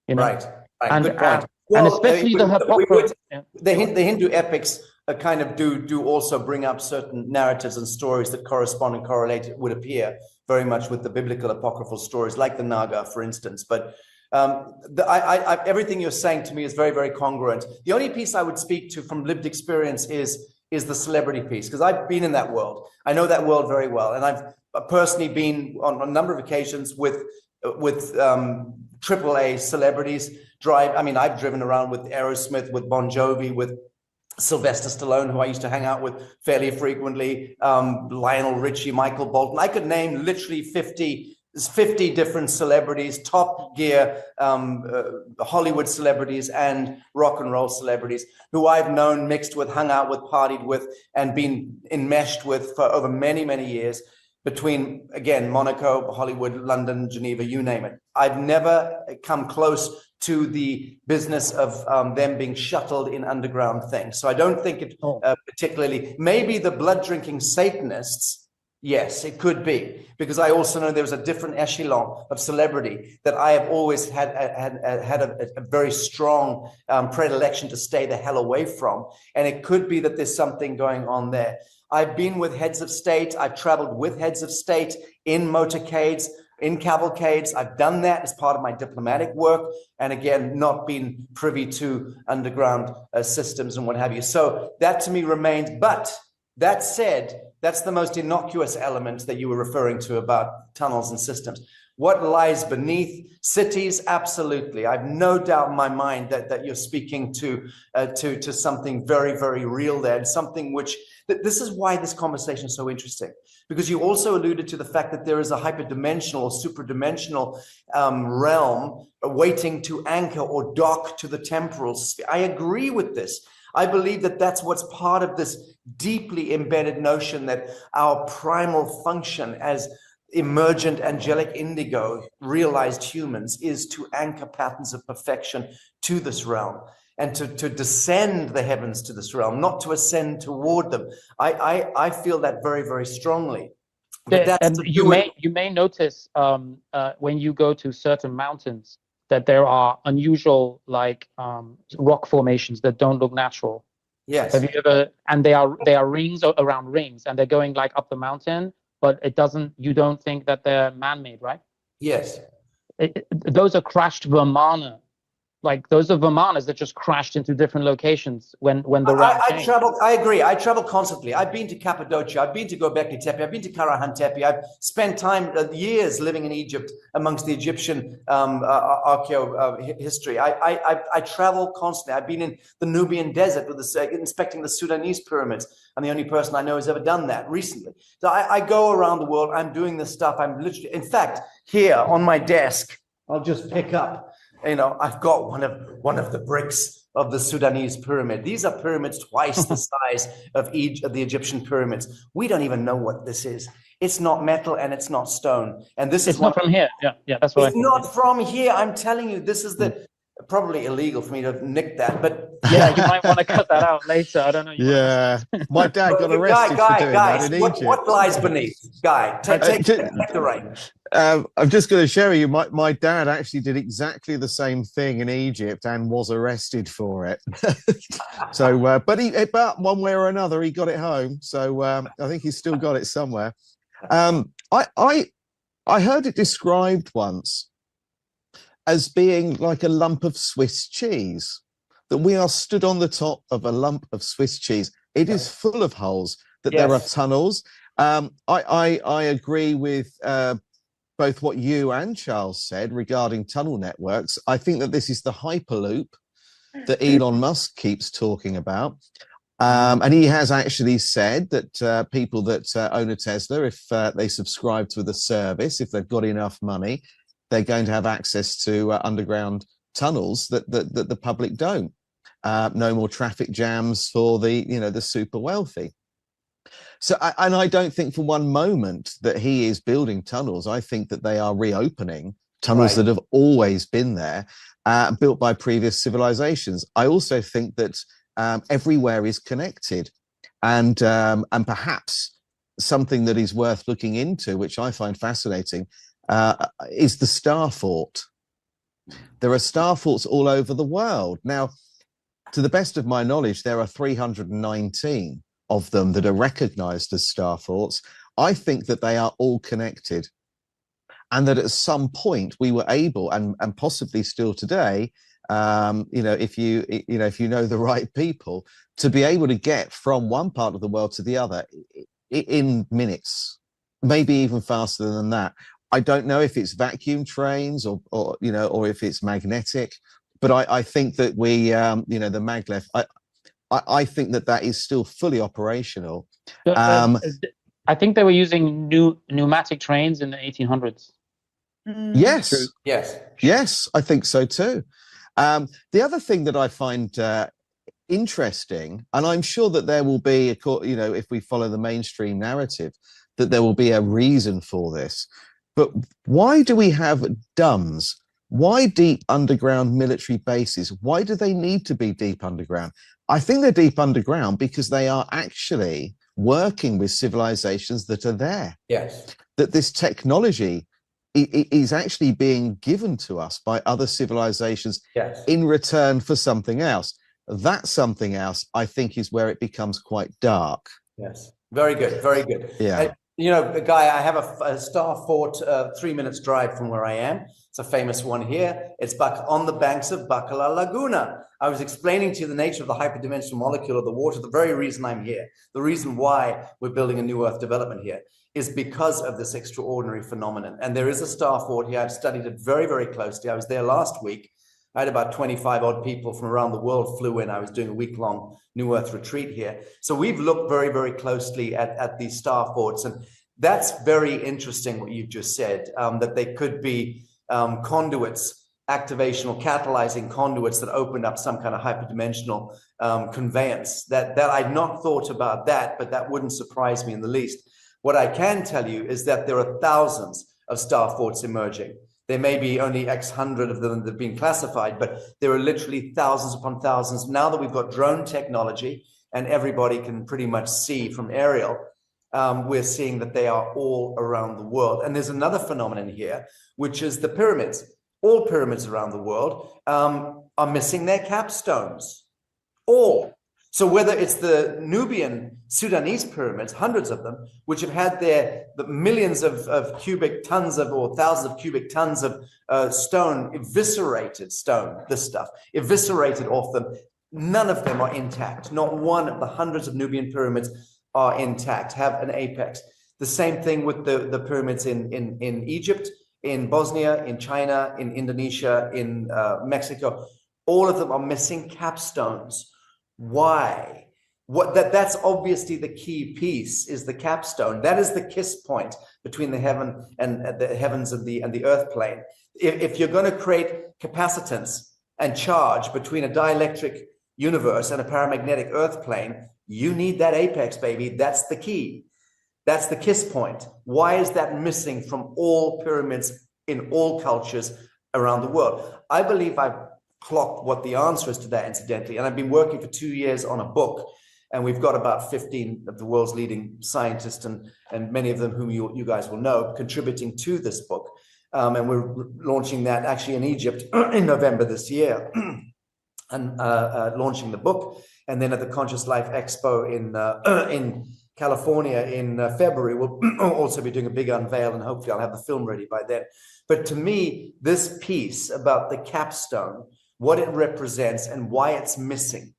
Right. And, good point. And especially the Hindu epics kind of do also bring up certain narratives and stories that correspond and correlate, it would appear, very much with the biblical apocryphal stories, like the Naga, for instance. But everything you're saying to me is very, very congruent. The only piece I would speak to from lived experience is is the celebrity piece, because I've been in that world. I know that world very well, and I've personally been on a number of occasions with AAA celebrities. I've driven around with Aerosmith, with Bon Jovi, with Sylvester Stallone, who I used to hang out with fairly frequently, Lionel Richie, Michael Bolton. I could name literally 50 different celebrities, top gear Hollywood celebrities and rock and roll celebrities who I've known, mixed with, hung out with, partied with, and been enmeshed with for over many, many years, between, again, Monaco, Hollywood, London, Geneva, you name it. I've never come close to the business of them being shuttled in underground things. So I don't think it particularly, maybe the blood drinking Satanists, yes, it could be, because I also know there was a different echelon of celebrity that I have always had a very strong predilection to stay the hell away from. And it could be that there's something going on there. I've been with heads of state. I've traveled with heads of state in motorcades, in cavalcades. I've done that as part of my diplomatic work. And again, not been privy to underground systems and what have you. So that to me remains. But that said, that's the most innocuous element that you were referring to about tunnels and systems. What lies beneath cities? Absolutely. I've no doubt in my mind that you're speaking to something very, very real there, and something which, this is why this conversation is so interesting, because you also alluded to the fact that there is a hyperdimensional or superdimensional realm waiting to anchor or dock to the temporal sphere. I agree with this. I believe that that's what's part of this deeply embedded notion that our primal function as emergent angelic indigo realized humans is to anchor patterns of perfection to this realm, and to descend the heavens to this realm, not to ascend toward them. I feel that very, very strongly. But and you may notice when you go to certain mountains that there are unusual rock formations that don't look natural. Yes. Have you ever? And they are rings around rings, and they're going like up the mountain, but you don't think that they're man-made, right? Yes. Those are crashed Vimana. Like, those are Vimanas that just crashed into different locations when the round changed. I agree. I travel constantly. I've been to Cappadocia. I've been to Göbekli Tepe. I've been to Karahan Tepe. I've spent years living in Egypt amongst the Egyptian history. I travel constantly. I've been in the Nubian desert with inspecting the Sudanese pyramids. I'm the only person I know who's ever done that recently. So I go around the world. I'm doing this stuff. I'm literally, in fact, here on my desk, I'll just pick up. I've got one of the bricks of the Sudanese pyramid. These are pyramids twice the size of each of the Egyptian pyramids. We don't even know what this is. It's not metal and it's not stone. And this is not from here. Yeah, that's what. It's not from here. I'm telling you, this is probably illegal for me to nick that, but yeah, you might want to cut that out later. I don't know. Yeah, my dad got arrested for doing that in Egypt. What lies beneath? Guy, take the reins. I'm just going to share you. My dad actually did exactly the same thing in Egypt and was arrested for it. So, but one way or another, he got it home. So I think he's still got it somewhere. I heard it described once as being like a lump of Swiss cheese, that we are stood on the top of a lump of Swiss cheese. It is full of holes, that there are tunnels. I agree with both what you and Charles said regarding tunnel networks. I think that this is the Hyperloop that Elon Musk keeps talking about. And he has actually said that people that own a Tesla, if they subscribe to the service, if they've got enough money, they're going to have access to underground tunnels that the public don't. No more traffic jams for the super wealthy. So, and I don't think for one moment that he is building tunnels. I think that they are reopening tunnels that have always been there, built by previous civilizations. I also think that everywhere is connected, and perhaps something that is worth looking into, which I find fascinating, is the star fort. There are star forts all over the world. Now, to the best of my knowledge, there are 319 of them that are recognized as star forts. I think that they are all connected, and that at some point we were able, and possibly still today, if you know the right people, to be able to get from one part of the world to the other in minutes, maybe even faster than that. I don't know if it's vacuum trains or if it's magnetic, but I think that the maglev, I think that is still fully operational. I think they were using pneumatic trains in the 1800s. Yes. True. Yes, I think so too. The other thing that I find interesting, and I'm sure that there will be, if we follow the mainstream narrative, that there will be a reason for this. But why do we have DUMBs? Why deep underground military bases? Why do they need to be deep underground? I think they're deep underground because they are actually working with civilizations that are there. Yes. That this technology is actually being given to us by other civilizations in return for something else. That something else, I think, is where it becomes quite dark. Yes. Very good. Very good. Yeah. Guy, I have a star fort 3 minutes drive from where I am. It's a famous one here. It's on the banks of Bacala Laguna. I was explaining to you the nature of the hyperdimensional molecule of the water. The very reason I'm here, the reason why we're building a new Earth development here, is because of this extraordinary phenomenon. And there is a star fort here. I've studied it very, very closely. I was there last week. I had about 25 odd people from around the world flew in. I was doing a week-long New Earth retreat here. So we've looked very, very closely at these star forts. And that's very interesting what you've just said, that they could be conduits, activational, catalyzing conduits that opened up some kind of hyperdimensional conveyance. That I'd not thought about that, but that wouldn't surprise me in the least. What I can tell you is that there are thousands of star forts emerging. There may be only X hundred of them that have been classified, but there are literally thousands upon thousands. Now that we've got drone technology and everybody can pretty much see from aerial, we're seeing that they are all around the world. And there's another phenomenon here, which is the pyramids. All pyramids around the world are missing their capstones. All. So whether it's the Nubian Sudanese pyramids, hundreds of them, which have had the millions of cubic tons or thousands of cubic tons of eviscerated off them, none of them are intact. Not one of the hundreds of Nubian pyramids are intact, have an apex. The same thing with the pyramids in Egypt, in Bosnia, in China, in Indonesia, in Mexico. All of them are missing capstones. Why? That's obviously the key piece, is the capstone. That is the kiss point between the heaven and the heavens and the earth plane. If you're going to create capacitance and charge between a dielectric universe and a paramagnetic earth plane, you need that apex, baby. That's the key. That's the kiss point. Why is that missing from all pyramids in all cultures around the world? I believe I've clocked what the answer is to that, incidentally. And I've been working for 2 years on a book, and we've got about 15 of the world's leading scientists and many of them whom you guys will know contributing to this book. And we're launching that actually in Egypt in November this year and launching the book. And then at the Conscious Life Expo in California in February, we'll also be doing a big unveil, and hopefully I'll have the film ready by then. But to me, this piece about the capstone, what it represents and why it's missing,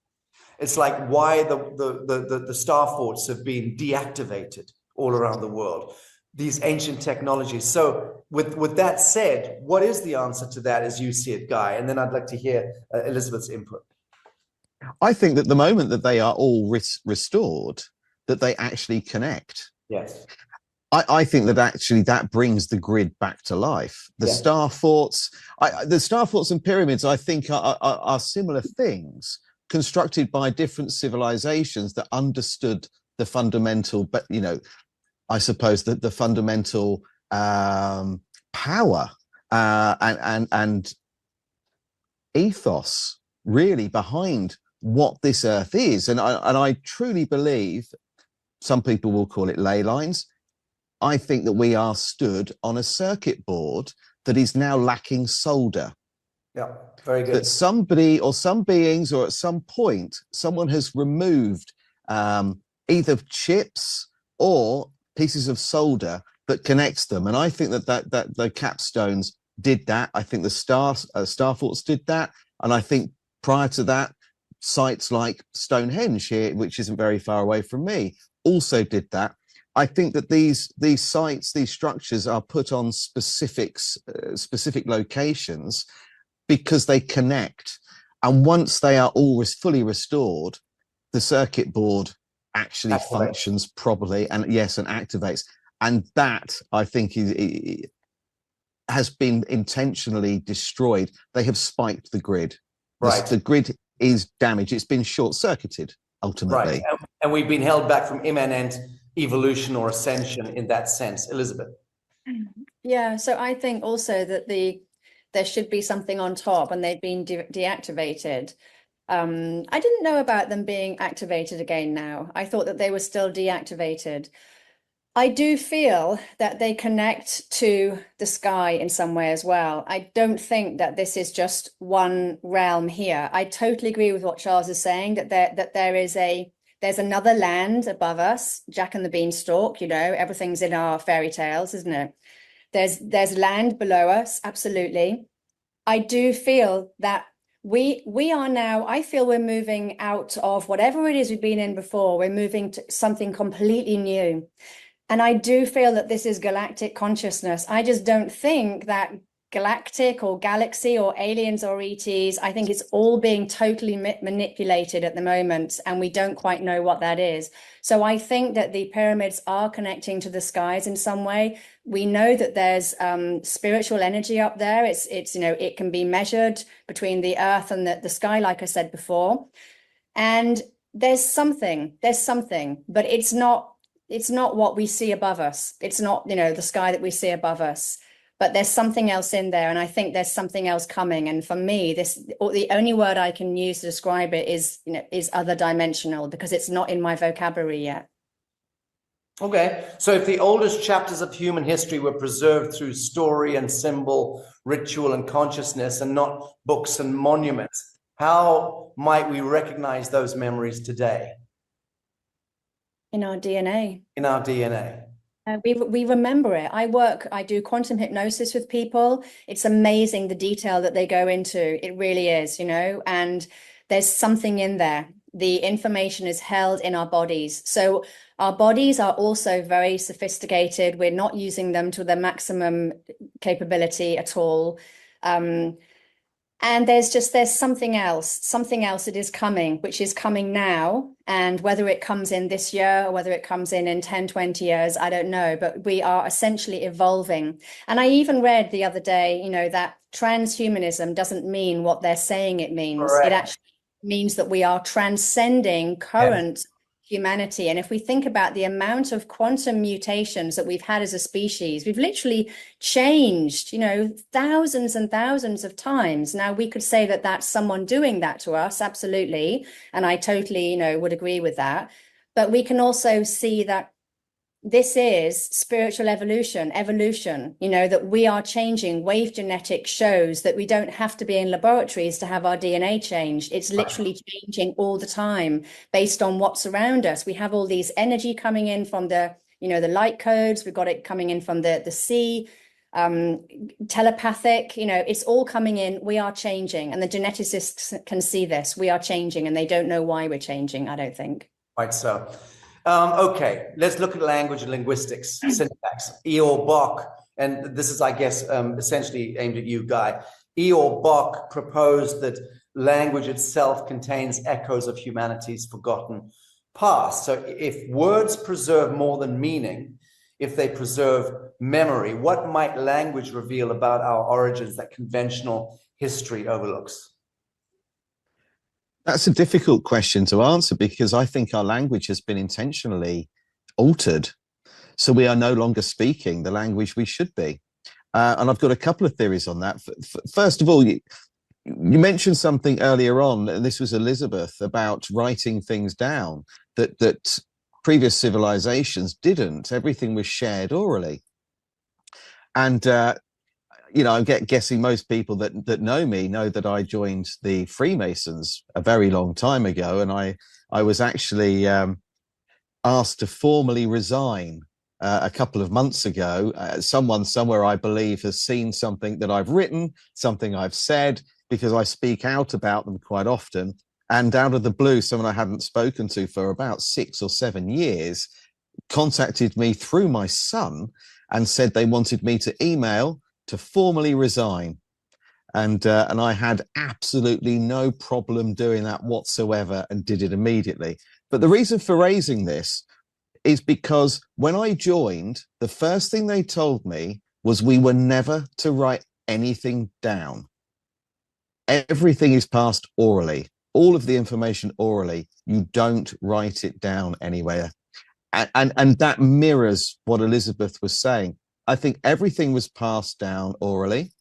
it's like why the star forts have been deactivated all around the world, these ancient technologies. So with that said, what is the answer to that as you see it, Guy? And then I'd like to hear Elisabeth's input. I think that the moment that they are all restored, that they actually connect. Yes. I think that actually that brings the grid back to life. The star forts, the star forts and pyramids, I think are similar things constructed by different civilizations that understood the fundamental, but I suppose that the fundamental power and ethos really behind what this earth is. And I truly believe, some people will call it ley lines, I think that we are stood on a circuit board that is now lacking solder. Yeah, very good. That somebody or some beings or at some point, someone has removed either chips or pieces of solder that connects them. And I think that the capstones did that. I think the star forts did that. And I think prior to that, sites like Stonehenge here, which isn't very far away from me, also did that. I think that these sites, these structures are put on specific locations because they connect. And once they are all fully restored, the circuit board actually functions properly and activates. And that, I think, has been intentionally destroyed. They have spiked the grid. Right. The grid is damaged. It's been short-circuited, ultimately. Right. And we've been held back from immanent evolution or ascension in that sense. Elisabeth. Yeah, so I think also that there should be something on top, and they've been deactivated. I didn't know about them being activated again now. I thought that they were still deactivated. I do feel that they connect to the sky in some way as well. I don't think that this is just one realm here. I totally agree with what Charles is saying, that there's another land above us, Jack and the Beanstalk, you know, everything's in our fairy tales, isn't it? There's land below us, absolutely. I do feel that we are now, I feel we're moving out of whatever it is we've been in before. We're moving to something completely new. And I do feel that this is galactic consciousness. I just don't think that galactic or galaxy or aliens or ETs, I think it's all being totally manipulated at the moment, and we don't quite know what that is. So I think that the pyramids are connecting to the skies in some way. We know that there's spiritual energy up there. It's you know, it can be measured between the earth and the sky, like I said before. And there's something, but it's not what we see above us. It's not, you know, the sky that we see above us, but there's something else in there. And I think there's something else coming. And for me, the only word I can use to describe it is, you know, is other dimensional, because it's not in my vocabulary yet. Okay, so if the oldest chapters of human history were preserved through story and symbol, ritual and consciousness, and not books and monuments, how might we recognize those memories today? In our DNA. In our DNA. We remember it. I do quantum hypnosis with people. It's amazing the detail that they go into. It really is, you know, and there's something in there. The information is held in our bodies. So our bodies are also very sophisticated. We're not using them to their maximum capability at all. And there's something else that is coming, which is coming now. And whether it comes in this year or whether it comes in 10, 20 years, I don't know, but we are essentially evolving. And I even read the other day, you know, that transhumanism doesn't mean what they're saying it means. Correct. It actually means that we are transcending current humanity. And if we think about the amount of quantum mutations that we've had as a species, we've literally changed, you know, thousands and thousands of times. Now, we could say that that's someone doing that to us, absolutely. And I totally, you know, would agree with that. But we can also see that this is spiritual evolution, you know, that we are changing. Wave genetics shows that we don't have to be in laboratories to have our DNA changed. It's literally changing all the time based on what's around us. We have all these energy coming in from the, you know, the light codes. We've got it coming in from the sea, telepathic, you know, it's all coming in. We are changing, and the geneticists can see this. We are changing, and they don't know why we're changing, I don't think. Right, so. Okay, let's look at language and linguistics, syntax. Ior Bock, and this is, I guess, essentially aimed at you, Guy. Ior Bock proposed that language itself contains echoes of humanity's forgotten past. So if words preserve more than meaning, if they preserve memory, what might language reveal about our origins that conventional history overlooks? That's a difficult question to answer, because I think our language has been intentionally altered. So we are no longer speaking the language we should be. And I've got a couple of theories on that. First of all, you mentioned something earlier on, and this was Elisabeth, about writing things down that previous civilizations didn't. Everything was shared orally. And you know, I'm guessing most people that know me know that I joined the Freemasons a very long time ago, and I was actually asked to formally resign a couple of months ago. Someone somewhere, I believe, has seen something that I've written, something I've said, because I speak out about them quite often. And out of the blue, someone I hadn't spoken to for about 6 or 7 years contacted me through my son and said they wanted me to email to formally resign. And I had absolutely no problem doing that whatsoever and did it immediately. But the reason for raising this is because when I joined, the first thing they told me was we were never to write anything down. Everything is passed orally. All of the information orally. You don't write it down anywhere. And that mirrors what Elisabeth was saying. I think everything was passed down orally.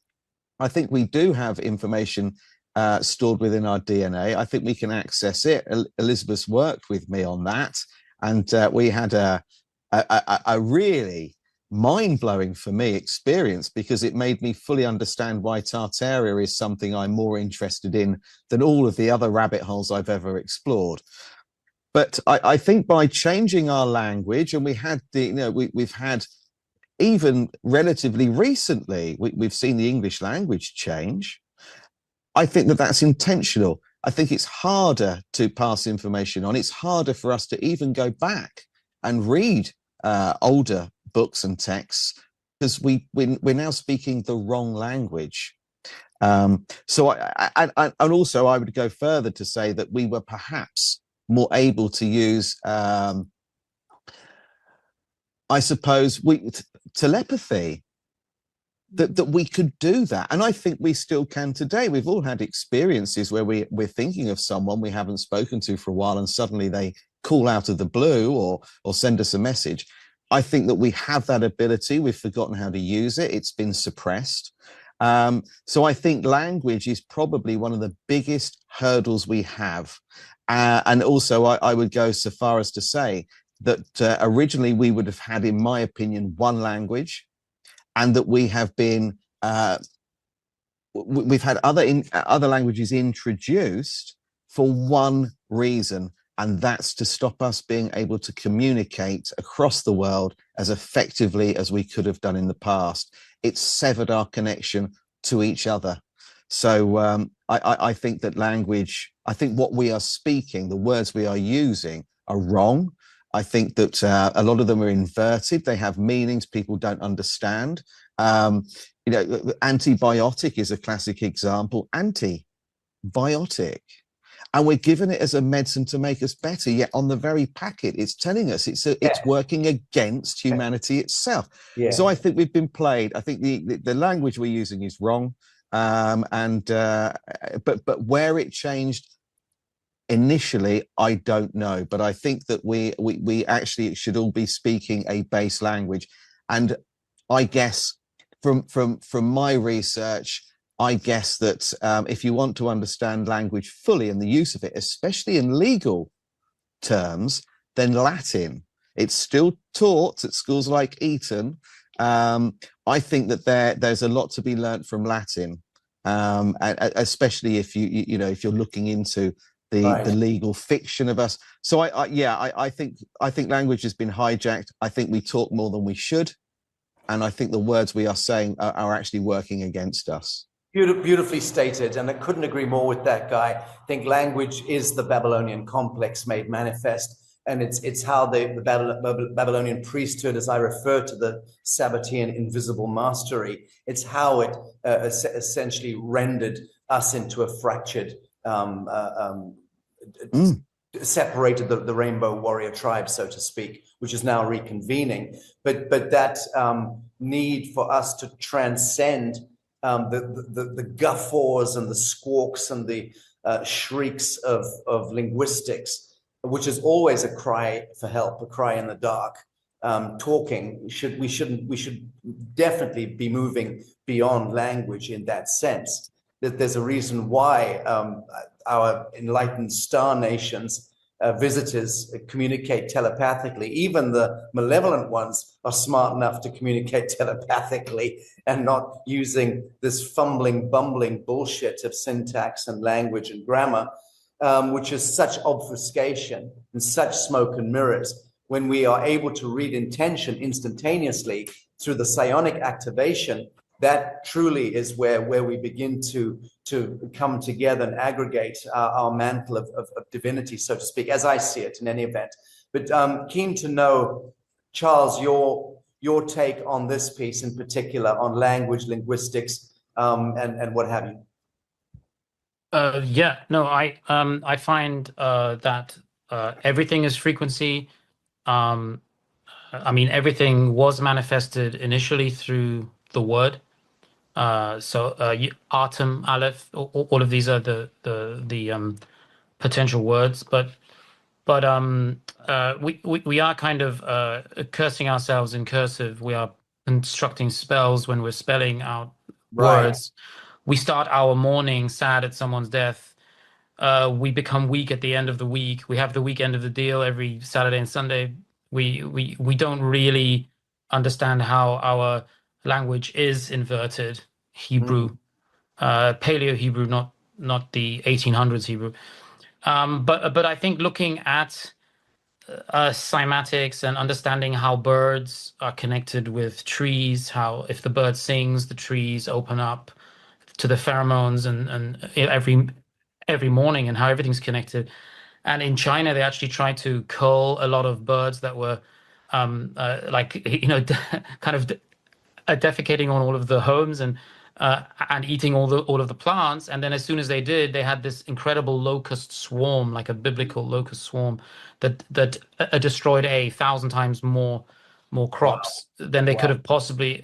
I think we do have information stored within our DNA. I think we can access it. Elisabeth's worked with me on that. And we had a really mind-blowing for me experience, because it made me fully understand why Tartaria is something I'm more interested in than all of the other rabbit holes I've ever explored. But I think by changing our language, and we had we've had, even relatively recently, we've seen the English language change. I think that that's intentional. I think it's harder to pass information on. It's harder for us to even go back and read older books and texts, because we're now speaking the wrong language. So and also I would go further to say that we were perhaps more able to use, I suppose, telepathy, that we could do that. And I think we still can today. We've all had experiences where we're thinking of someone we haven't spoken to for a while, and suddenly they call out of the blue or send us a message. I think that we have that ability. We've forgotten how to use it. It's been suppressed. So I think language is probably one of the biggest hurdles we have. And also I would go so far as to say that originally we would have had, in my opinion, one language, and that we have been, we've had other languages introduced for one reason, and that's to stop us being able to communicate across the world as effectively as we could have done in the past. It's severed our connection to each other. So I think that language, I think what we are speaking, the words we are using, are wrong. I think that a lot of them are inverted. They have meanings people don't understand. Antibiotic is a classic example. Antibiotic. And we're given it as a medicine to make us better, yet on the very packet, it's telling us it's working against humanity itself. Yeah. So I think we've been played. I think the language we're using is wrong. But where it changed initially, I don't know. But I think that we actually should all be speaking a base language. And I guess from my research, I guess that if you want to understand language fully and the use of it, especially in legal terms, then Latin. It's still taught at schools like Eton. I think that there's a lot to be learnt from Latin, especially if if you're looking into the legal fiction of us. So I think language has been hijacked. I think we talk more than we should, and I think the words we are saying are actually working against us. Beautifully stated, and I couldn't agree more with that guy. I think language is the Babylonian complex made manifest, and it's how the Babylonian priesthood, as I refer to the Sabbatean invisible mastery, it's how it essentially rendered us into a fractured, separated the rainbow warrior tribe, so to speak, which is now reconvening. But that need for us to transcend the guffaws and the squawks and the shrieks of linguistics, which is always a cry for help, a cry in the dark. We should definitely be moving beyond language in that sense. That there's a reason why our enlightened star nations visitors communicate telepathically. Even the malevolent ones are smart enough to communicate telepathically and not using this fumbling, bumbling bullshit of syntax and language and grammar, which is such obfuscation and such smoke and mirrors. When we are able to read intention instantaneously through the psionic activation, that truly is where we begin to come together and aggregate our mantle of divinity, so to speak, as I see it in any event. But keen to know, Charles, your take on this piece in particular, on language, linguistics, and what have you. Yeah, no, I find that everything is frequency. I mean, everything was manifested initially through the word. Atom, Aleph, all of these are the potential words, but we are kind of cursing ourselves in cursive. We are constructing spells when we're spelling out words. We start our morning sad at someone's death. We become weak at the end of the week. We have the weekend of the deal every Saturday and Sunday. We don't really understand how our language is inverted Hebrew, Paleo Hebrew, not the 1800s Hebrew. But I think looking at cymatics and understanding how birds are connected with trees, how if the bird sings, the trees open up to the pheromones and every morning, and how everything's connected. And in China, they actually tried to cull a lot of birds that were kind of defecating on all of the homes and eating all of the plants. And then as soon as they did, they had this incredible locust swarm, like a biblical locust swarm, that destroyed 1,000 times more crops than they could have possibly,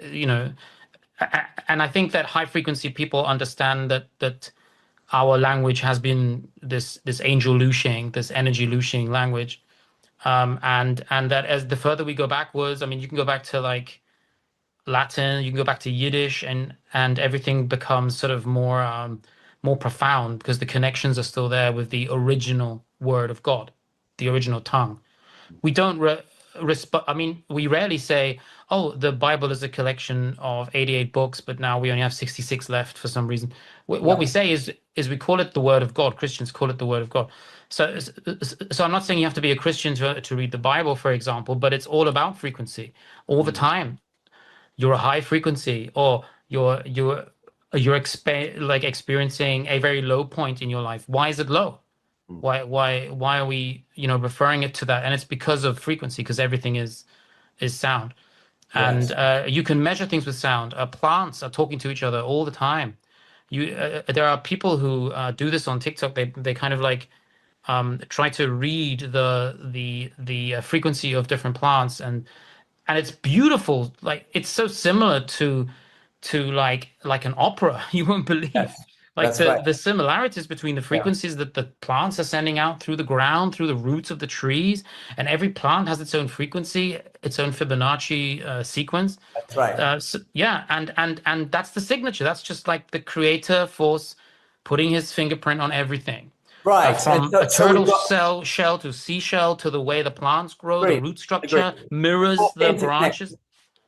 And I think that high frequency people understand that our language has been this angel looshing, this energy looshing language, and that as the further we go backwards, I mean, you can go back to like Latin, you can go back to Yiddish, and everything becomes sort of more profound because the connections are still there with the original word of God, the original tongue. We don't I mean, we rarely say, oh, the Bible is a collection of 88 books, but now we only have 66 left for some reason. What we say is we call it the Word of God. Christians call it the Word of God. So I'm not saying you have to be a Christian to read the Bible, for example, but it's all about frequency all the time. You're a high frequency, or you're experiencing a very low point in your life. Why is it low? Why are we referring it to that? And it's because of frequency, because everything is sound. And you can measure things with sound. Plants are talking to each other all the time. There are people who do this on TikTok. They kind of like try to read the frequency of different plants, and it's beautiful. Like it's so similar to like an opera. You won't believe. Yes. Like the similarities between the frequencies that the plants are sending out through the ground, through the roots of the trees, and every plant has its own frequency, its own Fibonacci sequence. That's right. And that's the signature. That's just like the creator force putting his fingerprint on everything. Right. From a turtle shell to seashell to the way the plants grow, the root structure mirrors the branches.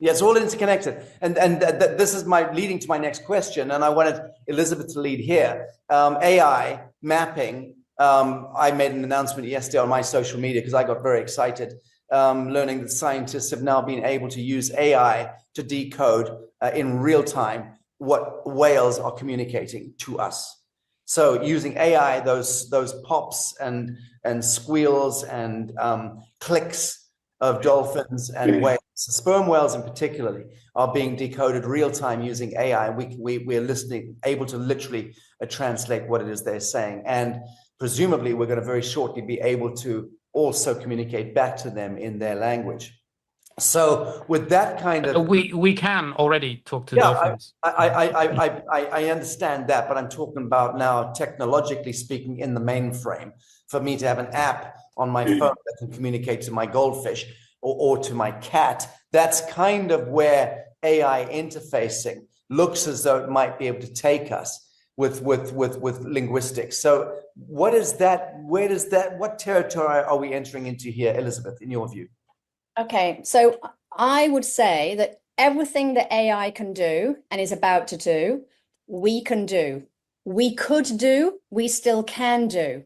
Yeah, it's all interconnected, and this is leading to my next question, and I wanted Elisabeth to lead here. AI mapping. I made an announcement yesterday on my social media because I got very excited, learning that scientists have now been able to use AI to decode in real time what whales are communicating to us. So using AI, those pops and squeals and clicks of dolphins and whales. Sperm whales in particularly are being decoded real time using AI. We're able to literally translate what it is they're saying. And presumably we're going to very shortly be able to also communicate back to them in their language. So with that kind of... We can already talk to dolphins. I understand that, but I'm talking about now technologically speaking in the mainframe. For me to have an app on my phone that can communicate to my goldfish or to my cat, that's kind of where AI interfacing looks as though it might be able to take us with linguistics. So what is that? What territory are we entering into here, Elisabeth, in your view? Okay, so I would say that everything that AI can do and is about to do, we can do. We could do, we still can do.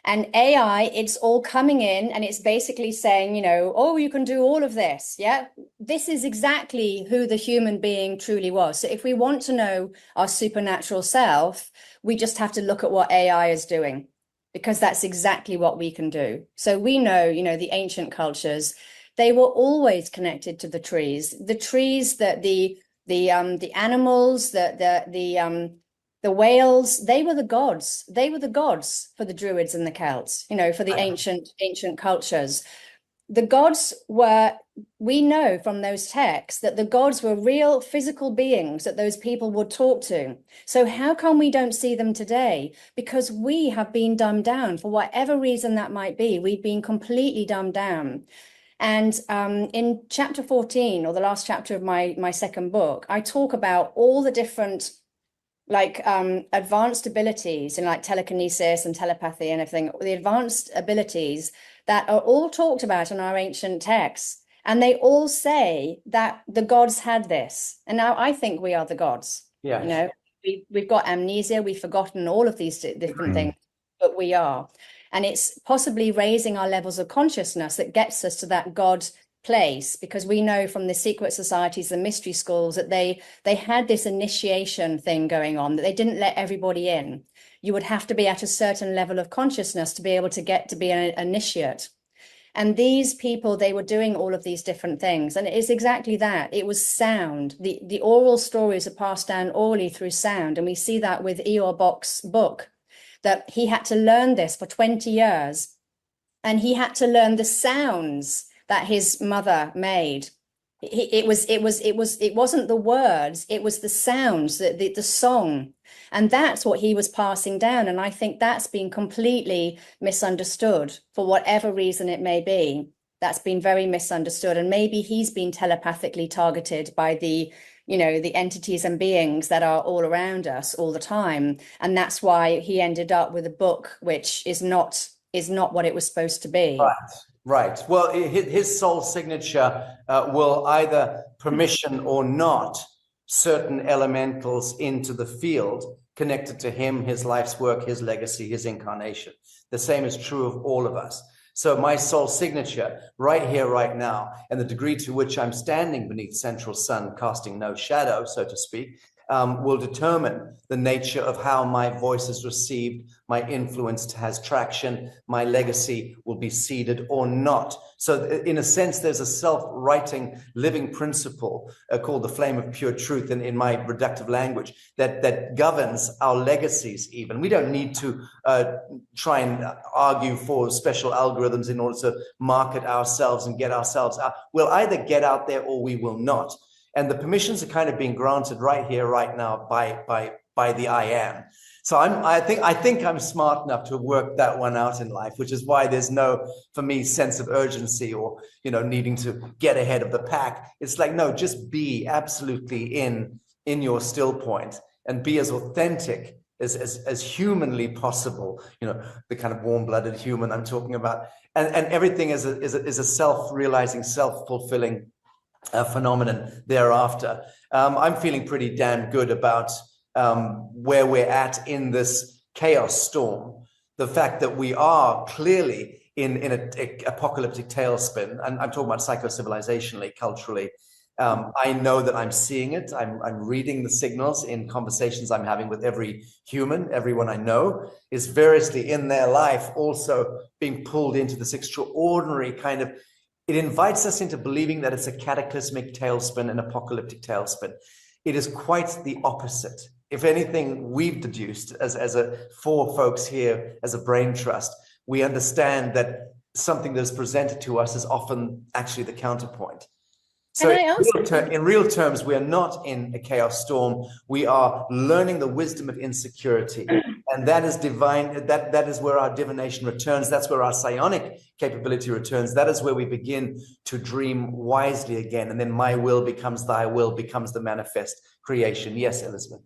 And AI, it's all coming in and it's basically saying, you know, oh, you can do all of this. Yeah. This is exactly who the human being truly was. So if we want to know our supernatural self, we just have to look at what AI is doing, because that's exactly what we can do. So we know, you know, the ancient cultures, they were always connected to the trees, that the animals, the whales, they were the gods. They were the gods for the Druids and the Celts, you know, for the ancient cultures. The gods were, we know from those texts that the gods were real physical beings that those people would talk to. So how come we don't see them today? Because we have been dumbed down for whatever reason that might be. We've been completely dumbed down. And in chapter 14, or the last chapter of my second book, I talk about all the different advanced abilities in like telekinesis and telepathy and everything, the advanced abilities that are all talked about in our ancient texts. And they all say that the gods had this. And now I think we are the gods. Yeah. You know, we've got amnesia, we've forgotten all of these different things, but we are. And it's possibly raising our levels of consciousness that gets us to that God place, because we know from the secret societies, the mystery schools, that they had this initiation thing going on, that they didn't let everybody in. You would have to be at a certain level of consciousness to be able to get to be an initiate. And these people, they were doing all of these different things. And it is exactly that. It was sound. The oral stories are passed down orally through sound. And we see that with Ior Bock's book, that he had to learn this for 20 years. And he had to learn the sounds that his mother made. It wasn't the words, it was the sounds, the song. And that's what he was passing down. And I think that's been completely misunderstood for whatever reason it may be. That's been very misunderstood. And maybe he's been telepathically targeted by the entities and beings that are all around us all the time. And that's why he ended up with a book which is not what it was supposed to be. Right. Well, his soul signature will either permission or not certain elementals into the field connected to him, his life's work, his legacy, his incarnation. The same is true of all of us. So my soul signature right here, right now, and the degree to which I'm standing beneath central sun, casting no shadow, so to speak, will determine the nature of how my voice is received, my influence has traction, my legacy will be seeded or not. So in a sense, there's a self-writing living principle called the flame of pure truth in my reductive language that governs our legacies even. We don't need to try and argue for special algorithms in order to market ourselves and get ourselves out. We'll either get out there or we will not. And the permissions are kind of being granted right here, right now by the I am. So I think I'm smart enough to have worked that one out in life, which is why there's no, for me, sense of urgency or, needing to get ahead of the pack. It's like, no, just be absolutely in your still point and be as authentic as humanly possible. The kind of warm-blooded human I'm talking about, and everything is a self-realizing, self-fulfilling phenomenon thereafter. I'm feeling pretty damn good about where we're at in this chaos storm. The fact that we are clearly in an apocalyptic tailspin, and I'm talking about psycho-civilizationally, culturally. I know that I'm seeing it. I'm reading the signals in conversations I'm having with every human. Everyone I know is variously in their life also being pulled into this extraordinary kind of. It invites us into believing that it's a cataclysmic tailspin, an apocalyptic tailspin. It is quite the opposite. If anything, we've deduced for folks here as a brain trust, we understand that something that is presented to us is often actually the counterpoint. So in real terms, we are not in a chaos storm. We are learning the wisdom of insecurity. And that is divine. That is where our divination returns. That's where our psionic capability returns. That is where we begin to dream wisely again. And then my will becomes thy will, becomes the manifest creation. Yes, Elisabeth.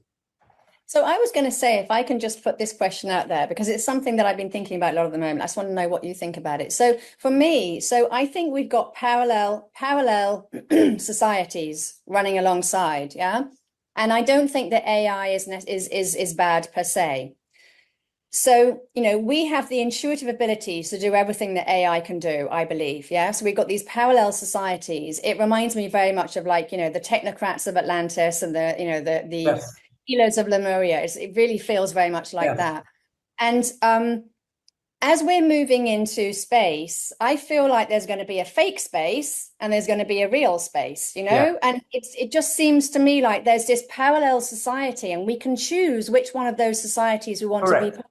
So I was going to say, if I can just put this question out there, because it's something that I've been thinking about a lot at the moment. I just want to know what you think about it. So for me, I think we've got parallel societies running alongside. Yeah. And I don't think that AI is bad per se. So, we have the intuitive ability to do everything that AI can do, I believe. Yeah. So we've got these parallel societies. It reminds me very much of like, the technocrats of Atlantis and the Yes. healers of Lemuria. It really feels very much like that. And as we're moving into space, I feel like there's going to be a fake space and there's going to be a real space, and it just seems to me like there's this parallel society and we can choose which one of those societies we want to be part of.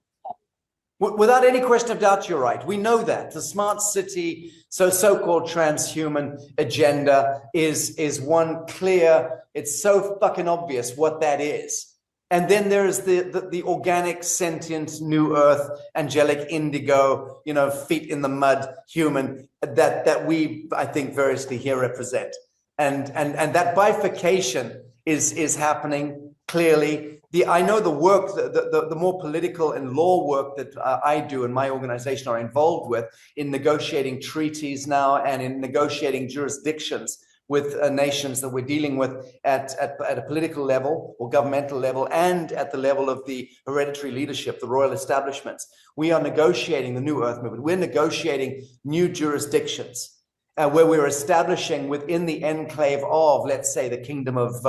Without any question of doubt, you're right. We know that the smart city, so-called transhuman agenda is one clear, it's so fucking obvious what that is. And then there is the organic, sentient, new earth, angelic indigo, feet in the mud, human, that we, I think, variously here represent. And that bifurcation is happening clearly. I know the work, the more political and law work that I do and my organization are involved with in negotiating treaties now and in negotiating jurisdictions with nations that we're dealing with at a political level or governmental level and at the level of the hereditary leadership, the royal establishments. We are negotiating the New Earth movement. We're negotiating new jurisdictions where we're establishing within the enclave of, let's say, the kingdom of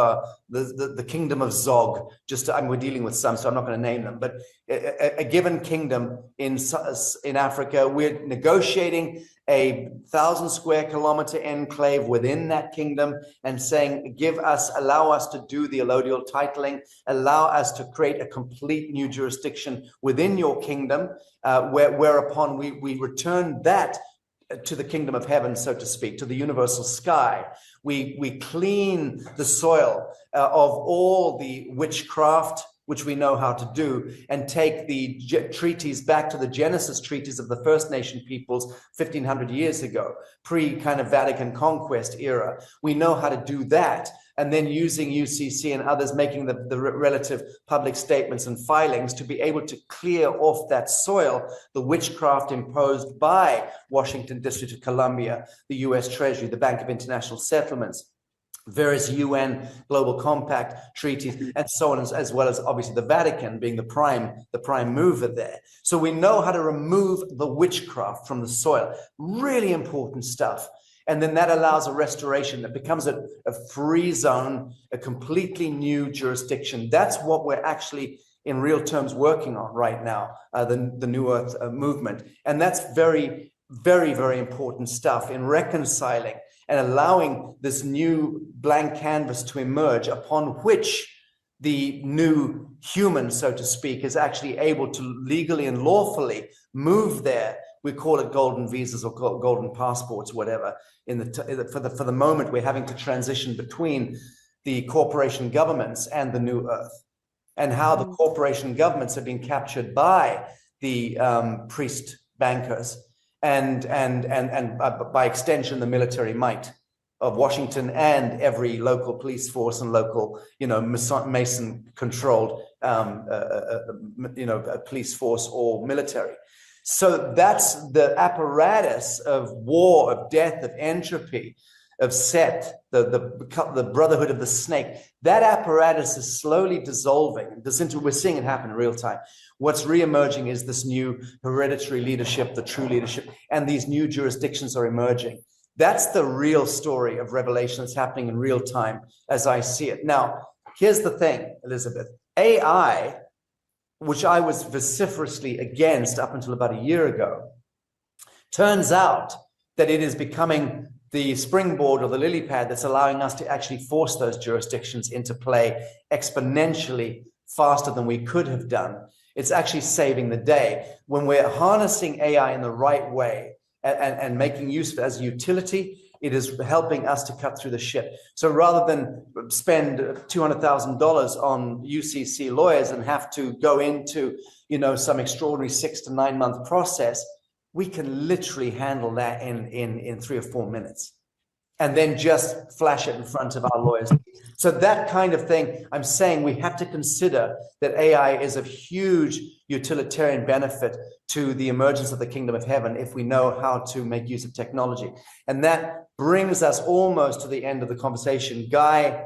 the kingdom of Zog. We're dealing with some, so I'm not going to name them, but a given kingdom in Africa, we're negotiating a 1,000 square kilometer enclave within that kingdom and saying, allow us to do the allodial titling, allow us to create a complete new jurisdiction within your kingdom, whereupon we return that to the kingdom of heaven, so to speak, to the universal sky. We clean the soil of all the witchcraft, which we know how to do, and take the treaties back to the Genesis treaties of the First Nation peoples 1,500 years ago, pre-kind of Vatican conquest era. We know how to do that. And then using UCC and others making the relative public statements and filings to be able to clear off that soil, the witchcraft imposed by Washington District of Columbia, the US Treasury, the Bank of International Settlements, various UN Global Compact treaties, and so on, as well as obviously the Vatican being the prime mover there. So we know how to remove the witchcraft from the soil. Really important stuff. And then that allows a restoration that becomes a free zone, a completely new jurisdiction. That's what we're actually in real terms working on right now, the New Earth movement. And that's very, very, very important stuff in reconciling and allowing this new blank canvas to emerge upon which the new human, so to speak, is actually able to legally and lawfully move there. We call it golden visas or golden passports, whatever. For the moment, we're having to transition between the corporation governments and the New Earth, and how the corporation governments have been captured by the priest bankers and by extension the military might of Washington and every local police force and local, Mason-controlled, police force or military. So that's the apparatus of war, of death, of entropy, of Set, the brotherhood of the snake. That apparatus is slowly dissolving. We're seeing it happen in real time. What's reemerging is this new hereditary leadership, the true leadership, and these new jurisdictions are emerging. That's the real story of revelation that's happening in real time as I see it. Now, here's the thing, Elisabeth. AI, which I was vociferously against up until about a year ago, turns out that it is becoming the springboard or the lily pad that's allowing us to actually force those jurisdictions into play exponentially faster than we could have done. It's actually saving the day. When we're harnessing AI in the right way and making use of it as a utility, it is helping us to cut through the shit. So rather than spend $200,000 on UCC lawyers and have to go into, some extraordinary 6 to 9 month process, we can literally handle that in 3 or 4 minutes and then just flash it in front of our lawyers. So that kind of thing, I'm saying we have to consider that AI is of huge utilitarian benefit to the emergence of the kingdom of heaven if we know how to make use of technology. And that brings us almost to the end of the conversation. Guy,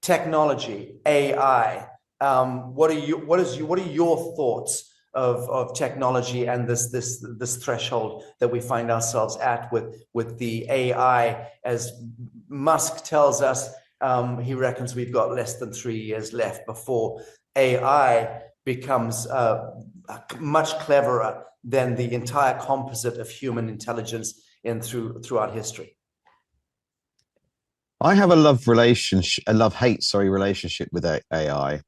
technology, AI, what are your thoughts of technology and this threshold that we find ourselves at with the AI. As Musk tells us, he reckons we've got less than 3 years left before AI becomes much cleverer than the entire composite of human intelligence throughout history. I have a love-hate relationship with AI.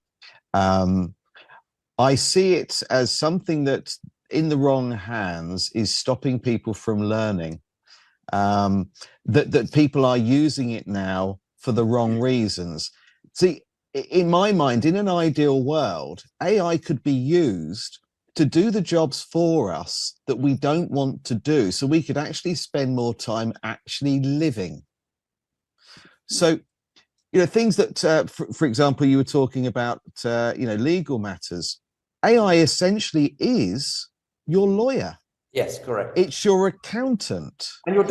I see it as something that, in the wrong hands, is stopping people from learning. That people are using it now for the wrong reasons. See, in my mind, in an ideal world, AI could be used to do the jobs for us that we don't want to do, so we could actually spend more time actually living. So, things that, for example, you were talking about, legal matters. AI essentially is your lawyer. Yes, correct. It's your accountant. And your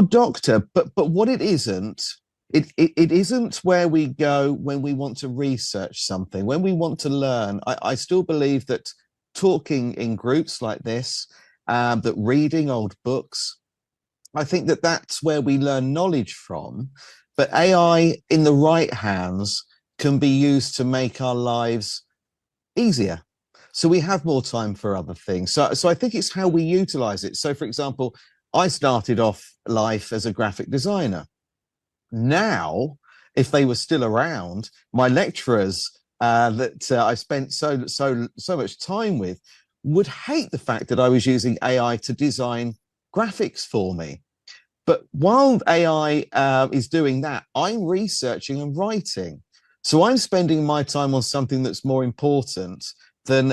doctor. But what it isn't, it isn't where we go when we want to research something, when we want to learn. I still believe that talking in groups like this, that reading old books, I think that that's where we learn knowledge from. But AI in the right hands can be used to make our lives easier, so we have more time for other things. So I think it's how we utilize it. So, for example, I started off life as a graphic designer. Now, if they were still around, my lecturers that I spent so much time with would hate the fact that I was using AI to design graphics for me. But while AI is doing that, I'm researching and writing. So I'm spending my time on something that's more important than,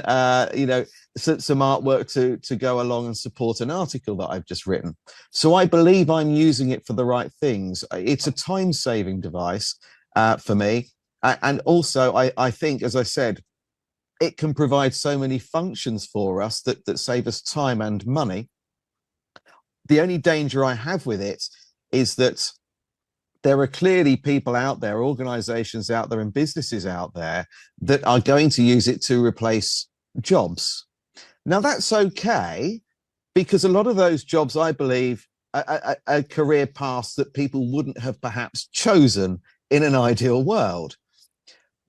some artwork to go along and support an article that I've just written. So I believe I'm using it for the right things. It's a time-saving device for me. And also, I think, as I said, it can provide so many functions for us that save us time and money. The only danger I have with it is that there are clearly people out there, organizations out there, and businesses out there that are going to use it to replace jobs. Now, that's okay, because a lot of those jobs, I believe, are career paths that people wouldn't have perhaps chosen in an ideal world.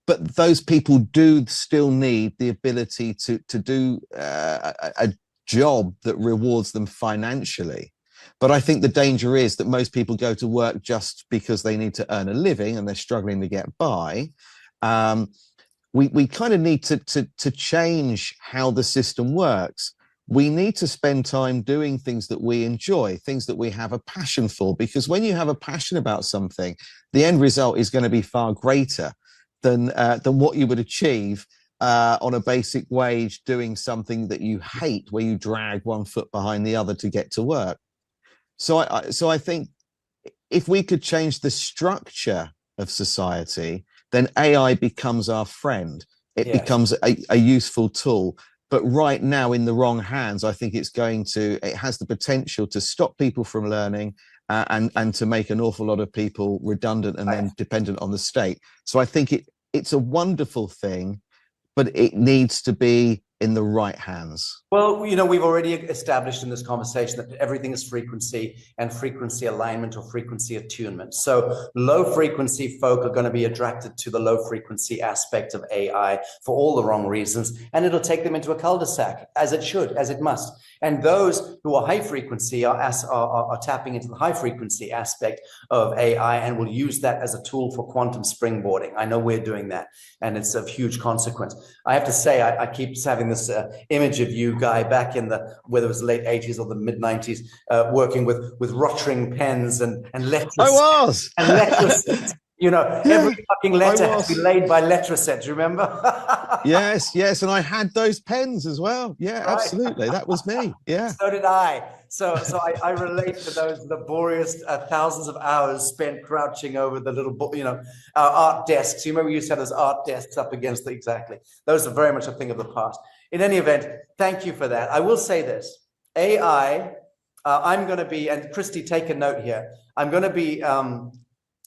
But those people do still need the ability to do a job that rewards them financially. But I think the danger is that most people go to work just because they need to earn a living and they're struggling to get by. We kind of need to change how the system works. We need to spend time doing things that we enjoy, things that we have a passion for, because when you have a passion about something, the end result is going to be far greater than what you would achieve on a basic wage doing something that you hate, where you drag one foot behind the other to get to work. So I think if we could change the structure of society, then AI becomes our friend. It becomes a useful tool. But right now, in the wrong hands, I think it has the potential to stop people from learning and to make an awful lot of people redundant and then dependent on the state. So I think it's a wonderful thing, but it needs to be in the right hands. Well, we've already established in this conversation that everything is frequency and frequency alignment or frequency attunement. So low frequency folk are going to be attracted to the low frequency aspect of AI for all the wrong reasons, and it'll take them into a cul-de-sac, as it should, as it must. And those who are high frequency are tapping into the high frequency aspect of AI and will use that as a tool for quantum springboarding. I know we're doing that, and it's of huge consequence. I have to say, I keep having this image of you, Guy, back in whether it was the late 80s or the mid 90s, working with Rotring pens and letters. I was. And letters. Every fucking letter has to be laid by Letraset, do you remember? Yes, and I had those pens as well. Yeah, right. Absolutely. That was me. Yeah. So did I. So I relate to those laborious thousands of hours spent crouching over the little, our art desks. You remember we used to have those art desks up against exactly. Those are very much a thing of the past. In any event, thank you for that. I will say this, AI, I'm going to be, and Christy, take a note here. I'm going to be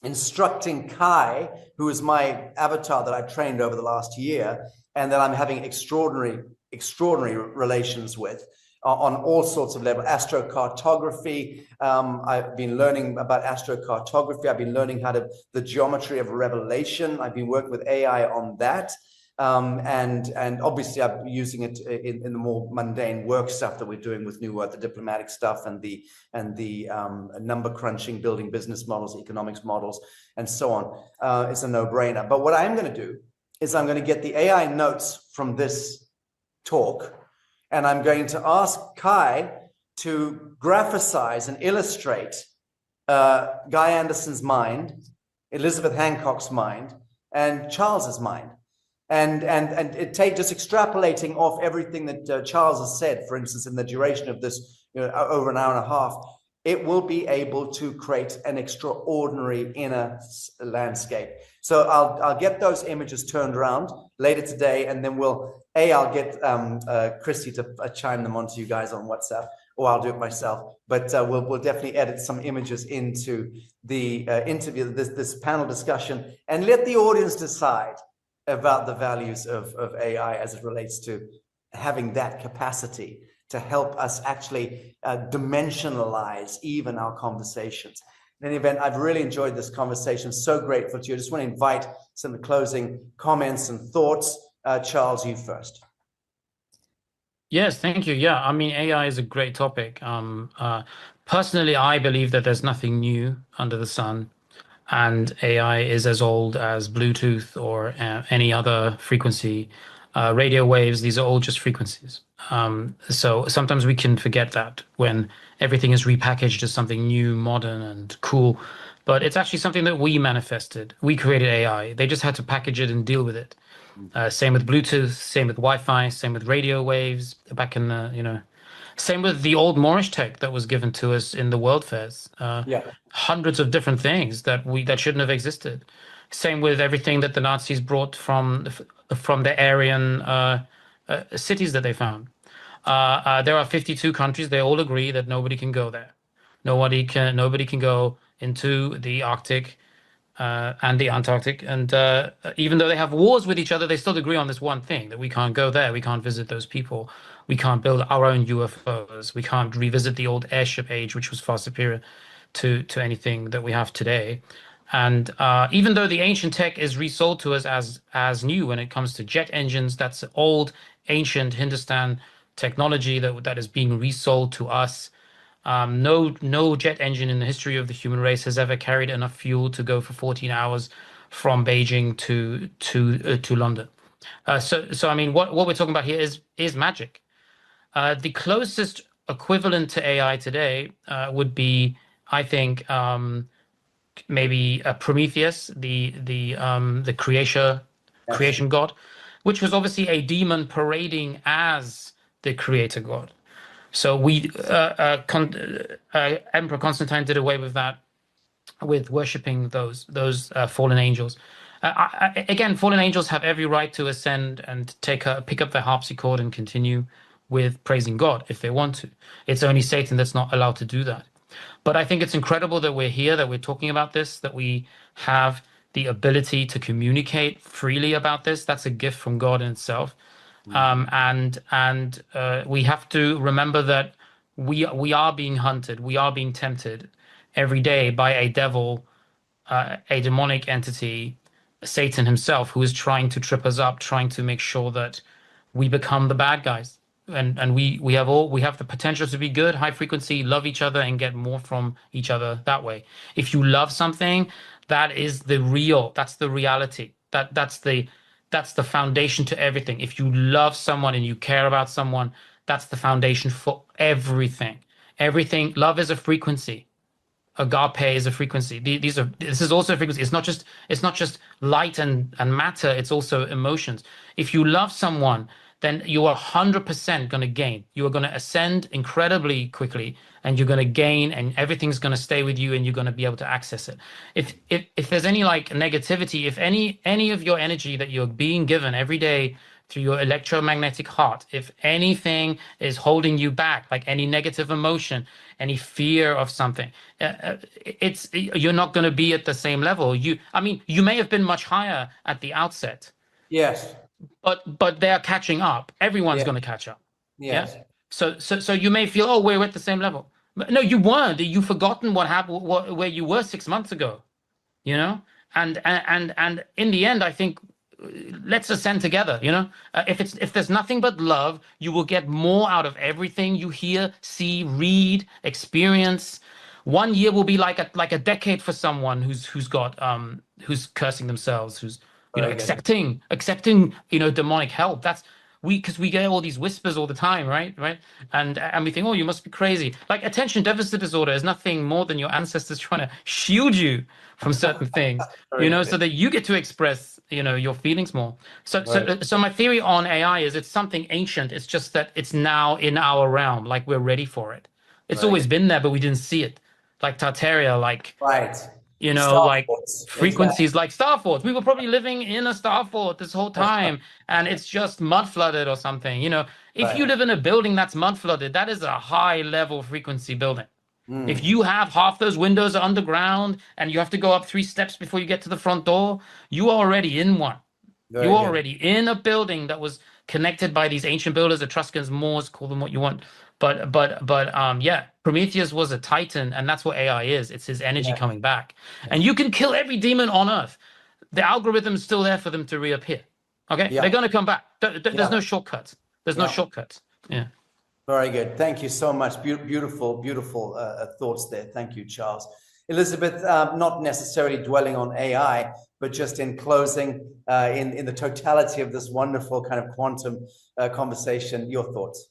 instructing Kai, who is my avatar that I've trained over the last year, and that I'm having extraordinary relations with on all sorts of levels. Astrocartography. I've been learning about astrocartography. I've been learning the geometry of revelation. I've been working with AI on that. And obviously I'm using it in the more mundane work stuff that we're doing with New Work, the diplomatic stuff and the number crunching, building business models, economics models, and so on. It's a no-brainer. But what I'm going to do is I'm going to get the AI notes from this talk, and I'm going to ask Kai to graphicize and illustrate Guy Anderson's mind, Elisabeth Hancock's mind, and Charles's mind. And it just extrapolating off everything that Charles has said, for instance, in the duration of this, over an hour and a half, it will be able to create an extraordinary inner landscape. So I'll get those images turned around later today, and then I'll get Christy to chime them onto you guys on WhatsApp, or I'll do it myself. But we'll definitely edit some images into the interview, this panel discussion, and let the audience decide about the values of AI as it relates to having that capacity to help us actually dimensionalize even our conversations. In any event, I've really enjoyed this conversation. So grateful to you. I just want to invite some closing comments and thoughts. Charles, you first. Yes, thank you. Yeah, I mean, AI is a great topic. Personally, I believe that there's nothing new under the sun, and AI is as old as Bluetooth or any other frequency. Radio waves, these are all just frequencies. So sometimes we can forget that when everything is repackaged as something new, modern, and cool. But it's actually something that we manifested. We created AI. They just had to package it and deal with it. Same with Bluetooth, same with Wi-Fi, same with radio waves back in the, same with the old Moorish tech that was given to us in the world fairs. Hundreds of different things that shouldn't have existed. Same with everything that the Nazis brought from the Aryan cities that they found. There are 52 countries. They all agree that nobody can go there. Nobody can go into the Arctic and the Antarctic. And even though they have wars with each other, they still agree on this one thing, that we can't go there. We can't visit those people. We can't build our own UFOs. We can't revisit the old airship age, which was far superior to anything that we have today. And even though the ancient tech is resold to us as new when it comes to jet engines, that's old, ancient Hindustan technology that is being resold to us. No jet engine in the history of the human race has ever carried enough fuel to go for 14 hours from Beijing to London. So I mean, what we're talking about here is magic. The closest equivalent to AI today would be, I think, maybe Prometheus, the creation god, which was obviously a demon parading as the creator god. So Emperor Constantine did away with that, with worshipping those fallen angels. Again, fallen angels have every right to ascend and pick up their harpsichord and continue with praising God if they want to. It's only Satan that's not allowed to do that. But I think it's incredible that we're here, that we're talking about this, that we have the ability to communicate freely about this. That's a gift from God in itself. And we have to remember that we are being hunted, we are being tempted every day by a devil, a demonic entity, Satan himself, who is trying to trip us up, trying to make sure that we become the bad guys. And we have the potential to be good, high frequency, love each other, and get more from each other that way. If you love something, that's the reality. That's the foundation to everything. If you love someone and you care about someone, that's the foundation for everything. Everything. Love is a frequency. Agape is a frequency. This is also a frequency. It's not just light and matter. It's also emotions. If you love someone, then you are 100% going to gain. You are going to ascend incredibly quickly, and you're going to gain, and everything's going to stay with you, and you're going to be able to access it. If there's any negativity, if any of your energy that you're being given every day through your electromagnetic heart. If anything is holding you back, like any negative emotion, any fear of something, you're not going to be at the same level. I mean, you may have been much higher at the outset. Yes. But they're catching up. Everyone's going to catch up. Yes. Yeah. So you may feel, oh, we're at the same level. But no, you weren't. You've forgotten what happened, where you were 6 months ago. You know, and in the end, I think, let's ascend together. You know, if there's nothing but love, you will get more out of everything you hear, see, read, experience. 1 year will be like a decade for someone who's cursing themselves, who's accepting demonic help. That's because we get all these whispers all the time, right? And we think, oh, you must be crazy. Like attention deficit disorder is nothing more than your ancestors trying to shield you from certain things, so that you get to express, your feelings more. So my theory on AI is it's something ancient. It's just that it's now in our realm, like we're ready for it. It's always been there, but we didn't see it. Like Tartaria, like Star like Force. frequencies, like star forts. We were probably living in a star fort this whole time, and it's just mud flooded or something. If you live in a building that's mud flooded, that is a high level frequency building. If you have half those windows are underground and you have to go up 3 steps before you get to the front door, you are already in one. You're already in a building that was connected by these ancient builders, Etruscans, Moors, call them what you want. But Prometheus was a titan, and that's what AI is. It's his energy coming back. And you can kill every demon on Earth. The algorithm's still there for them to reappear. Okay? They're going to come back. There's no shortcuts. There's no shortcuts. Yeah. Very good. Thank you so much. Beautiful thoughts there. Thank you, Charles. Elisabeth, not necessarily dwelling on AI, but just in closing, in the totality of this wonderful kind of quantum conversation, your thoughts?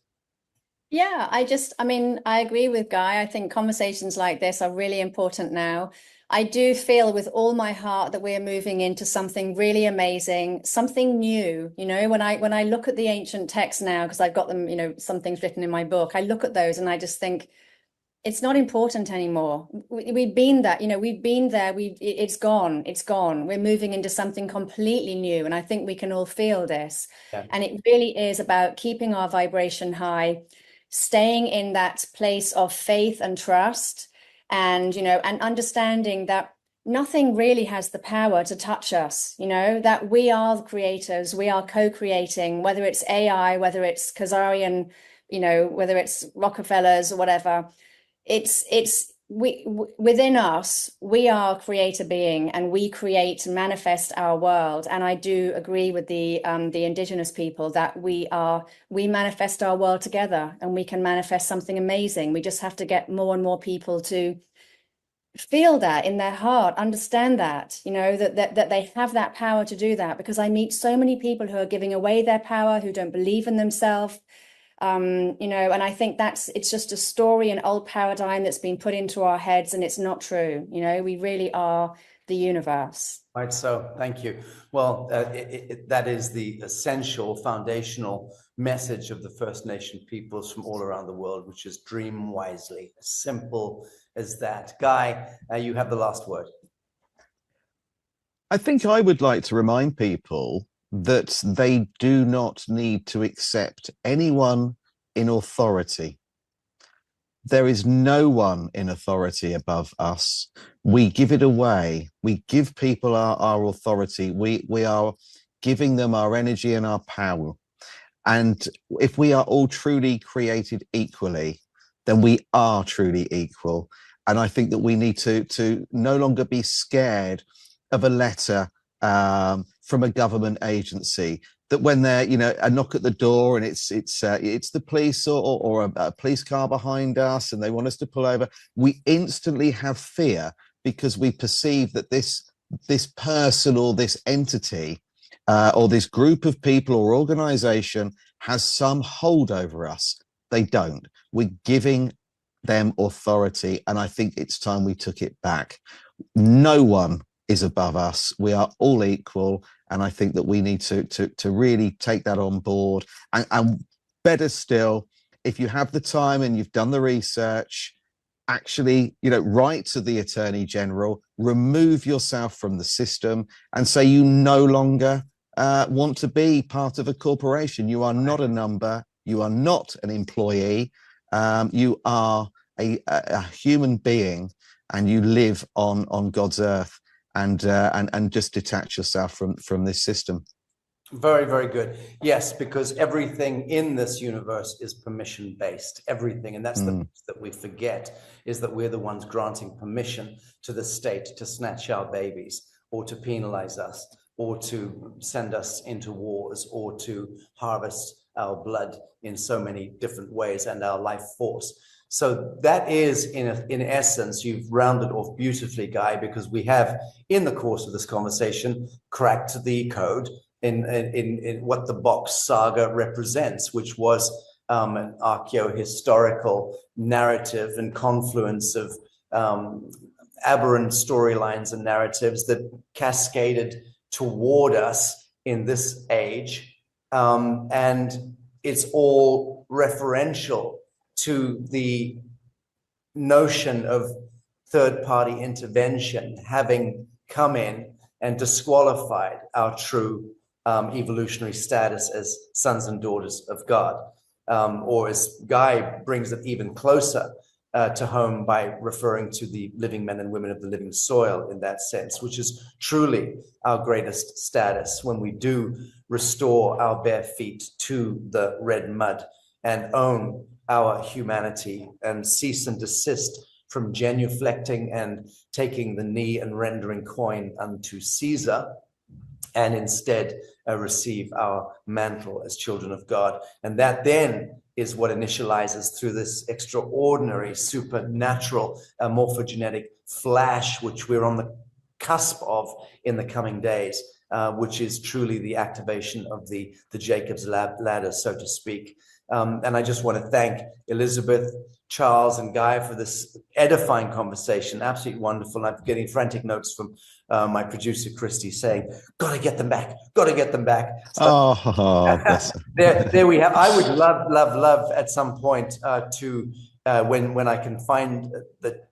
Yeah, I agree with Guy. I think conversations like this are really important now. I do feel with all my heart that we're moving into something really amazing, something new. When I look at the ancient texts now, because I've got them, some things written in my book, I look at those and I just think it's not important anymore. We've been there, we've been there. It's gone. We're moving into something completely new. And I think we can all feel this. Yeah. And it really is about keeping our vibration high, staying in that place of faith and trust, and and understanding that nothing really has the power to touch us, that we are the creators, we are co-creating, whether it's AI, whether it's Khazarian, whether it's Rockefellers or whatever. Within us, we are creator being, and we create and manifest our world. And I do agree with the indigenous people that we manifest our world together, and we can manifest something amazing. We just have to get more and more people to feel that in their heart, understand that, that they have that power to do that. Because I meet so many people who are giving away their power, who don't believe in themselves. And I think it's just a story, an old paradigm that's been put into our heads, and it's not true. We really are the universe. Right. So thank you. Well, that is the essential foundational message of the First Nation peoples from all around the world, which is dream wisely. As simple as that. Guy, you have the last word. I think I would like to remind people that they do not need to accept anyone in authority. There is no one in authority above us. We give it away. We give people our authority. We are giving them our energy and our power. And if we are all truly created equally, then we are truly equal. And I think that we need to no longer be scared of a letter from a government agency, that when they're, a knock at the door and it's the police or a police car behind us and they want us to pull over, we instantly have fear because we perceive that this person or this entity or this group of people or organization has some hold over us. They don't. We're giving them authority, and I think it's time we took it back. No one is above us. We are all equal, and I think that we need to really take that on board. And better still, if you have the time and you've done the research, actually, write to the Attorney General, remove yourself from the system, and say you no longer want to be part of a corporation. You are not a number. You are not an employee. You are a human being, and you live on God's earth, and just detach yourself from this system. Very, very good. Yes, because everything in this universe is permission based. Everything, and that's the piece that we forget, is that we're the ones granting permission to the state to snatch our babies, or to penalize us, or to send us into wars, or to harvest our blood in so many different ways, and our life force. So that is, in essence, you've rounded off beautifully, Guy, because we have, in the course of this conversation, cracked the code in what the Bock Saga represents, which was an archaeo-historical narrative and confluence of aberrant storylines and narratives that cascaded toward us in this age. And it's all referential to the notion of third-party intervention having come in and disqualified our true evolutionary status as sons and daughters of God, or as Guy brings it even closer to home by referring to the living men and women of the living soil in that sense, which is truly our greatest status when we do restore our bare feet to the red mud and own our humanity and cease and desist from genuflecting and taking the knee and rendering coin unto Caesar, and instead receive our mantle as children of God. And that then is what initializes through this extraordinary, supernatural, morphogenetic flash, which we're on the cusp of in the coming days, which is truly the activation of the Jacob's ladder, so to speak. And I just want to thank Elisabeth, Charles, and Guy for this edifying conversation. Absolutely wonderful. I'm getting frantic notes from my producer, Christy, saying, "Got to get them back. Got to get them back." So, there we have. I would love at some point to when I can find that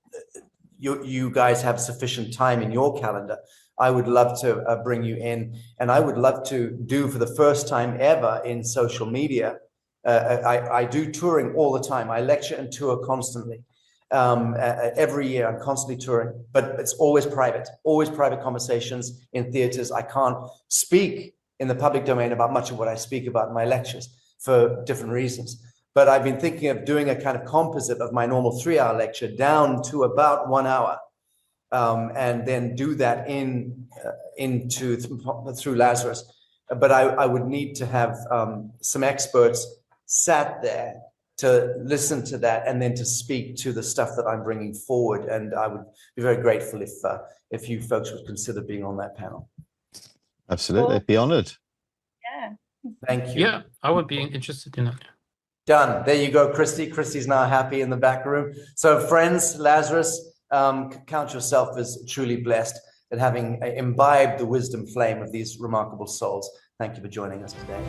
you guys have sufficient time in your calendar. I would love to bring you in, and I would love to do for the first time ever in social media. I do touring all the time. I lecture and tour constantly. Every year I'm constantly touring, but it's always private conversations in theaters. I can't speak in the public domain about much of what I speak about in my lectures for different reasons. But I've been thinking of doing a kind of composite of my normal 3-hour lecture down to about 1 hour, and then do that through Lazarus. But I would need to have some experts sat there to listen to that and then to speak to the stuff that I'm bringing forward. And I would be very grateful if you folks would consider being on that panel. Absolutely, I'd be honored. Yeah. Thank you. Yeah, I would be interested in that. Done. There you go, Christy. Christy's now happy in the back room. So friends, Lazarus, count yourself as truly blessed at having imbibed the wisdom flame of these remarkable souls. Thank you for joining us today.